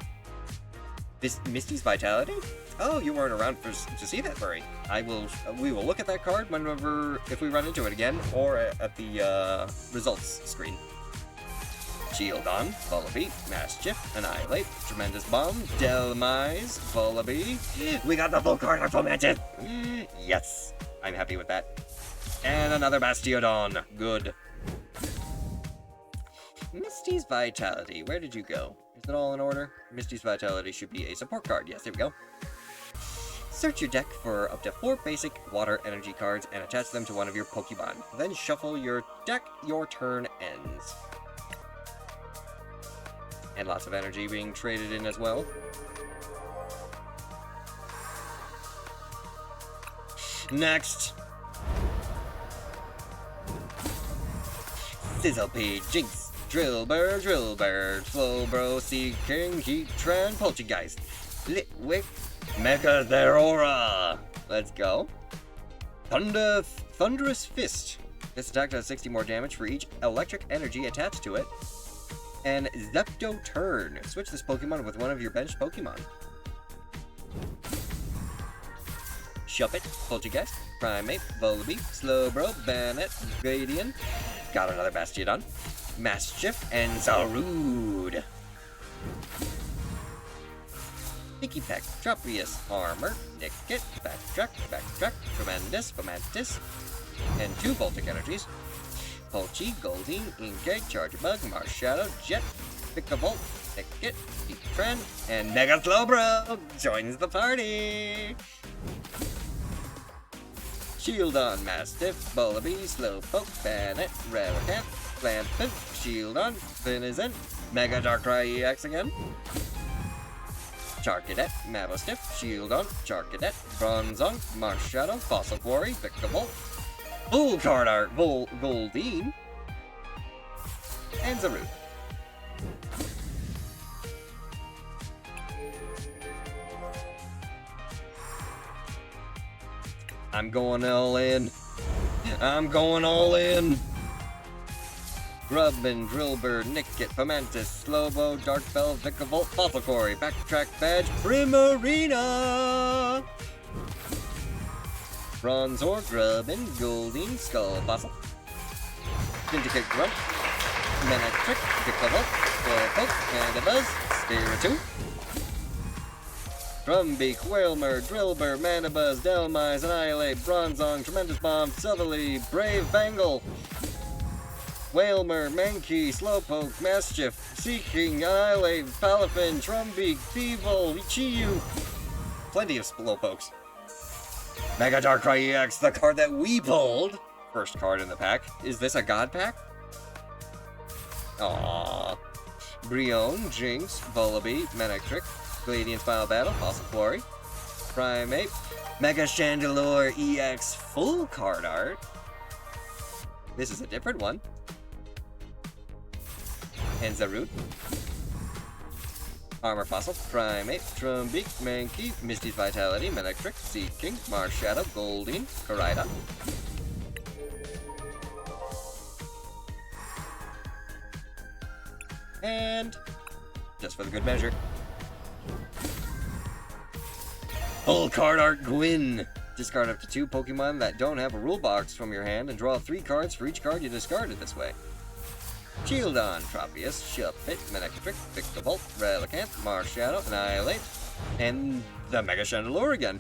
Misty's Vitality? Oh, you weren't around to see that, Murray. We will look at that card if we run into it again, or at the results screen. Shieldon, Vullaby, Mastiff, Annihilate, Tremendous Bomb, Delmise, Vullaby. We got the full card art for Mantis! Yes, I'm happy with that. And another Bastiodon. Good. Misty's Vitality. Where did you go? Is it all in order? Misty's Vitality should be a support card. Yes, there we go. Search your deck for up to 4 basic water energy cards and attach them to one of your Pokemon. Then shuffle your deck. Your turn ends. And lots of energy being traded in as well. Next. Sizzlepede, Jinx, Drillbur, Slowbro, Seaking, Heatran, Poltergeist, Litwick, Mechazeraora. Let's go. Thunderous Fist. This attack does 60 more damage for each electric energy attached to it. And Zepto Turn. Switch this Pokemon with one of your benched Pokemon. Shuppet, Poltergeist, Primate, Vullaby, Slowbro, Banette, Gradient. Got another Bastiodon. Mastiff, and Zarude. Pikipek, Tropius, Armor, Nickit, Backtrack, Tremendous, Fomantis, and 2 Voltic Energies. Pochi, Goldeen, Inkay, Charger Bug, Marshadow, Jet, Picklebolt, Picket, Deep Trend, and Mega Slowbro joins the party! Shieldon, Mastiff, Bullaby, Slowpoke, Bannet, Relicanth, Clampin, Shieldon, Venison, Mega Darkrai EX again, Charcadet, Mastiff, Shieldon, Charcadet, Bronzong, Marshadow, Fossil Quarry, Picklebolt, Full Card Art, Goldeen, and Zarude. I'm going all in. I'm going all in. Grubbin, Drillbur, Nickit, Fomantis, Slowbo, Darkbell, Vicavolt, Fossil Quarry, Backtrack Badge, Primarina! Bronzor, Grubbin, Goldeen, Skull Fossil, Syndicate Grunt, Manectric, Vicavolt, Slowpoke, Mandibuzz, Spiritomb, Drumbeak, Whalmer, Drillbur, Mandibuzz, Delmise, Annihilate, Bronzong, Tremendous Bomb, Silverly, Brave Bangle, Whalmer, Mankey, Slowpoke, Mischief, Seeking, Annihilate, Palafin, Drumbeak, Thievul, Ichiyu. Plenty of Slowpokes. Mega Darkrai EX, the card that we pulled. First card in the pack. Is this a God pack? Aww. Brionne, Jinx, Vullaby, Manectric, Gladiant's Final Battle, Fossil Quarry, Primate, Mega Chandelure EX full card art. This is a different one. And Zarude. Armor Fossil, Primate, Trumbeak, Mankey, Misty's Vitality, Manectric, Seeking, Marshadow, Goldeen, Koraidon. And just for the good measure, full card art Gwyn. Discard up to 2 Pokemon that don't have a rule box from your hand and draw 3 cards for each card you discarded this way. Shieldon, Tropius, Shuppet, Manectric, Picklebolt, Relicanth, Marshadow, Annihilate, and the Mega Chandelure again.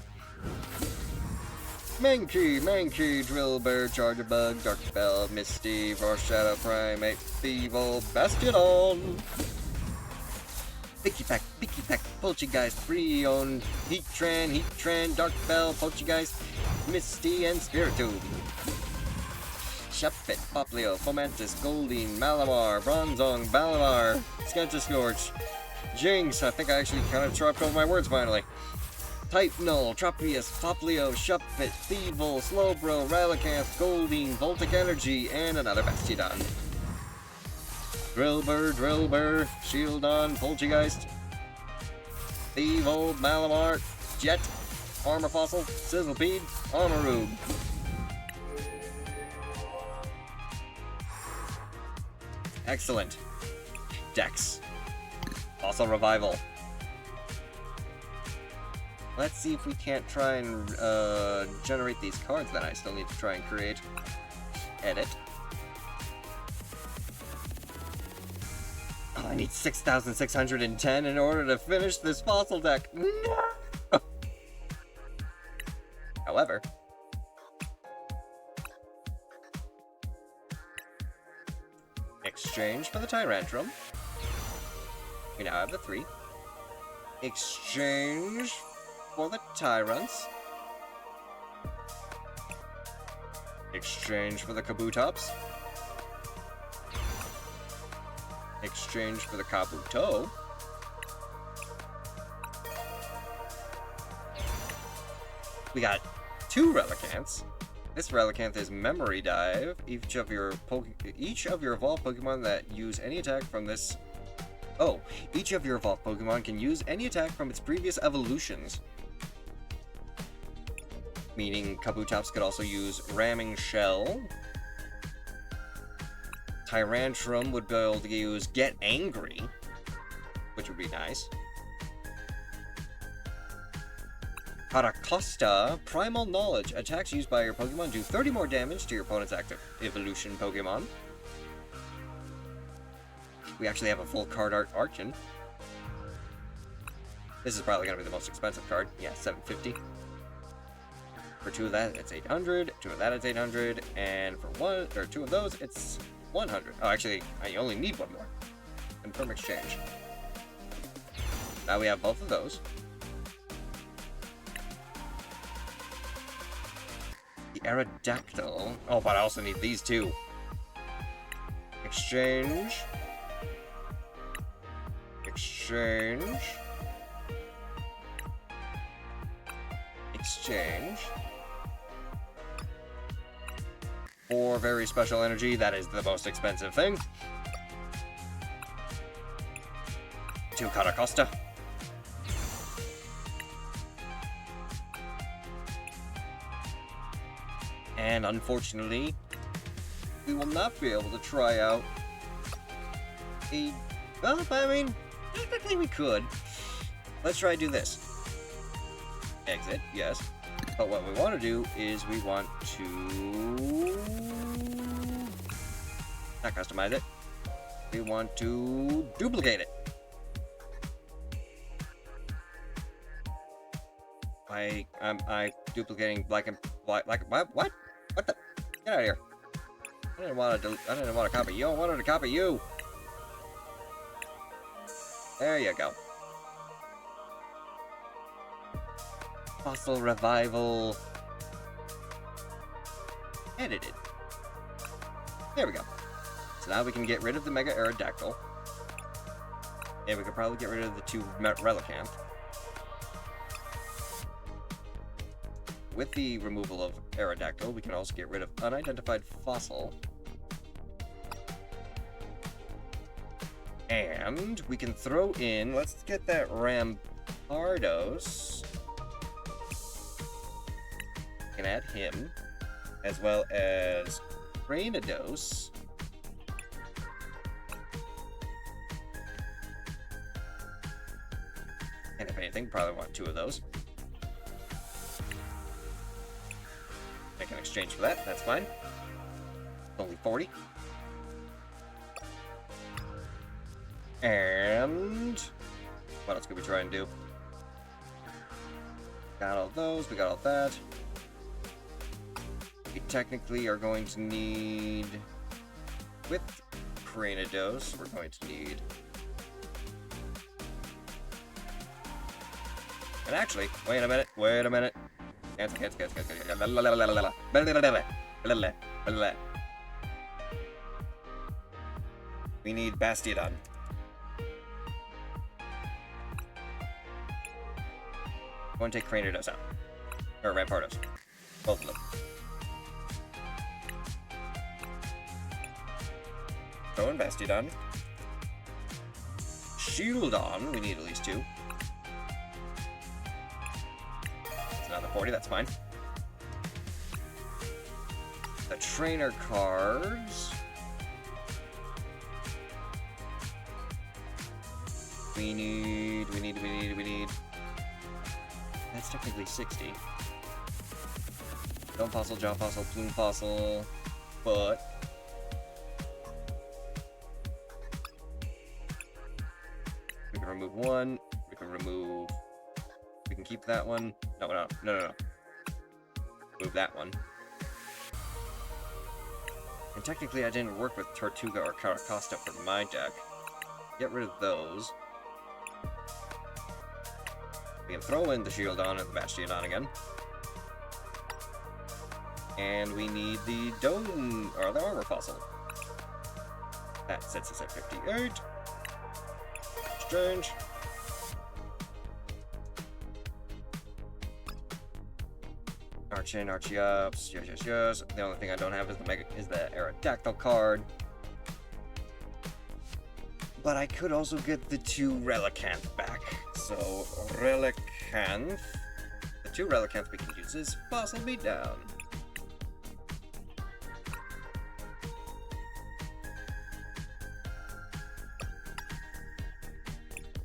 Mankey, Drillbur, Charger Bug, Darkbell, Misty, Marshadow, Primate, Thievul, Bastiodon. Picky Pack, Poltergeist, Brionne, Heatran, Darkbell, Poltergeist, Misty, and Spiritomb. Shuppet, Poplio, Fomantis, Goldeen, Malamar, Bronzong, Balamar, Scantiscorch, Jinx, I think I actually kind of dropped over my words finally. Type Null, Tropius, Poplio, Shuppet, Thievul, Slowbro, Relicanth, Goldeen, Voltic Energy, and another Bastiodon. Drillbur, Shieldon, Poltergeist, Thievul, Malamar, Jet, Armor Fossil, Sizzlepede, Armarouge. Excellent. Dex. Also Revival. Let's see if we can't try and generate these cards that I still need to try and create. Edit. Oh, I need 6,610 in order to finish this fossil deck. No! However, exchange for the Tyrantrum. We now have the 3. Exchange for the Tyrants. Exchange for the Kabutops. Exchange for the Kabuto. We got 2 Relicanths. This Relicanth is Memory Dive. Each of your evolved Pokemon that use any attack from this... Oh, each of your evolved Pokemon can use any attack from its previous evolutions. Meaning Kabutops could also use Ramming Shell. Tyrantrum would be able to use Get Angry, which would be nice. Paracosta, Primal Knowledge. Attacks used by your Pokemon do 30 more damage to your opponent's active evolution Pokemon. We actually have a full card art Archon. This is probably going to be the most expensive card. Yeah, $750. For 2 of that, it's 800. 2 of that, it's 800. And for 1 or 2 of those, it's 100. Oh, actually, I only need 1 more. Confirm exchange. Now we have both of those. The Aerodactyl. Oh, but I also need these 2. Exchange. Exchange. Exchange. For very special energy, that is the most expensive thing. 2 Caracosta. And unfortunately, we will not be able to try out a... Well, I mean, technically we could. Let's try to do this. Exit, yes. But what we want to do is we want to... not customize it. We want to duplicate it. I'm duplicating black and black. What? What the? Get out of here! I didn't want to copy you. I wanted to copy you. There you go. Fossil revival. Edited. There we go. So now we can get rid of the Mega Aerodactyl. And we could probably get rid of the 2 Relicanth. With the removal of Aerodactyl, we can also get rid of unidentified fossil. And we can throw in, let's get that Rampardos. We can add him, as well as Rainados. And if anything, probably want 2 of those. Make an exchange for that, that's fine. Only 40. And what else could we try and do? Got all those, we got all that. We technically are going to need, with Cranidos, we're going to need. And actually, wait a minute. We need Bastiodon. I'm going to take Cranidos out. Or Rampardos. Both of them. Throw in Bastiodon. Shieldon, we need at least 2. It's another 40, that's fine. The trainer cards. We need. That's technically 60. Stone Fossil, Jaw Fossil, Plume Fossil, but... we can remove 1, we can remove... we can keep that one. No. Move that one. And technically I didn't work with Tortuga or Caracosta for my deck. Get rid of those. We can throw in the Shieldon and the Bastiodon again. And we need the Dome, or the Armor Fossil. That sets us at 58. Exchange. Arch in, Archeops, yes. The only thing I don't have is the Aerodactyl card. But I could also get the 2 Relicanth back. So, Relicanth. The 2 Relicanth we can use is Fossil Beatdown.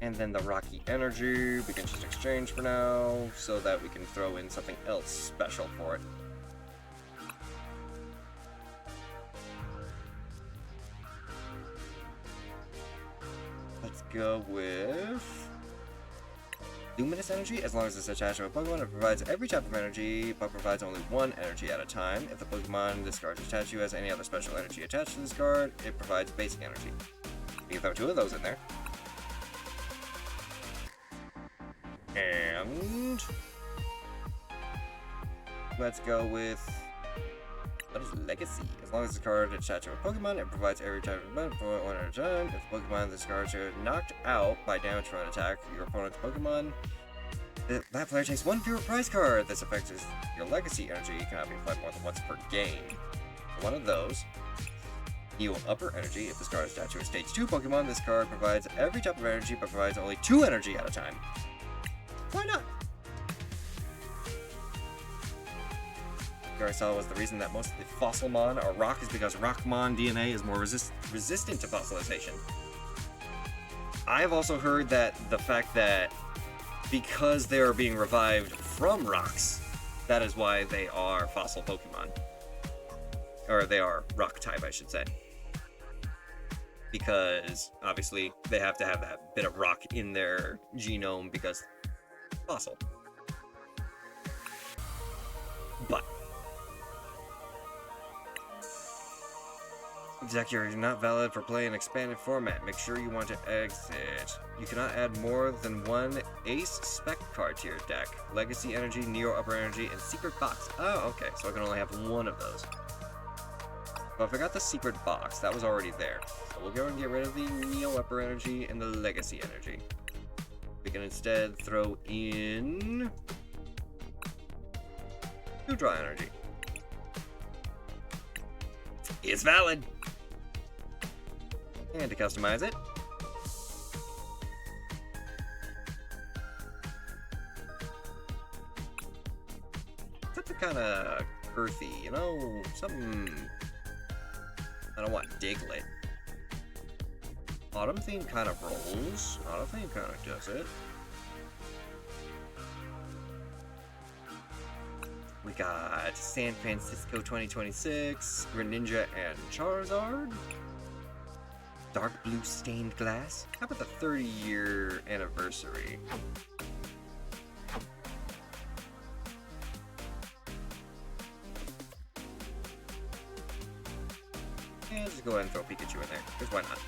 And then the Rocky Energy, we can just exchange for now, so that we can throw in something else special for it. Let's go with... Luminous energy, as long as it's attached to a Pokemon, it provides every type of energy, but provides only one energy at a time. If the Pokemon this card is attached to has any other special energy attached to this card, it provides basic energy. You can throw 2 of those in there. And let's go with, what is Legacy? As long as the card is attached to a Pokemon, it provides every type of one at a time. If the Pokemon this card is knocked out by damage from an attack, your opponent's Pokemon, that player takes 1 fewer prize card. This affects your Legacy energy. You cannot be applied more than once per game. One of those. Heal Upper Energy. If this card is attached to a Stage 2 Pokemon, this card provides every type of energy, but provides only 2 energy at a time. Why not? Garcelle was the reason that most of the Fossilmon are rock is because Rockmon DNA is more resistant to fossilization. I have also heard that the fact that because they are being revived from rocks, that is why they are fossil Pokemon. Or they are rock type, I should say. Because obviously they have to have that bit of rock in their genome because fossil. But deck, you're not valid for playing expanded format. Make sure you want to exit. You cannot add more than 1 Ace Spec card to your deck. Legacy Energy, Neo Upper Energy, and Secret Box. Oh, okay, so I can only have 1 of those. Well, I forgot the Secret Box. That was already there. So we'll go and get rid of the Neo Upper Energy and the Legacy Energy. We can instead throw in 2 Draw Energy. It's valid! And to customize it, something kind of earthy, you know? Something. I don't want Diglett. Autumn theme kind of rolls. Autumn theme kind of does it. We got San Francisco 2026, Greninja and Charizard. Dark blue stained glass. How about the 30-year anniversary? And just go ahead and throw Pikachu in there, because why not?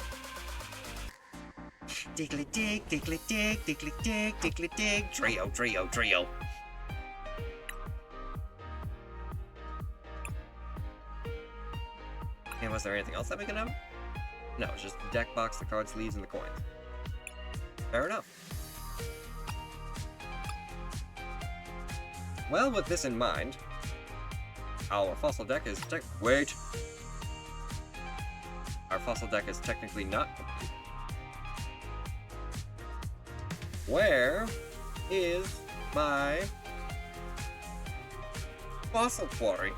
Diglett dig, Diglett dig, Diglett dig, Diglett dig. Trio, trio, trio. And was there anything else that we can have? No, it's just the deck box, the card sleeves, and the coins. Fair enough. Well, with this in mind, our fossil deck is wait! Our fossil deck is technically not complete. Where is my fossil quarry?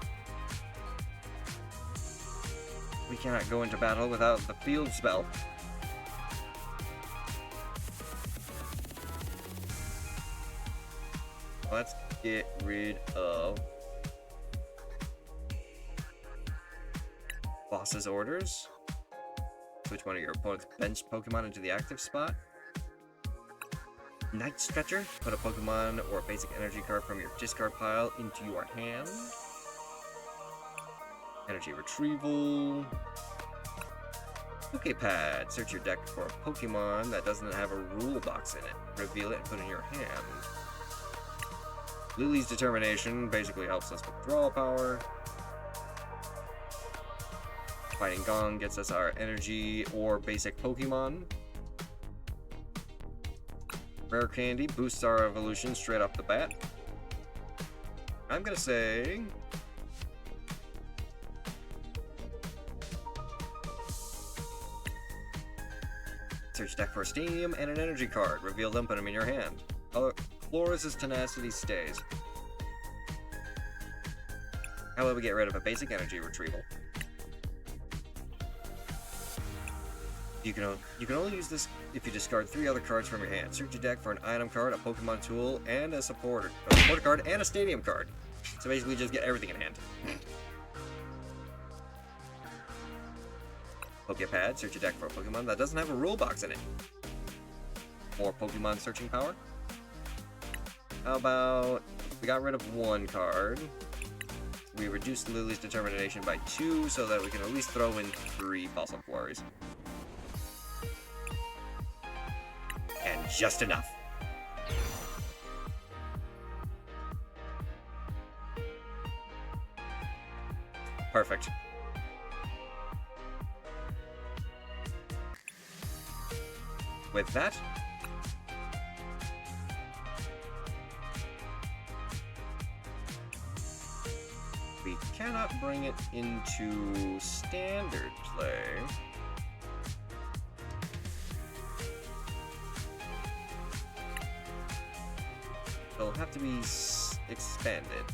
We cannot go into battle without the field spell. Let's get rid of Boss's Orders. Switch one of your opponent's bench Pokemon into the active spot. Night Stretcher. Put a Pokemon or a basic energy card from your discard pile into your hand. Energy Retrieval. Poképad. Search your deck for a Pokemon that doesn't have a rule box in it. Reveal it and put it in your hand. Lily's Determination basically helps us with draw power. Fighting Gong gets us our energy or basic Pokemon. Rare Candy boosts our evolution straight off the bat. I'm gonna say search deck for a Stadium and an energy card. Reveal them, put them in your hand. Flora's Tenacity stays. How about we get rid of a basic energy retrieval? You can only use this if you discard 3 other cards from your hand. Search your deck for an item card, a Pokemon tool, and a supporter card, and a Stadium card. So basically just get everything in hand. Poképad, search your deck for a Pokemon that doesn't have a rule box in it. More Pokemon searching power. How about we got rid of one card. We reduced Lily's determination by 2 so that we can at least throw in 3 fossil quarries. And just enough. Perfect. With that, we cannot bring it into standard play. It'll have to be expanded.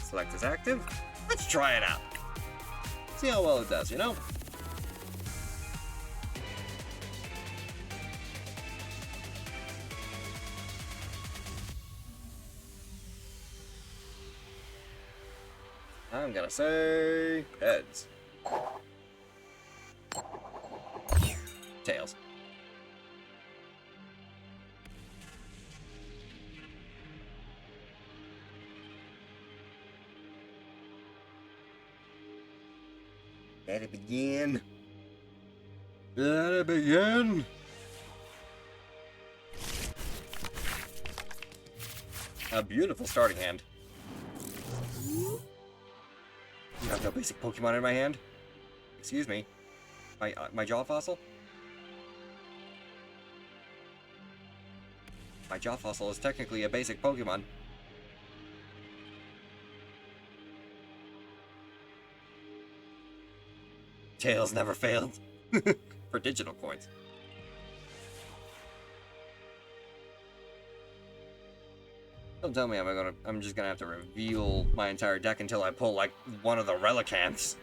Select as active. Let's try it out. See how well it does, you know? I'm gonna say heads. Tails. Let it begin. Let it begin. A beautiful starting hand. You have no basic Pokemon in my hand? Excuse me. My jaw fossil? My jaw fossil is technically a basic Pokemon. Tails never failed. For digital coins. Don't tell me I'm just gonna have to reveal my entire deck until I pull like one of the Relicanths.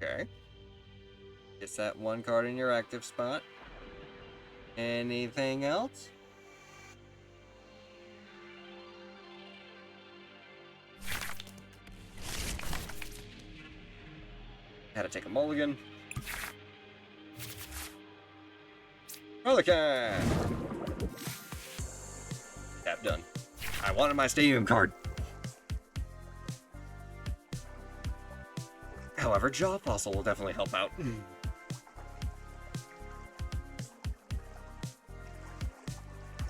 Okay. Just that one card in your active spot. Anything else? Had to take a mulligan. Relican! Tap done. I wanted my stadium card. However, Jaw Fossil will definitely help out.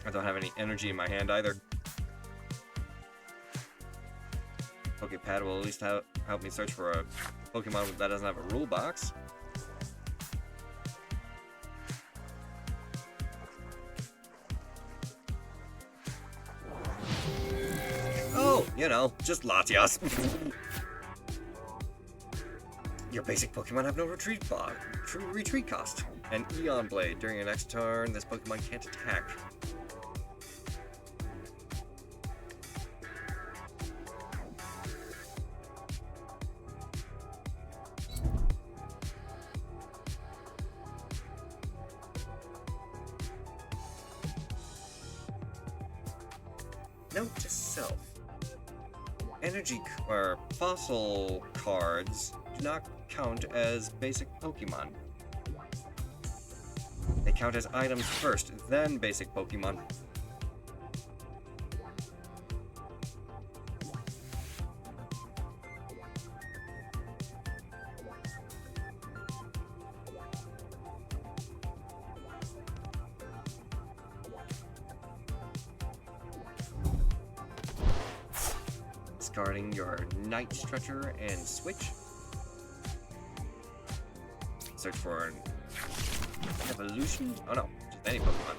I don't have any energy in my hand either. Pokepad will at least help me search for a Pokemon that doesn't have a rule box. Oh, you know, just Latias. Your basic Pokemon have no retreat cost. An Eon Blade. During your next turn, this Pokemon can't attack. Note to self. Energy or fossil cards do not count as basic Pokemon. They count as items first, then basic Pokemon. Discarding your Night Stretcher and switch. Search for an evolution. Oh no, just any Pokemon.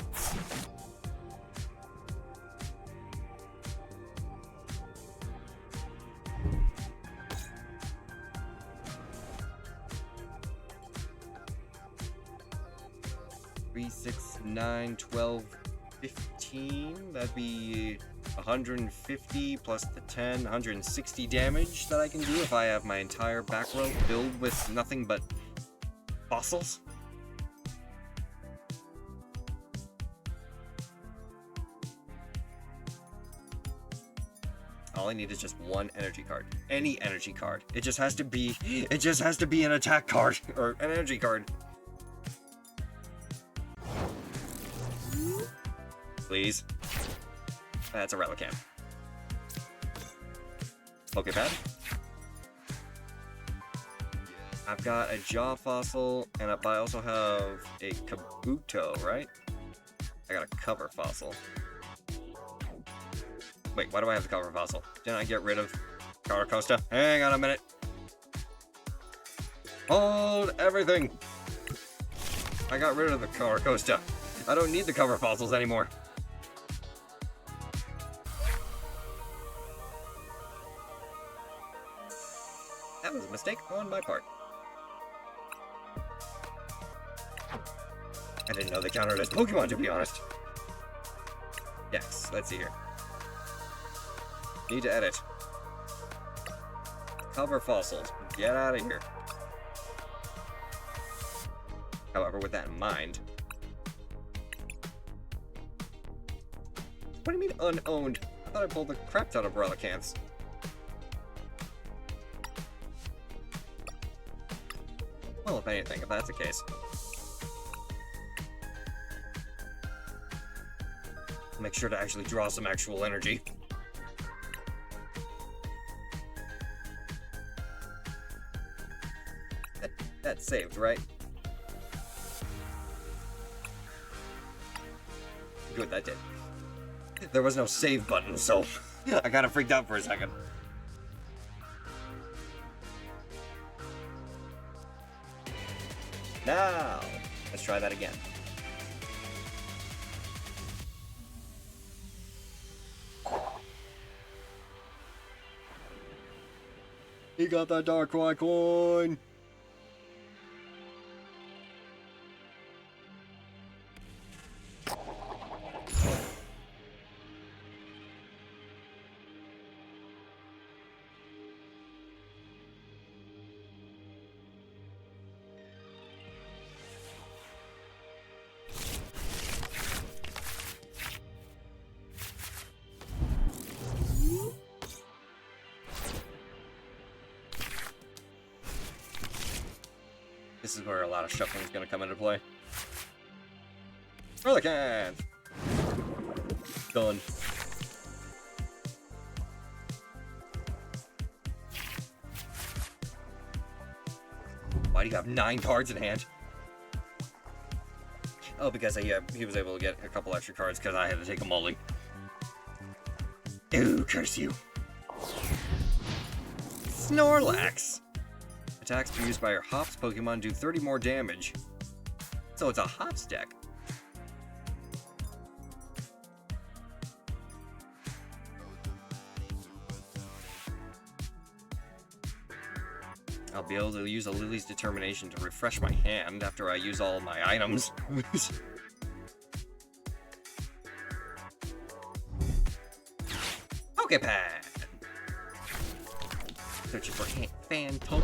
Three, 6, 9, 12 15, that'd be 150 plus the 10, 160 damage that I can do if I have my entire back row filled with nothing but fossils. All I need is just one energy card. Any energy card. It just has to be an attack card or an energy card. Please. That's a Relicanth. Poképad. I've got a Jaw Fossil, and I also have a Kabuto, right? I got a Cover Fossil. Wait, why do I have the Cover Fossil? Didn't I get rid of Caracosta? Hang on a minute. Hold everything. I got rid of the Caracosta. I don't need the Cover Fossils anymore. That was a mistake on my part. I didn't know they countered as Pokemon, to be honest. Yes, let's see here. Need to edit. Cover Fossils. Get out of here. However, with that in mind... What do you mean unowned? I thought I pulled the crap ton of Relicanths. Well, if anything, if that's the case. Make sure to actually draw some actual energy. That's saved, right? Good, that did. There was no save button, so I kinda freaked out for a second. Now, let's try that again. He got that Darkrai coin! This is where a lot of shuffling is going to come into play. Relicanth! Done. Why do you have 9 cards in hand? Oh, because he was able to get a couple extra cards because I had to take a mulling. Ooh, curse you. Snorlax! Attacks used by your Hops Pokemon do 30 more damage. So it's a Hops deck. I'll be able to use a Lily's Determination to refresh my hand after I use all my items. Poképad! Searching for Phantom.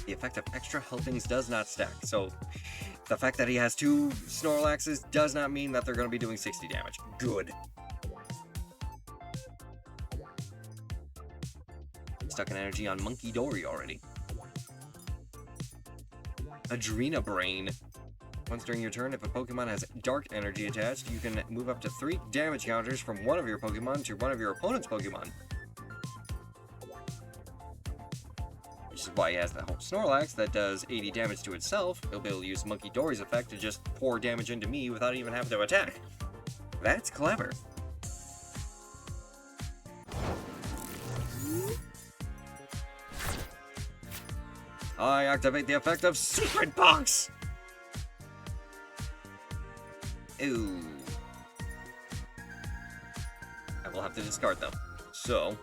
The effect of extra helpings does not stack, so the fact that he has 2 Snorlaxes does not mean that they're going to be doing 60 damage. Good. Stuck an energy on Monkey Dory already. Adrena Brain. Once during your turn, if a Pokemon has dark energy attached, you can move up to 3 damage counters from one of your Pokemon to one of your opponent's Pokemon. Which is why he has the whole Snorlax that does 80 damage to itself. He'll be able to use Monkey Dory's effect to just pour damage into me without even having to attack. That's clever. I activate the effect of Secret Box! Ooh. I will have to discard them. So,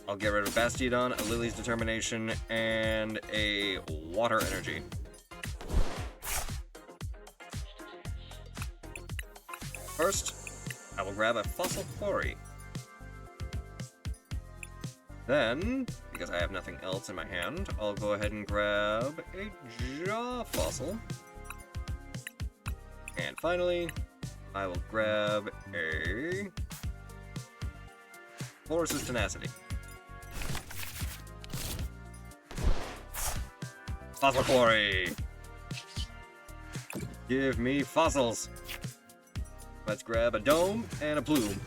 I'll get rid of Bastiodon, a Lily's Determination, and a Water Energy. First, I will grab a Fossil Quarry. Then, because I have nothing else in my hand, I'll go ahead and grab a Jaw Fossil. And finally, I will grab a Florus's Tenacity. Fossil Quarry! Give me fossils! Let's grab a Dome and a Plume.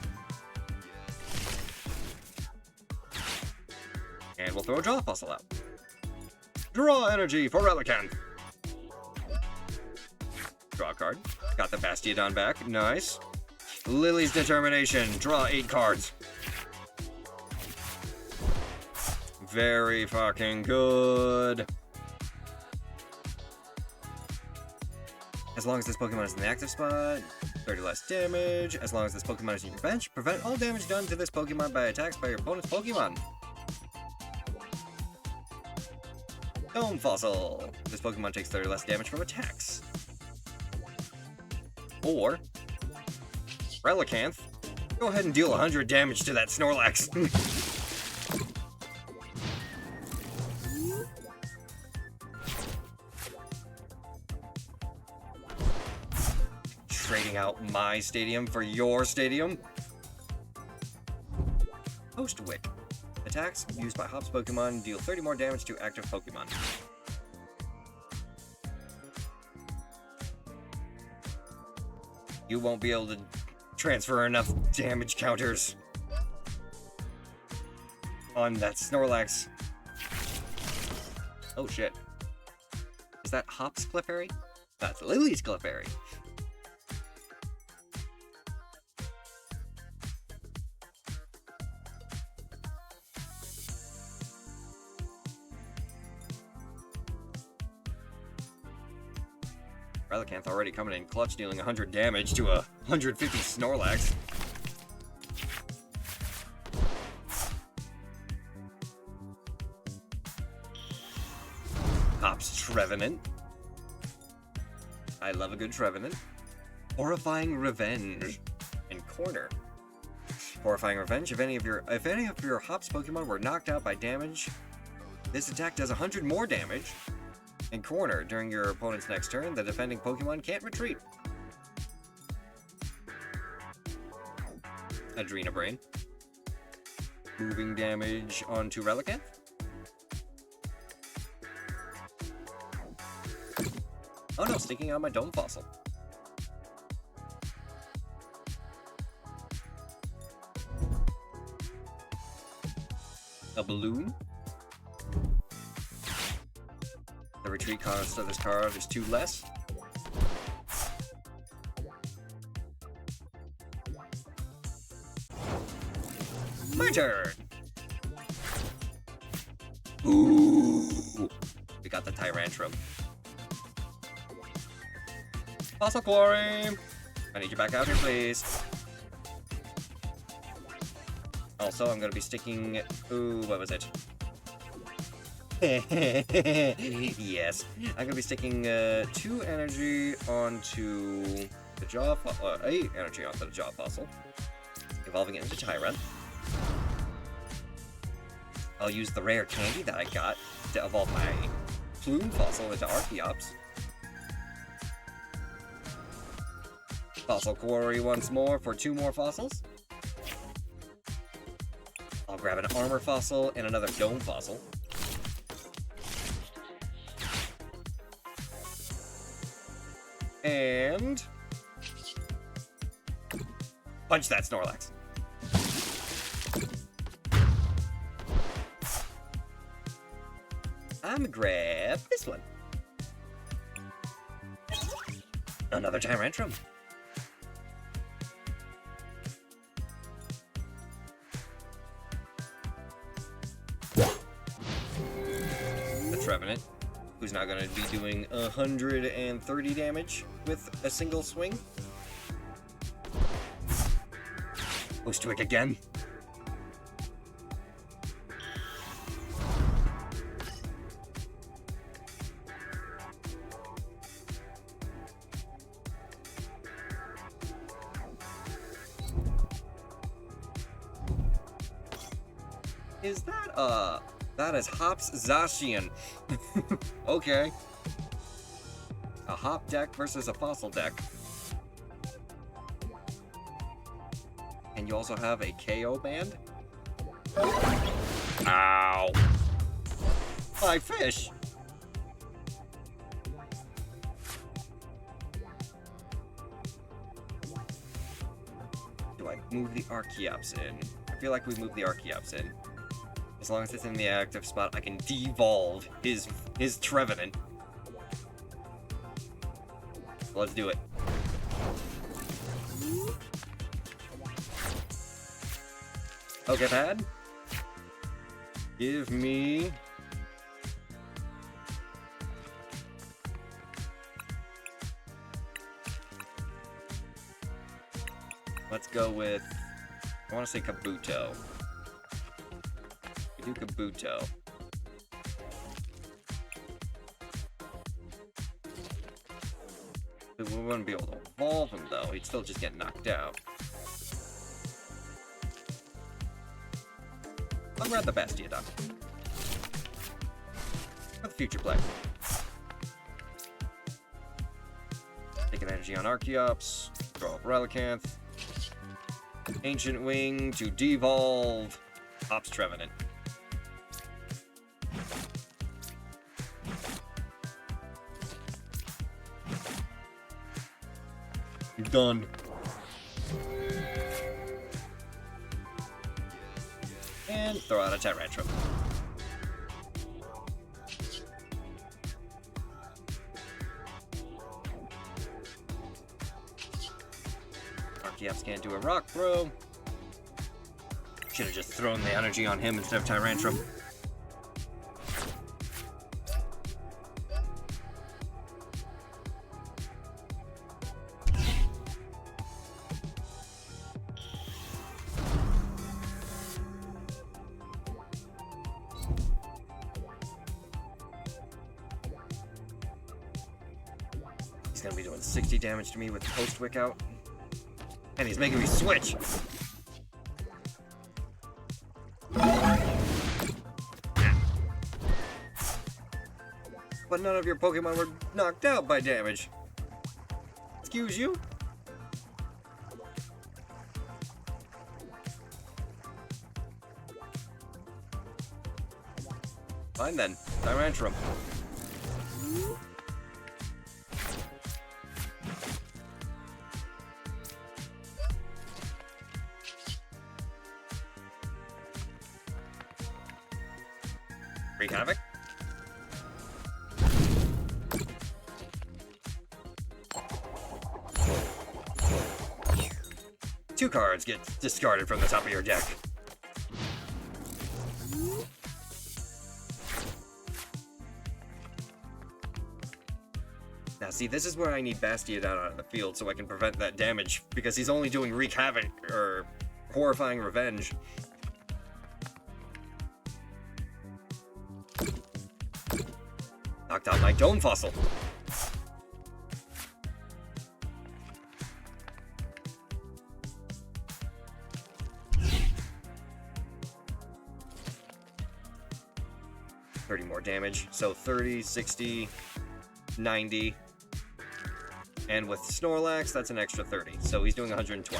And we'll throw a Jaw Fossil out. Draw Energy for Relicanth! Draw a card. Got the Bastiodon back. Nice. Lily's Determination. Draw 8 cards. Very fucking good. As long as this Pokemon is in the active spot, 30 less damage. As long as this Pokemon is in your bench, prevent all damage done to this Pokemon by attacks by your opponent's Pokemon. Dome Fossil. This Pokemon takes 30 less damage from attacks. Or, Relicanth, go ahead and deal 100 damage to that Snorlax. Trading out my stadium for your stadium. Postwick. Attacks used by Hop's Pokemon deal 30 more damage to active Pokemon. You won't be able to transfer enough damage counters on that Snorlax. Oh shit. Is that Hop's Clefairy? That's Lily's Clefairy. Relicanth already coming in clutch, dealing 100 damage to a 150 Snorlax. Hop's Trevenant. I love a good Trevenant. Horrifying Revenge in corner. Horrifying Revenge. If any of your Hop's Pokemon were knocked out by damage, this attack does 100 more damage. In corner, during your opponent's next turn, the defending Pokemon can't retreat. Adrenabrain. Moving damage onto Relicanth. Oh no, sneaking out my Dome Fossil. A Balloon. The retreat cost of this card is 2 less. My turn! Ooh! We got the Tyrantrum. Fossil Quarry! I need you back out here, please. Also, I'm gonna be sticking... Ooh, what was it? Yes. I'm gonna be sticking 2 energy onto the Jaw Fossil. 8 energy onto the Jaw Fossil. Evolving it into Tyrant. I'll use the rare candy that I got to evolve my Plume Fossil into Archeops. Fossil Quarry once more for 2 more fossils. I'll grab an Armor Fossil and another Dome Fossil. And punch that Snorlax. I'm gonna grab this one. Another Tyrantrum. The Trevenant, who's now going to be doing 130 damage with a single swing. Postwick again. Is that, that is Hops Zacian. Okay. A Hop deck versus a Fossil deck. And you also have a KO band? Ow! My fish! Do I move the Archeops in? I feel like we move the Archeops in. As long as it's in the active spot, I can devolve his Trevenant. Let's do it. Okay, pad. Give me... Let's go with... I want to say Kabuto. We do Kabuto. We wouldn't be able to evolve him, though. He'd still just get knocked out. I'll grab the Bastiodon. For the future play. Take an energy on Archeops. Draw up Relicanth. Ancient Wing to devolve Hops Trevenant. Done. And throw out a Tyrantrum. Archeops can't do a rock throw. Should have just thrown the energy on him instead of Tyrantrum. He's gonna be doing 60 damage to me with Post-Wick out. And he's making me switch! But none of your Pokemon were knocked out by damage. Excuse you? Fine then, Tyrantrum. Wreak Havoc. Two cards get discarded from the top of your deck. Now see, this is where I need Bastiodon out of the field so I can prevent that damage, because he's only doing Wreak Havoc, or Horrifying Revenge. Knocked out my Dome Fossil. $30 more damage, so 30, 60, 90. And with Snorlax, that's an extra 30, so he's doing 120.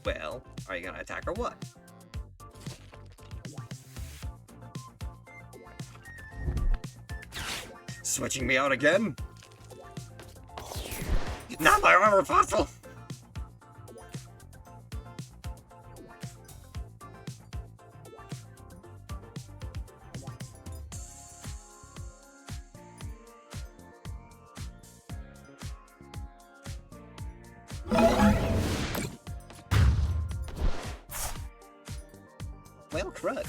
Well, are you gonna attack or what? Switching me out again? Not my armor fossil! Well, crud.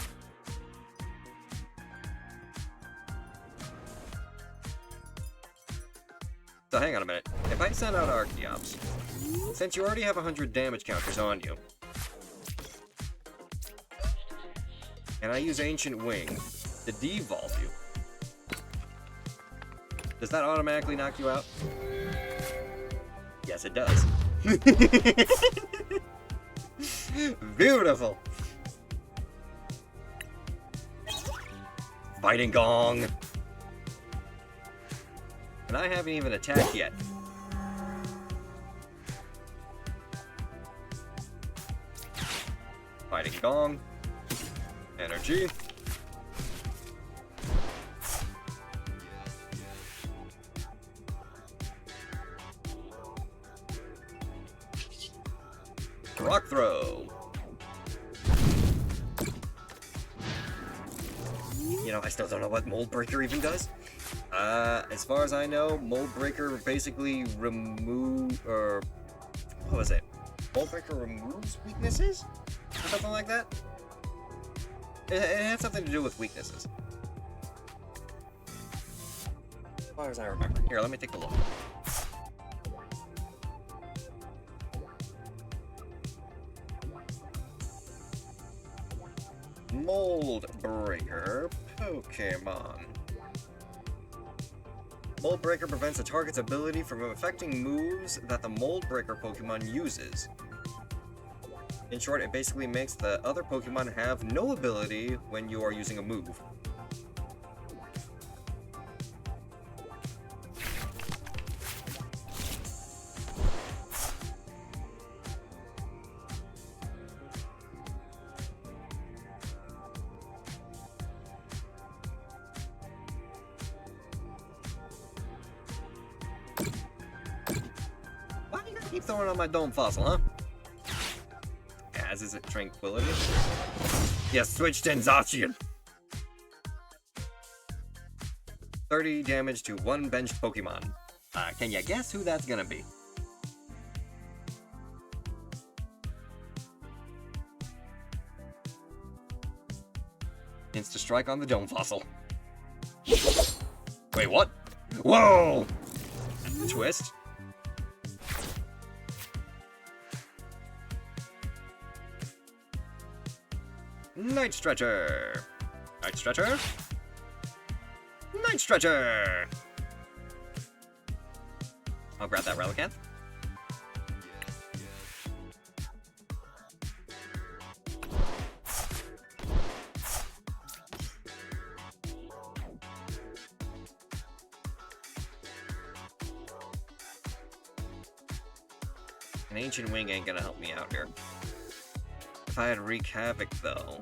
So hang on a minute. If I send out Archeops, since you already have 100 damage counters on you, and I use Ancient Wing to devolve you, does that automatically knock you out? Yes, it does. Beautiful. Fighting Gong. And I haven't even attacked yet. Fighting Gong. Energy. Rock Throw. You know, I still don't know what Mold Breaker even does. As far as I know, Mold Breaker basically what was it? Mold Breaker removes weaknesses? Or something like that? It had something to do with weaknesses. As far as I remember. Here, let me take a look. Mold Breaker Pokémon. Mold Breaker prevents a target's ability from affecting moves that the Mold Breaker Pokemon uses. In short, it basically makes the other Pokemon have no ability when you are using a move. Why do you gotta keep throwing on my Dome Fossil, huh? As is it Tranquility? Yes, switch to Zacian. 30 damage to one benched Pokemon. Can you guess who that's gonna be? Insta Strike on the Dome Fossil. Wait, what? Whoa! Twist. Night Stretcher! Night Stretcher! Night Stretcher! I'll grab that Relicanth. An Ancient Wing ain't gonna help me out here. If I had Wreak Havoc, though.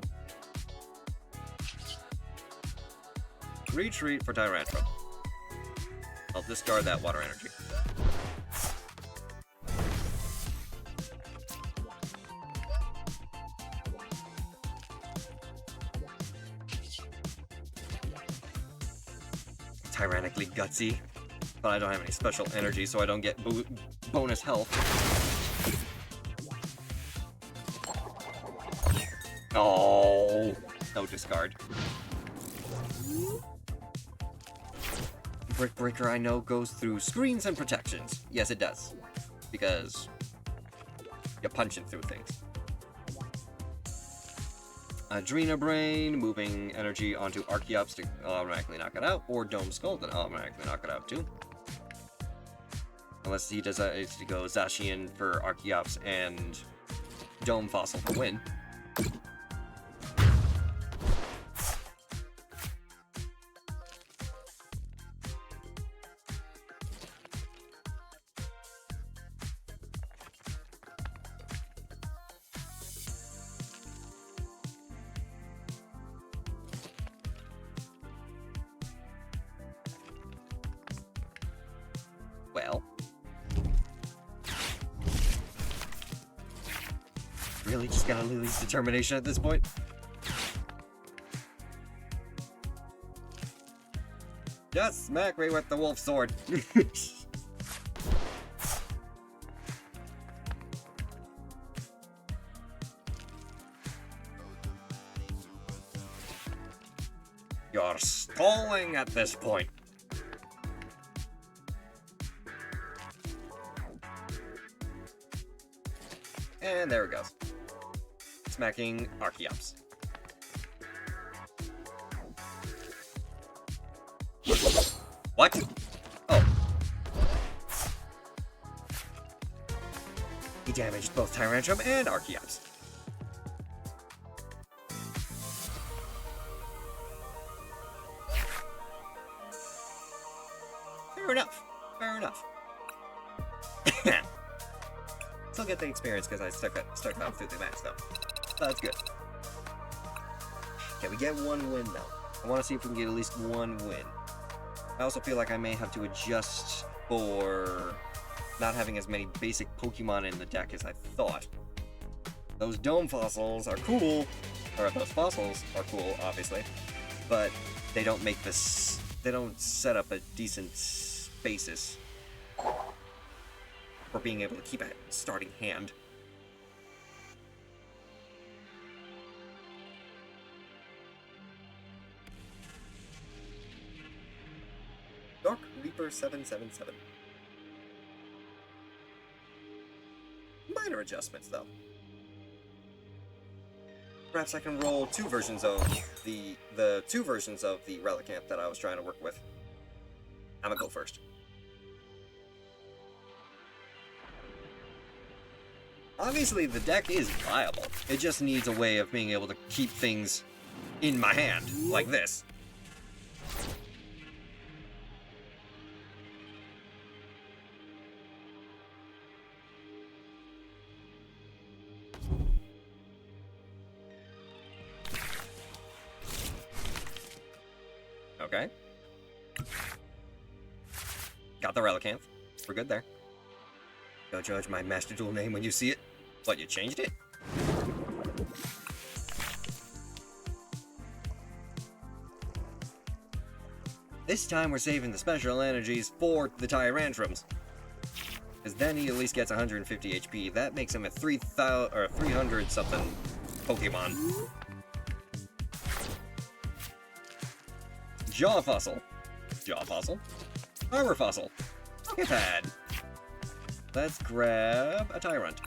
Retreat for Tyrantrum. I'll discard that Water Energy. Tyrannically gutsy, but I don't have any special energy, so I don't get bonus health. Oh, no discard. Brick Breaker, I know, goes through screens and protections. Yes, it does. Because you're punching through things. Adrena Brain, moving energy onto Archeops to automatically knock it out, or Dome Skull to automatically knock it out too. Unless he decides to go Zacian for Archeops and Dome Fossil for win. Well. Really? Just gotta lose determination at this point? Just smack me with the wolf sword. You're stalling at this point. And there it goes. Smacking Archeops. What? Oh. He damaged both Tyrantrum and Archeops. Fair enough. Fair enough. Still get the experience because I stuck out through the match though. So that's good. Can we get one win though? I want to see if we can get at least one win. I also feel like I may have to adjust for not having as many basic Pokemon in the deck as I thought. Those dome fossils are cool, or those fossils are cool, obviously, but they don't make this. They don't set up a decent basis for being able to keep a starting hand. Dark Reaper 777. Minor adjustments, though. Perhaps I can roll two versions of the two versions of the Relicanth that I was trying to work with. I'm gonna go first. Obviously, the deck is viable. It just needs a way of being able to keep things in my hand, like this. Okay. Got the Relicanth. We're good there. Don't judge my Master Duel name when you see it. What, you changed it? This time we're saving the special energies for the Tyrantrums. Because then he at least gets 150 HP. That makes him a 300 something Pokemon. Jaw Fossil. Jaw Fossil. Armor Fossil. Pocket Pad. Let's grab a Tyrant.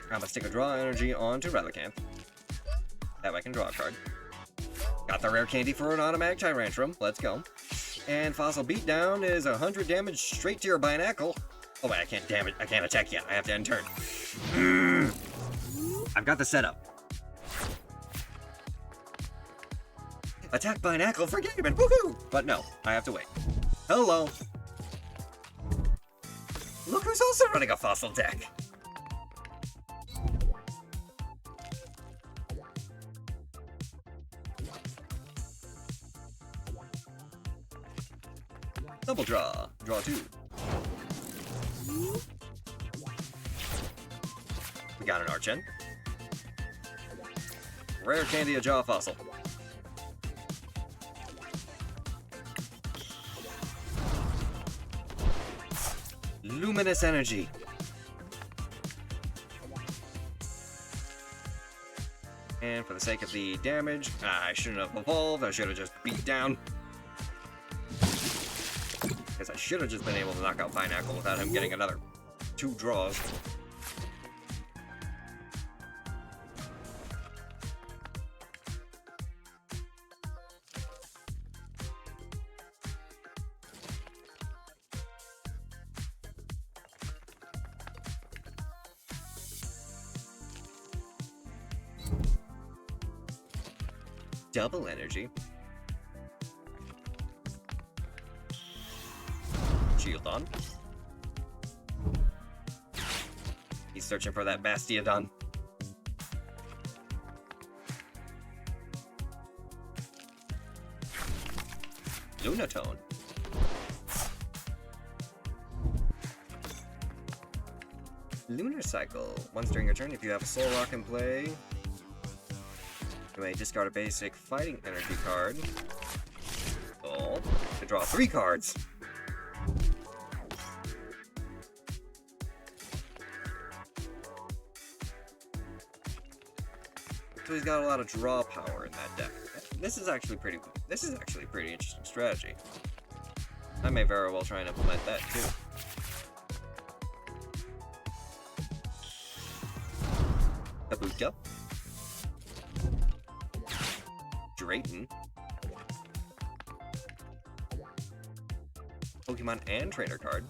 I'm gonna stick a draw energy onto Relicanth. That way I can draw a card. Got the rare candy for an automatic Tyrantrum. Let's go. And Fossil Beatdown is 100 damage straight to your Binacle. Oh wait, I can't attack yet. I have to end turn. I've got the setup. Attack Binacle for gaming, woohoo! But no, I have to wait. Hello. Look who's also running a Fossil deck. Double draw. Draw two. We got an Archen. Rare candy, a Jaw Fossil. Luminous Energy. And for the sake of the damage, I shouldn't have evolved. I should have just beat down. Because I should have just been able to knock out Binacle without him getting another 2 draws. Double energy. Shieldon. He's searching for that Bastiodon. Lunatone. Lunar Cycle. Once during your turn, if you have a Soul Rock in play, you may discard a basic fighting energy card. To draw 3 cards. So he's got a lot of draw power in that deck. This is actually pretty interesting strategy. I may very well try and implement that too. Kabuka. Drayton. Pokemon and trainer card.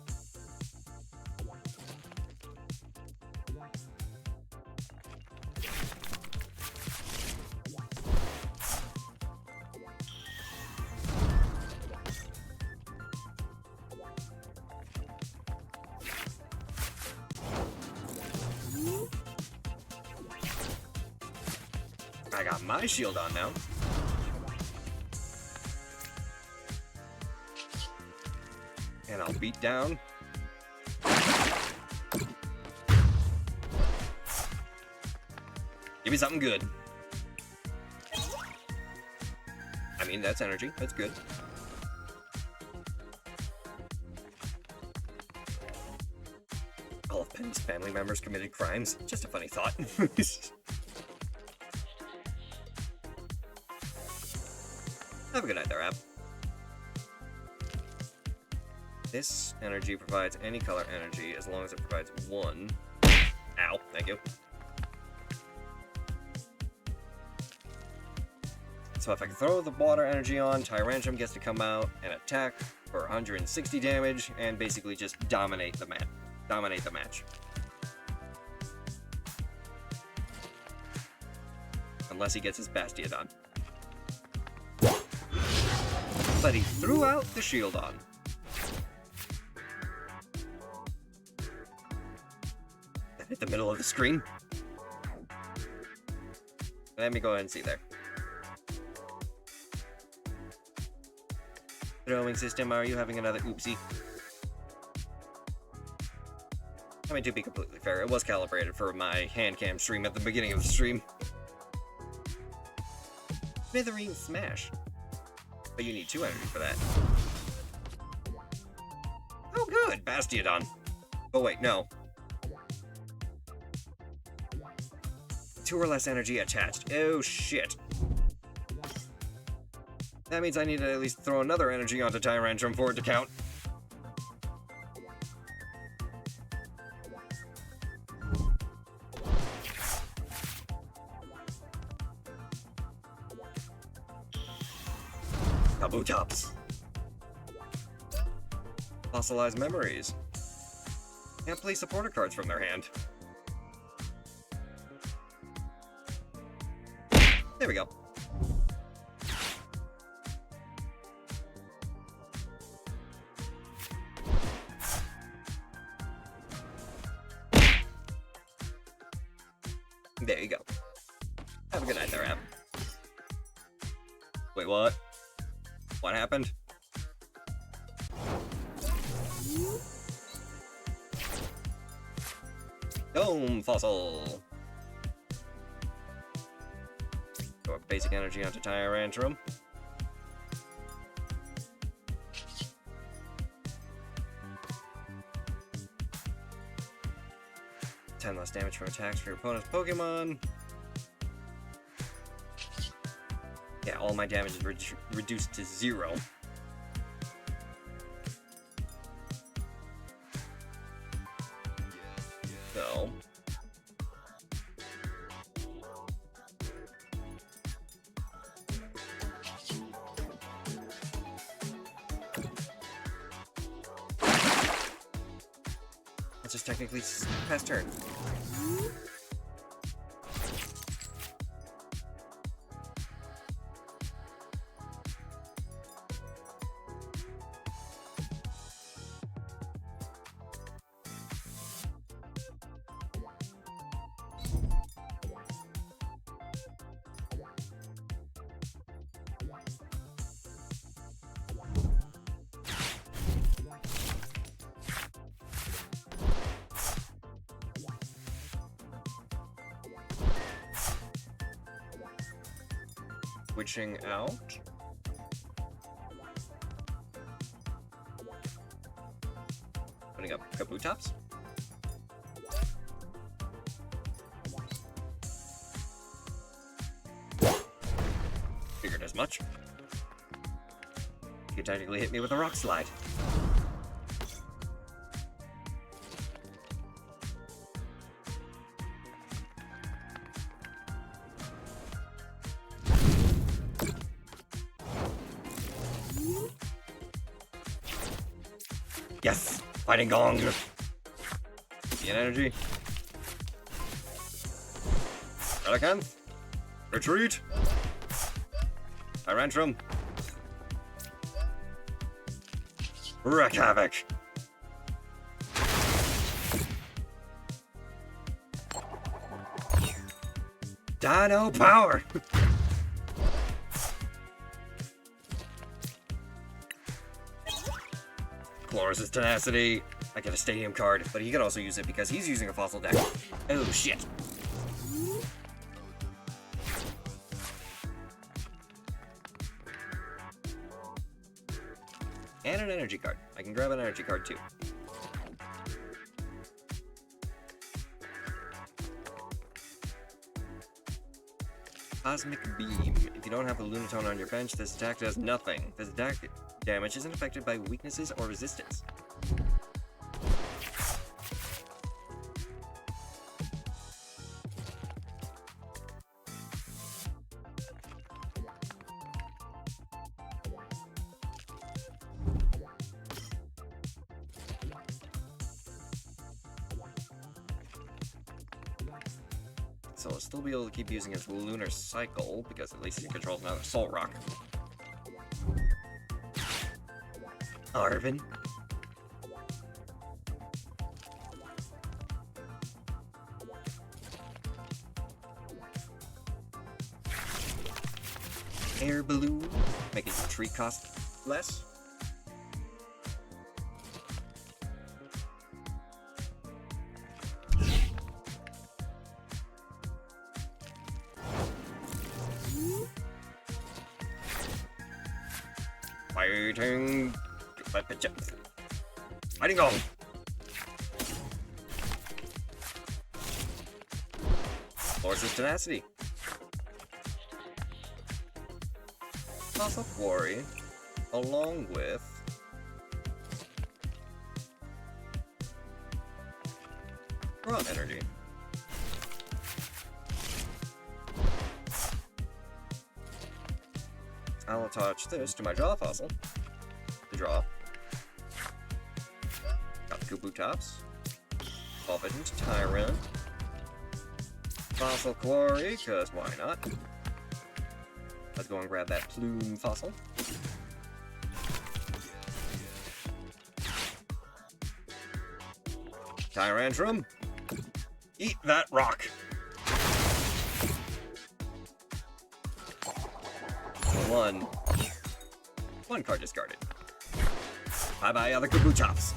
I got my shield on now. And I'll beat down. Give me something good. I mean, that's energy. That's good. All of Penny's family members committed crimes. Just a funny thought. Have a good night there, Ab. This energy provides any color energy as long as it provides one. Ow, thank you. So if I can throw the water energy on, Tyrantrum gets to come out and attack for 160 damage and basically just dominate the match. Unless he gets his Bastiodon. But he threw out the shield on. That hit the middle of the screen. Let me go ahead and see there. Throwing system, are you having another oopsie? I mean, to be completely fair, it was calibrated for my hand cam stream at the beginning of the stream. Smithereen Smash. But you need 2 energy for that. Oh good, Bastiodon. Oh wait, no. 2 or less energy attached. Oh shit. That means I need to at least throw another energy onto Tyrantrum for it to count. Kabutops. Fossilized memories. Can't play supporter cards from their hand. There we go. There you go. Have a good night there, Ab. Wait, what? What happened? Dome Fossil! Throw basic energy onto Tyrantrum. Ten less damage from attacks for your opponent's Pokemon. Yeah, all my damage is reduced to 0. So... It's just technically past turn. Switching out. Putting up Kabutops. much. You could technically hit me with a rock slide. Yes! Fighting Gong! Get energy. Pelicans! Retreat! Tyrantrum! Wreak havoc! Dino power! Chloris' tenacity. I get a stadium card, but he could also use it because he's using a fossil deck. Oh shit. And an energy card. I can grab an energy card too. Cosmic Beam. If you don't have a Lunatone on your bench, this attack does nothing. This attack damage isn't affected by weaknesses or resistance. So I'll still be able to keep using his Lunar Cycle, because at least he controls another Soul Rock. Arvin. Air Balloon, making the tree cost less. Fighting... Fighting Gong! Chloris' tenacity. Fossil Quarry, along with... Raw Energy. I'll attach this to my draw fossil to draw. Got the Kubu Tops. Evolve it into Tyrant. Fossil Quarry, cause why not? Let's go and grab that Plume fossil. Tyrantrum. Eat that rock. One card discarded. Bye-bye, other Kubu Chops.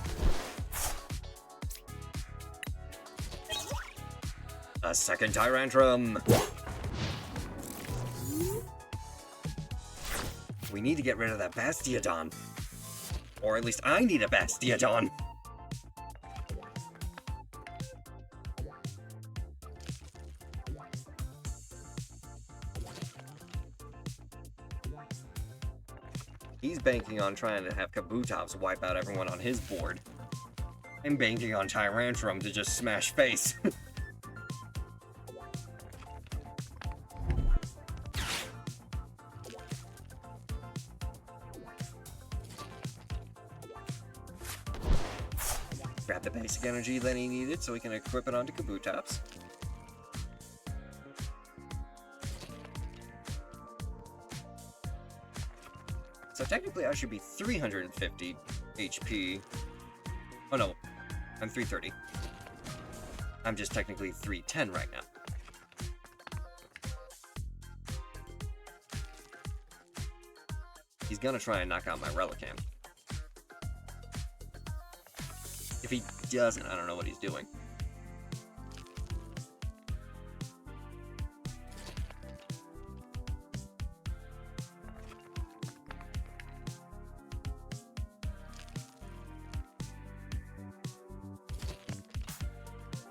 A second Tyrantrum. We need to get rid of that Bastiodon. Or at least I need a Bastiodon. He's banking on trying to have Kabutops wipe out everyone on his board. I'm banking on Tyrantrum to just smash face. Grab the basic energy that he needed so he can equip it onto Kabutops. So technically I should be 350 HP. Oh no, I'm 330. I'm just technically 310 right now. He's gonna try and knock out my Relicanth. If he doesn't, I don't know what he's doing.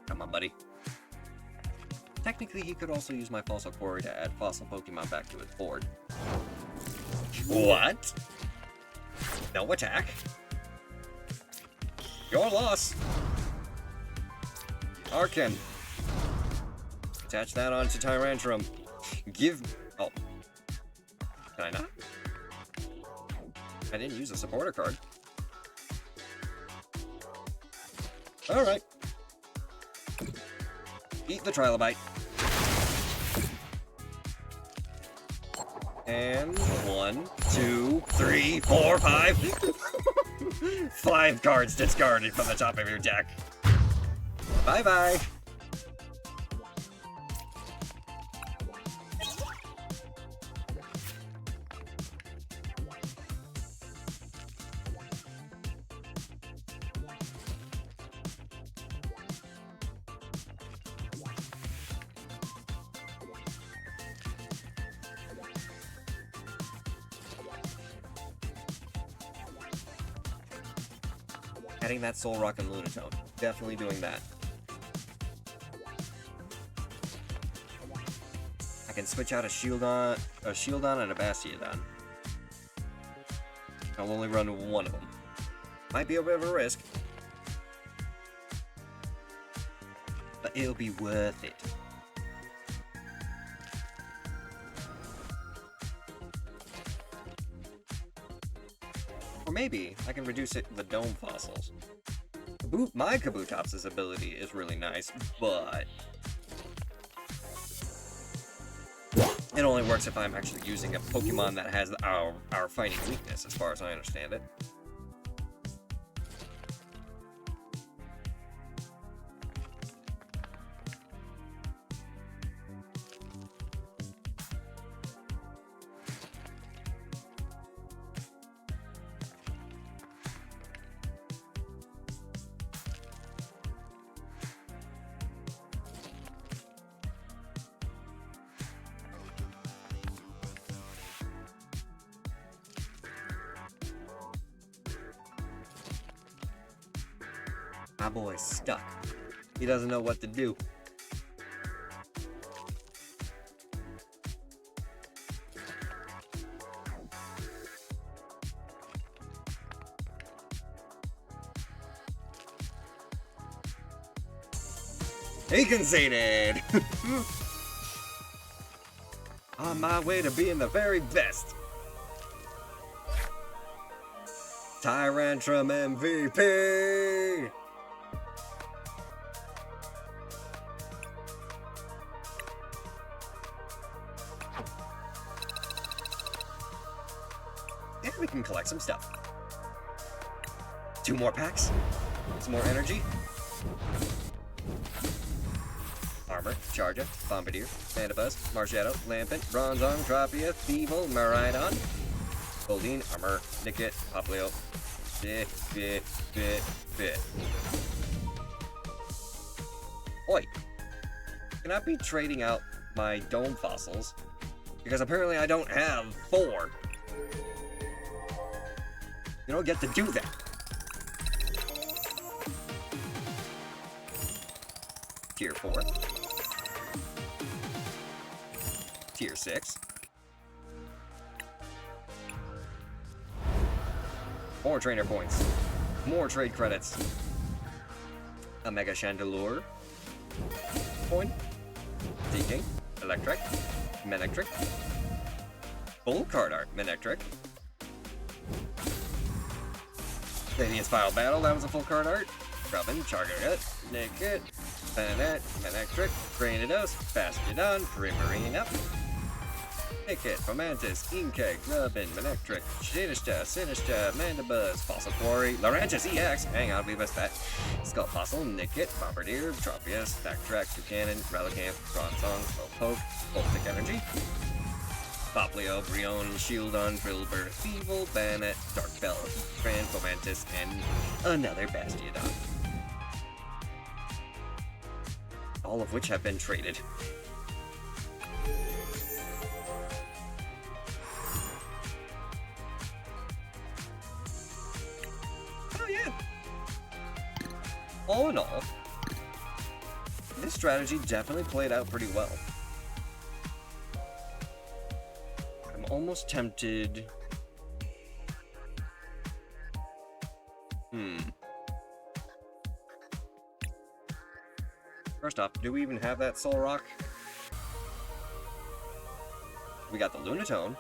Come on, buddy. Technically, he could also use my Fossil Quarry to add fossil Pokemon back to his board. What? No attack? Your loss. Arkin. Attach that onto Tyrantrum. Oh. Can I not? I didn't use a supporter card. Alright. Eat the Trilobite. And 1, 2, 3, 4, 5. 5 cards discarded from the top of your deck. Bye-bye. Adding that Soul Rock and Lunatone. Definitely doing that. I can switch out a Shieldon and a Bastiodon. I'll only run one of them. Might be a bit of a risk. But it'll be worth it. Or maybe I can reduce the Dome Fossils. My Kabutops' ability is really nice, but it only works if I'm actually using a Pokemon that has our fighting weakness, as far as I understand it. My boy's stuck. He doesn't know what to do. He conceded! On my way to being the very best. Tyrantrum MVP! And we can collect some stuff. 2 more packs. Some more energy. Armor, Charger, Bombardier, Mandibuzz, Marshado, Lampent, Bronzong, Tropia, Thievul, Maridon, Goldeen, Armor, Nickit, Poplio. Oi! Can I be trading out my Dome Fossils? Because apparently I don't have 4. You don't get to do that. Tier 4. Tier 6. More trainer points. More trade credits. A Mega Chandelure. Coin. Seeking. Electric. Manectric. Full card art. Manectric. Radiance File Battle, that was a full card art. Grubbin, Chargaret, Nickit, Banet, Manectric, Granados, Bastiodon, Primarina, Nickit, Fomantis, Inkeg, Grubbin, Manectric, Sinistcha, Mandibuzz, Fossil Quarry, Larantis EX, hang on, we missed that. Skull Fossil, Nickit, Bombardier, Tropius, Backtrack, Buchanan, Relicanth, Bronzong, Slowpoke, Voltic Energy, Poplio, Brion, Shieldon, Drillbur, Thievul, Banet, Dark Bell, Grand Fomantis, and another Bastiodon. All of which have been traded. Oh yeah! All in all, this strategy definitely played out pretty well. I'm almost tempted First off, do we even have that Soul Rock? We got the Lunatone.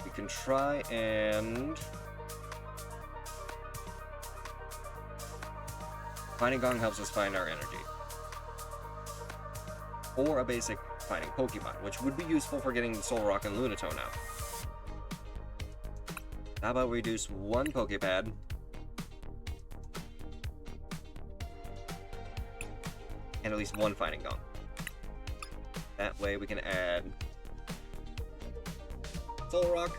We can try and... Finding Gong helps us find our energy. Or a basic finding Pokemon, which would be useful for getting Soul Rock and Lunatone out. How about we reduce one Pokepad? And at least one Finding Gong. That way we can add Soul Rock.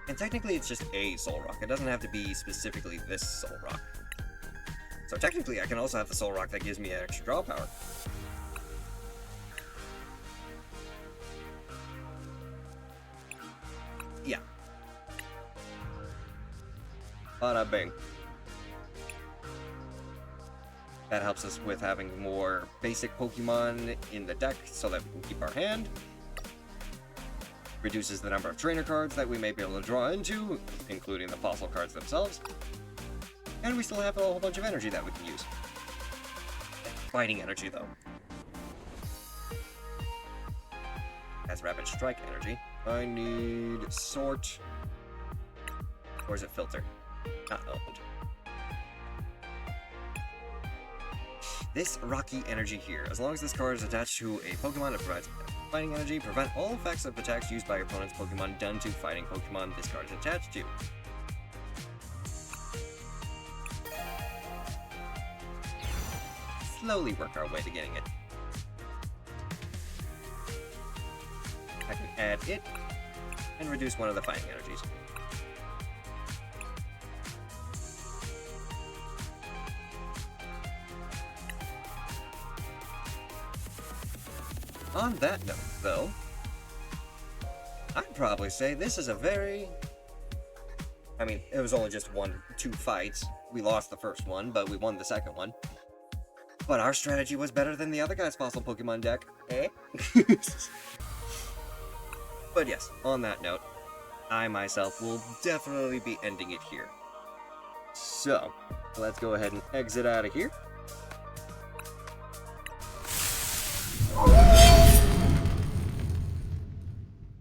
And technically it's just a Soul Rock. It doesn't have to be specifically this Soul Rock. So technically I can also have the Soul Rock that gives me extra draw power. Yeah. Bada bing. That helps us with having more basic Pokemon in the deck so that we can keep our hand. Reduces the number of trainer cards that we may be able to draw into, including the fossil cards themselves. And we still have a whole bunch of energy that we can use. Fighting energy, though. Has Rapid Strike energy. I need Sort. Or is it Filter? Not owned. This Rocky energy here. As long as this card is attached to a Pokemon, it provides fighting energy. Prevent all effects of attacks used by your opponent's Pokemon done to fighting Pokemon this card is attached to. Slowly work our way to getting it. I can add it and reduce one of the fighting energies. On that note, though, I'd probably say this is a very... I mean, it was only just 2 fights. We lost the first one, but we won the second one. But our strategy was better than the other guy's fossil Pokemon deck. Eh? But yes, on that note, I myself will definitely be ending it here. So, let's go ahead and exit out of here.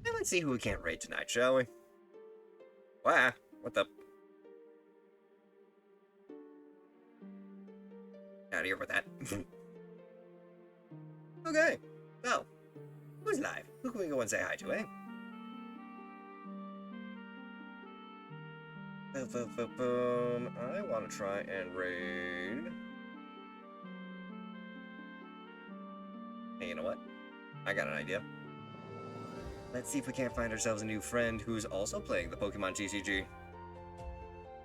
And let's see who we can't raid tonight, shall we? Wow, what the... Out of here with that. Okay, so, who's live? Who can we go and say hi to, eh? Boom. I want to try and raid. Hey, you know what? I got an idea. Let's see if we can't find ourselves a new friend who's also playing the Pokemon TCG.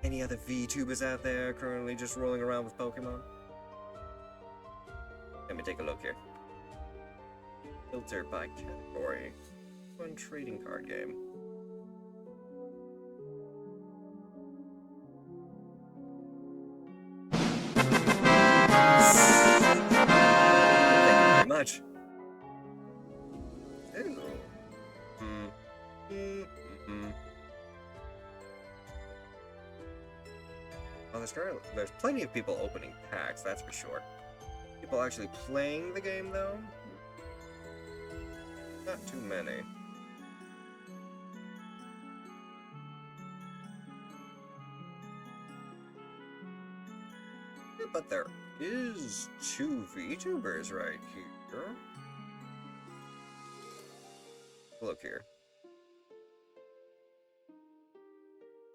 Any other VTubers out there currently just rolling around with Pokemon? Let me take a look here. Filter by category. Fun trading card game. Thank you very much. Ooh. Well, there's plenty of people opening packs, that's for sure. People actually playing the game, though? Not too many. Yeah, but there is 2 VTubers right here. Look here.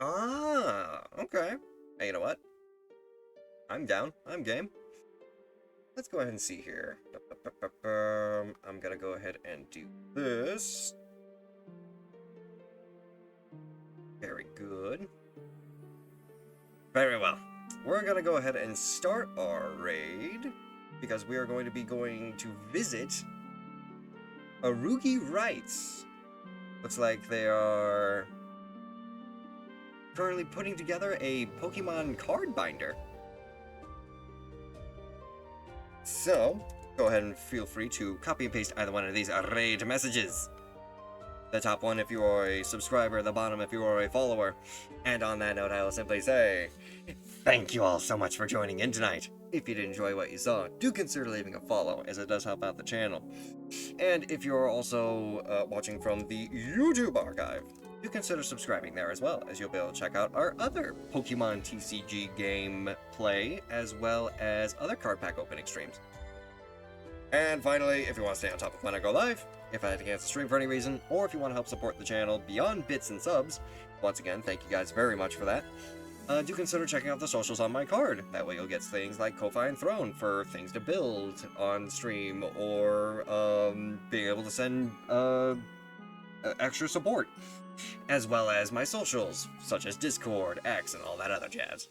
Ah, okay. Hey, you know what? I'm down. I'm game. Let's go ahead and see here. I'm gonna go ahead and do this. Very good. Very well. We're gonna go ahead and start our raid because we are going to be going to visit Arugi Rights. Looks like they are currently putting together a Pokemon card binder. So, go ahead and feel free to copy and paste either one of these raid messages. The top one if you are a subscriber, the bottom if you are a follower. And on that note, I will simply say, thank you all so much for joining in tonight. If you did enjoy what you saw, do consider leaving a follow, as it does help out the channel. And if you're also watching from the YouTube archive, do consider subscribing there as well, as you'll be able to check out our other Pokemon TCG game play, as well as other card pack opening streams. And finally, if you want to stay on top of when I go live, if I had to cancel stream for any reason, or if you want to help support the channel beyond bits and subs, once again, thank you guys very much for that. Do consider checking out the socials on my card. That way you'll get things like Ko-Fi and Throne for things to build on stream, or being able to send extra support, as well as my socials, such as Discord, X, and all that other jazz.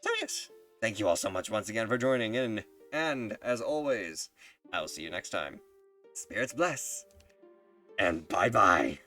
So yes, thank you all so much once again for joining in, and as always, I'll see you next time. Spirits bless, and bye-bye.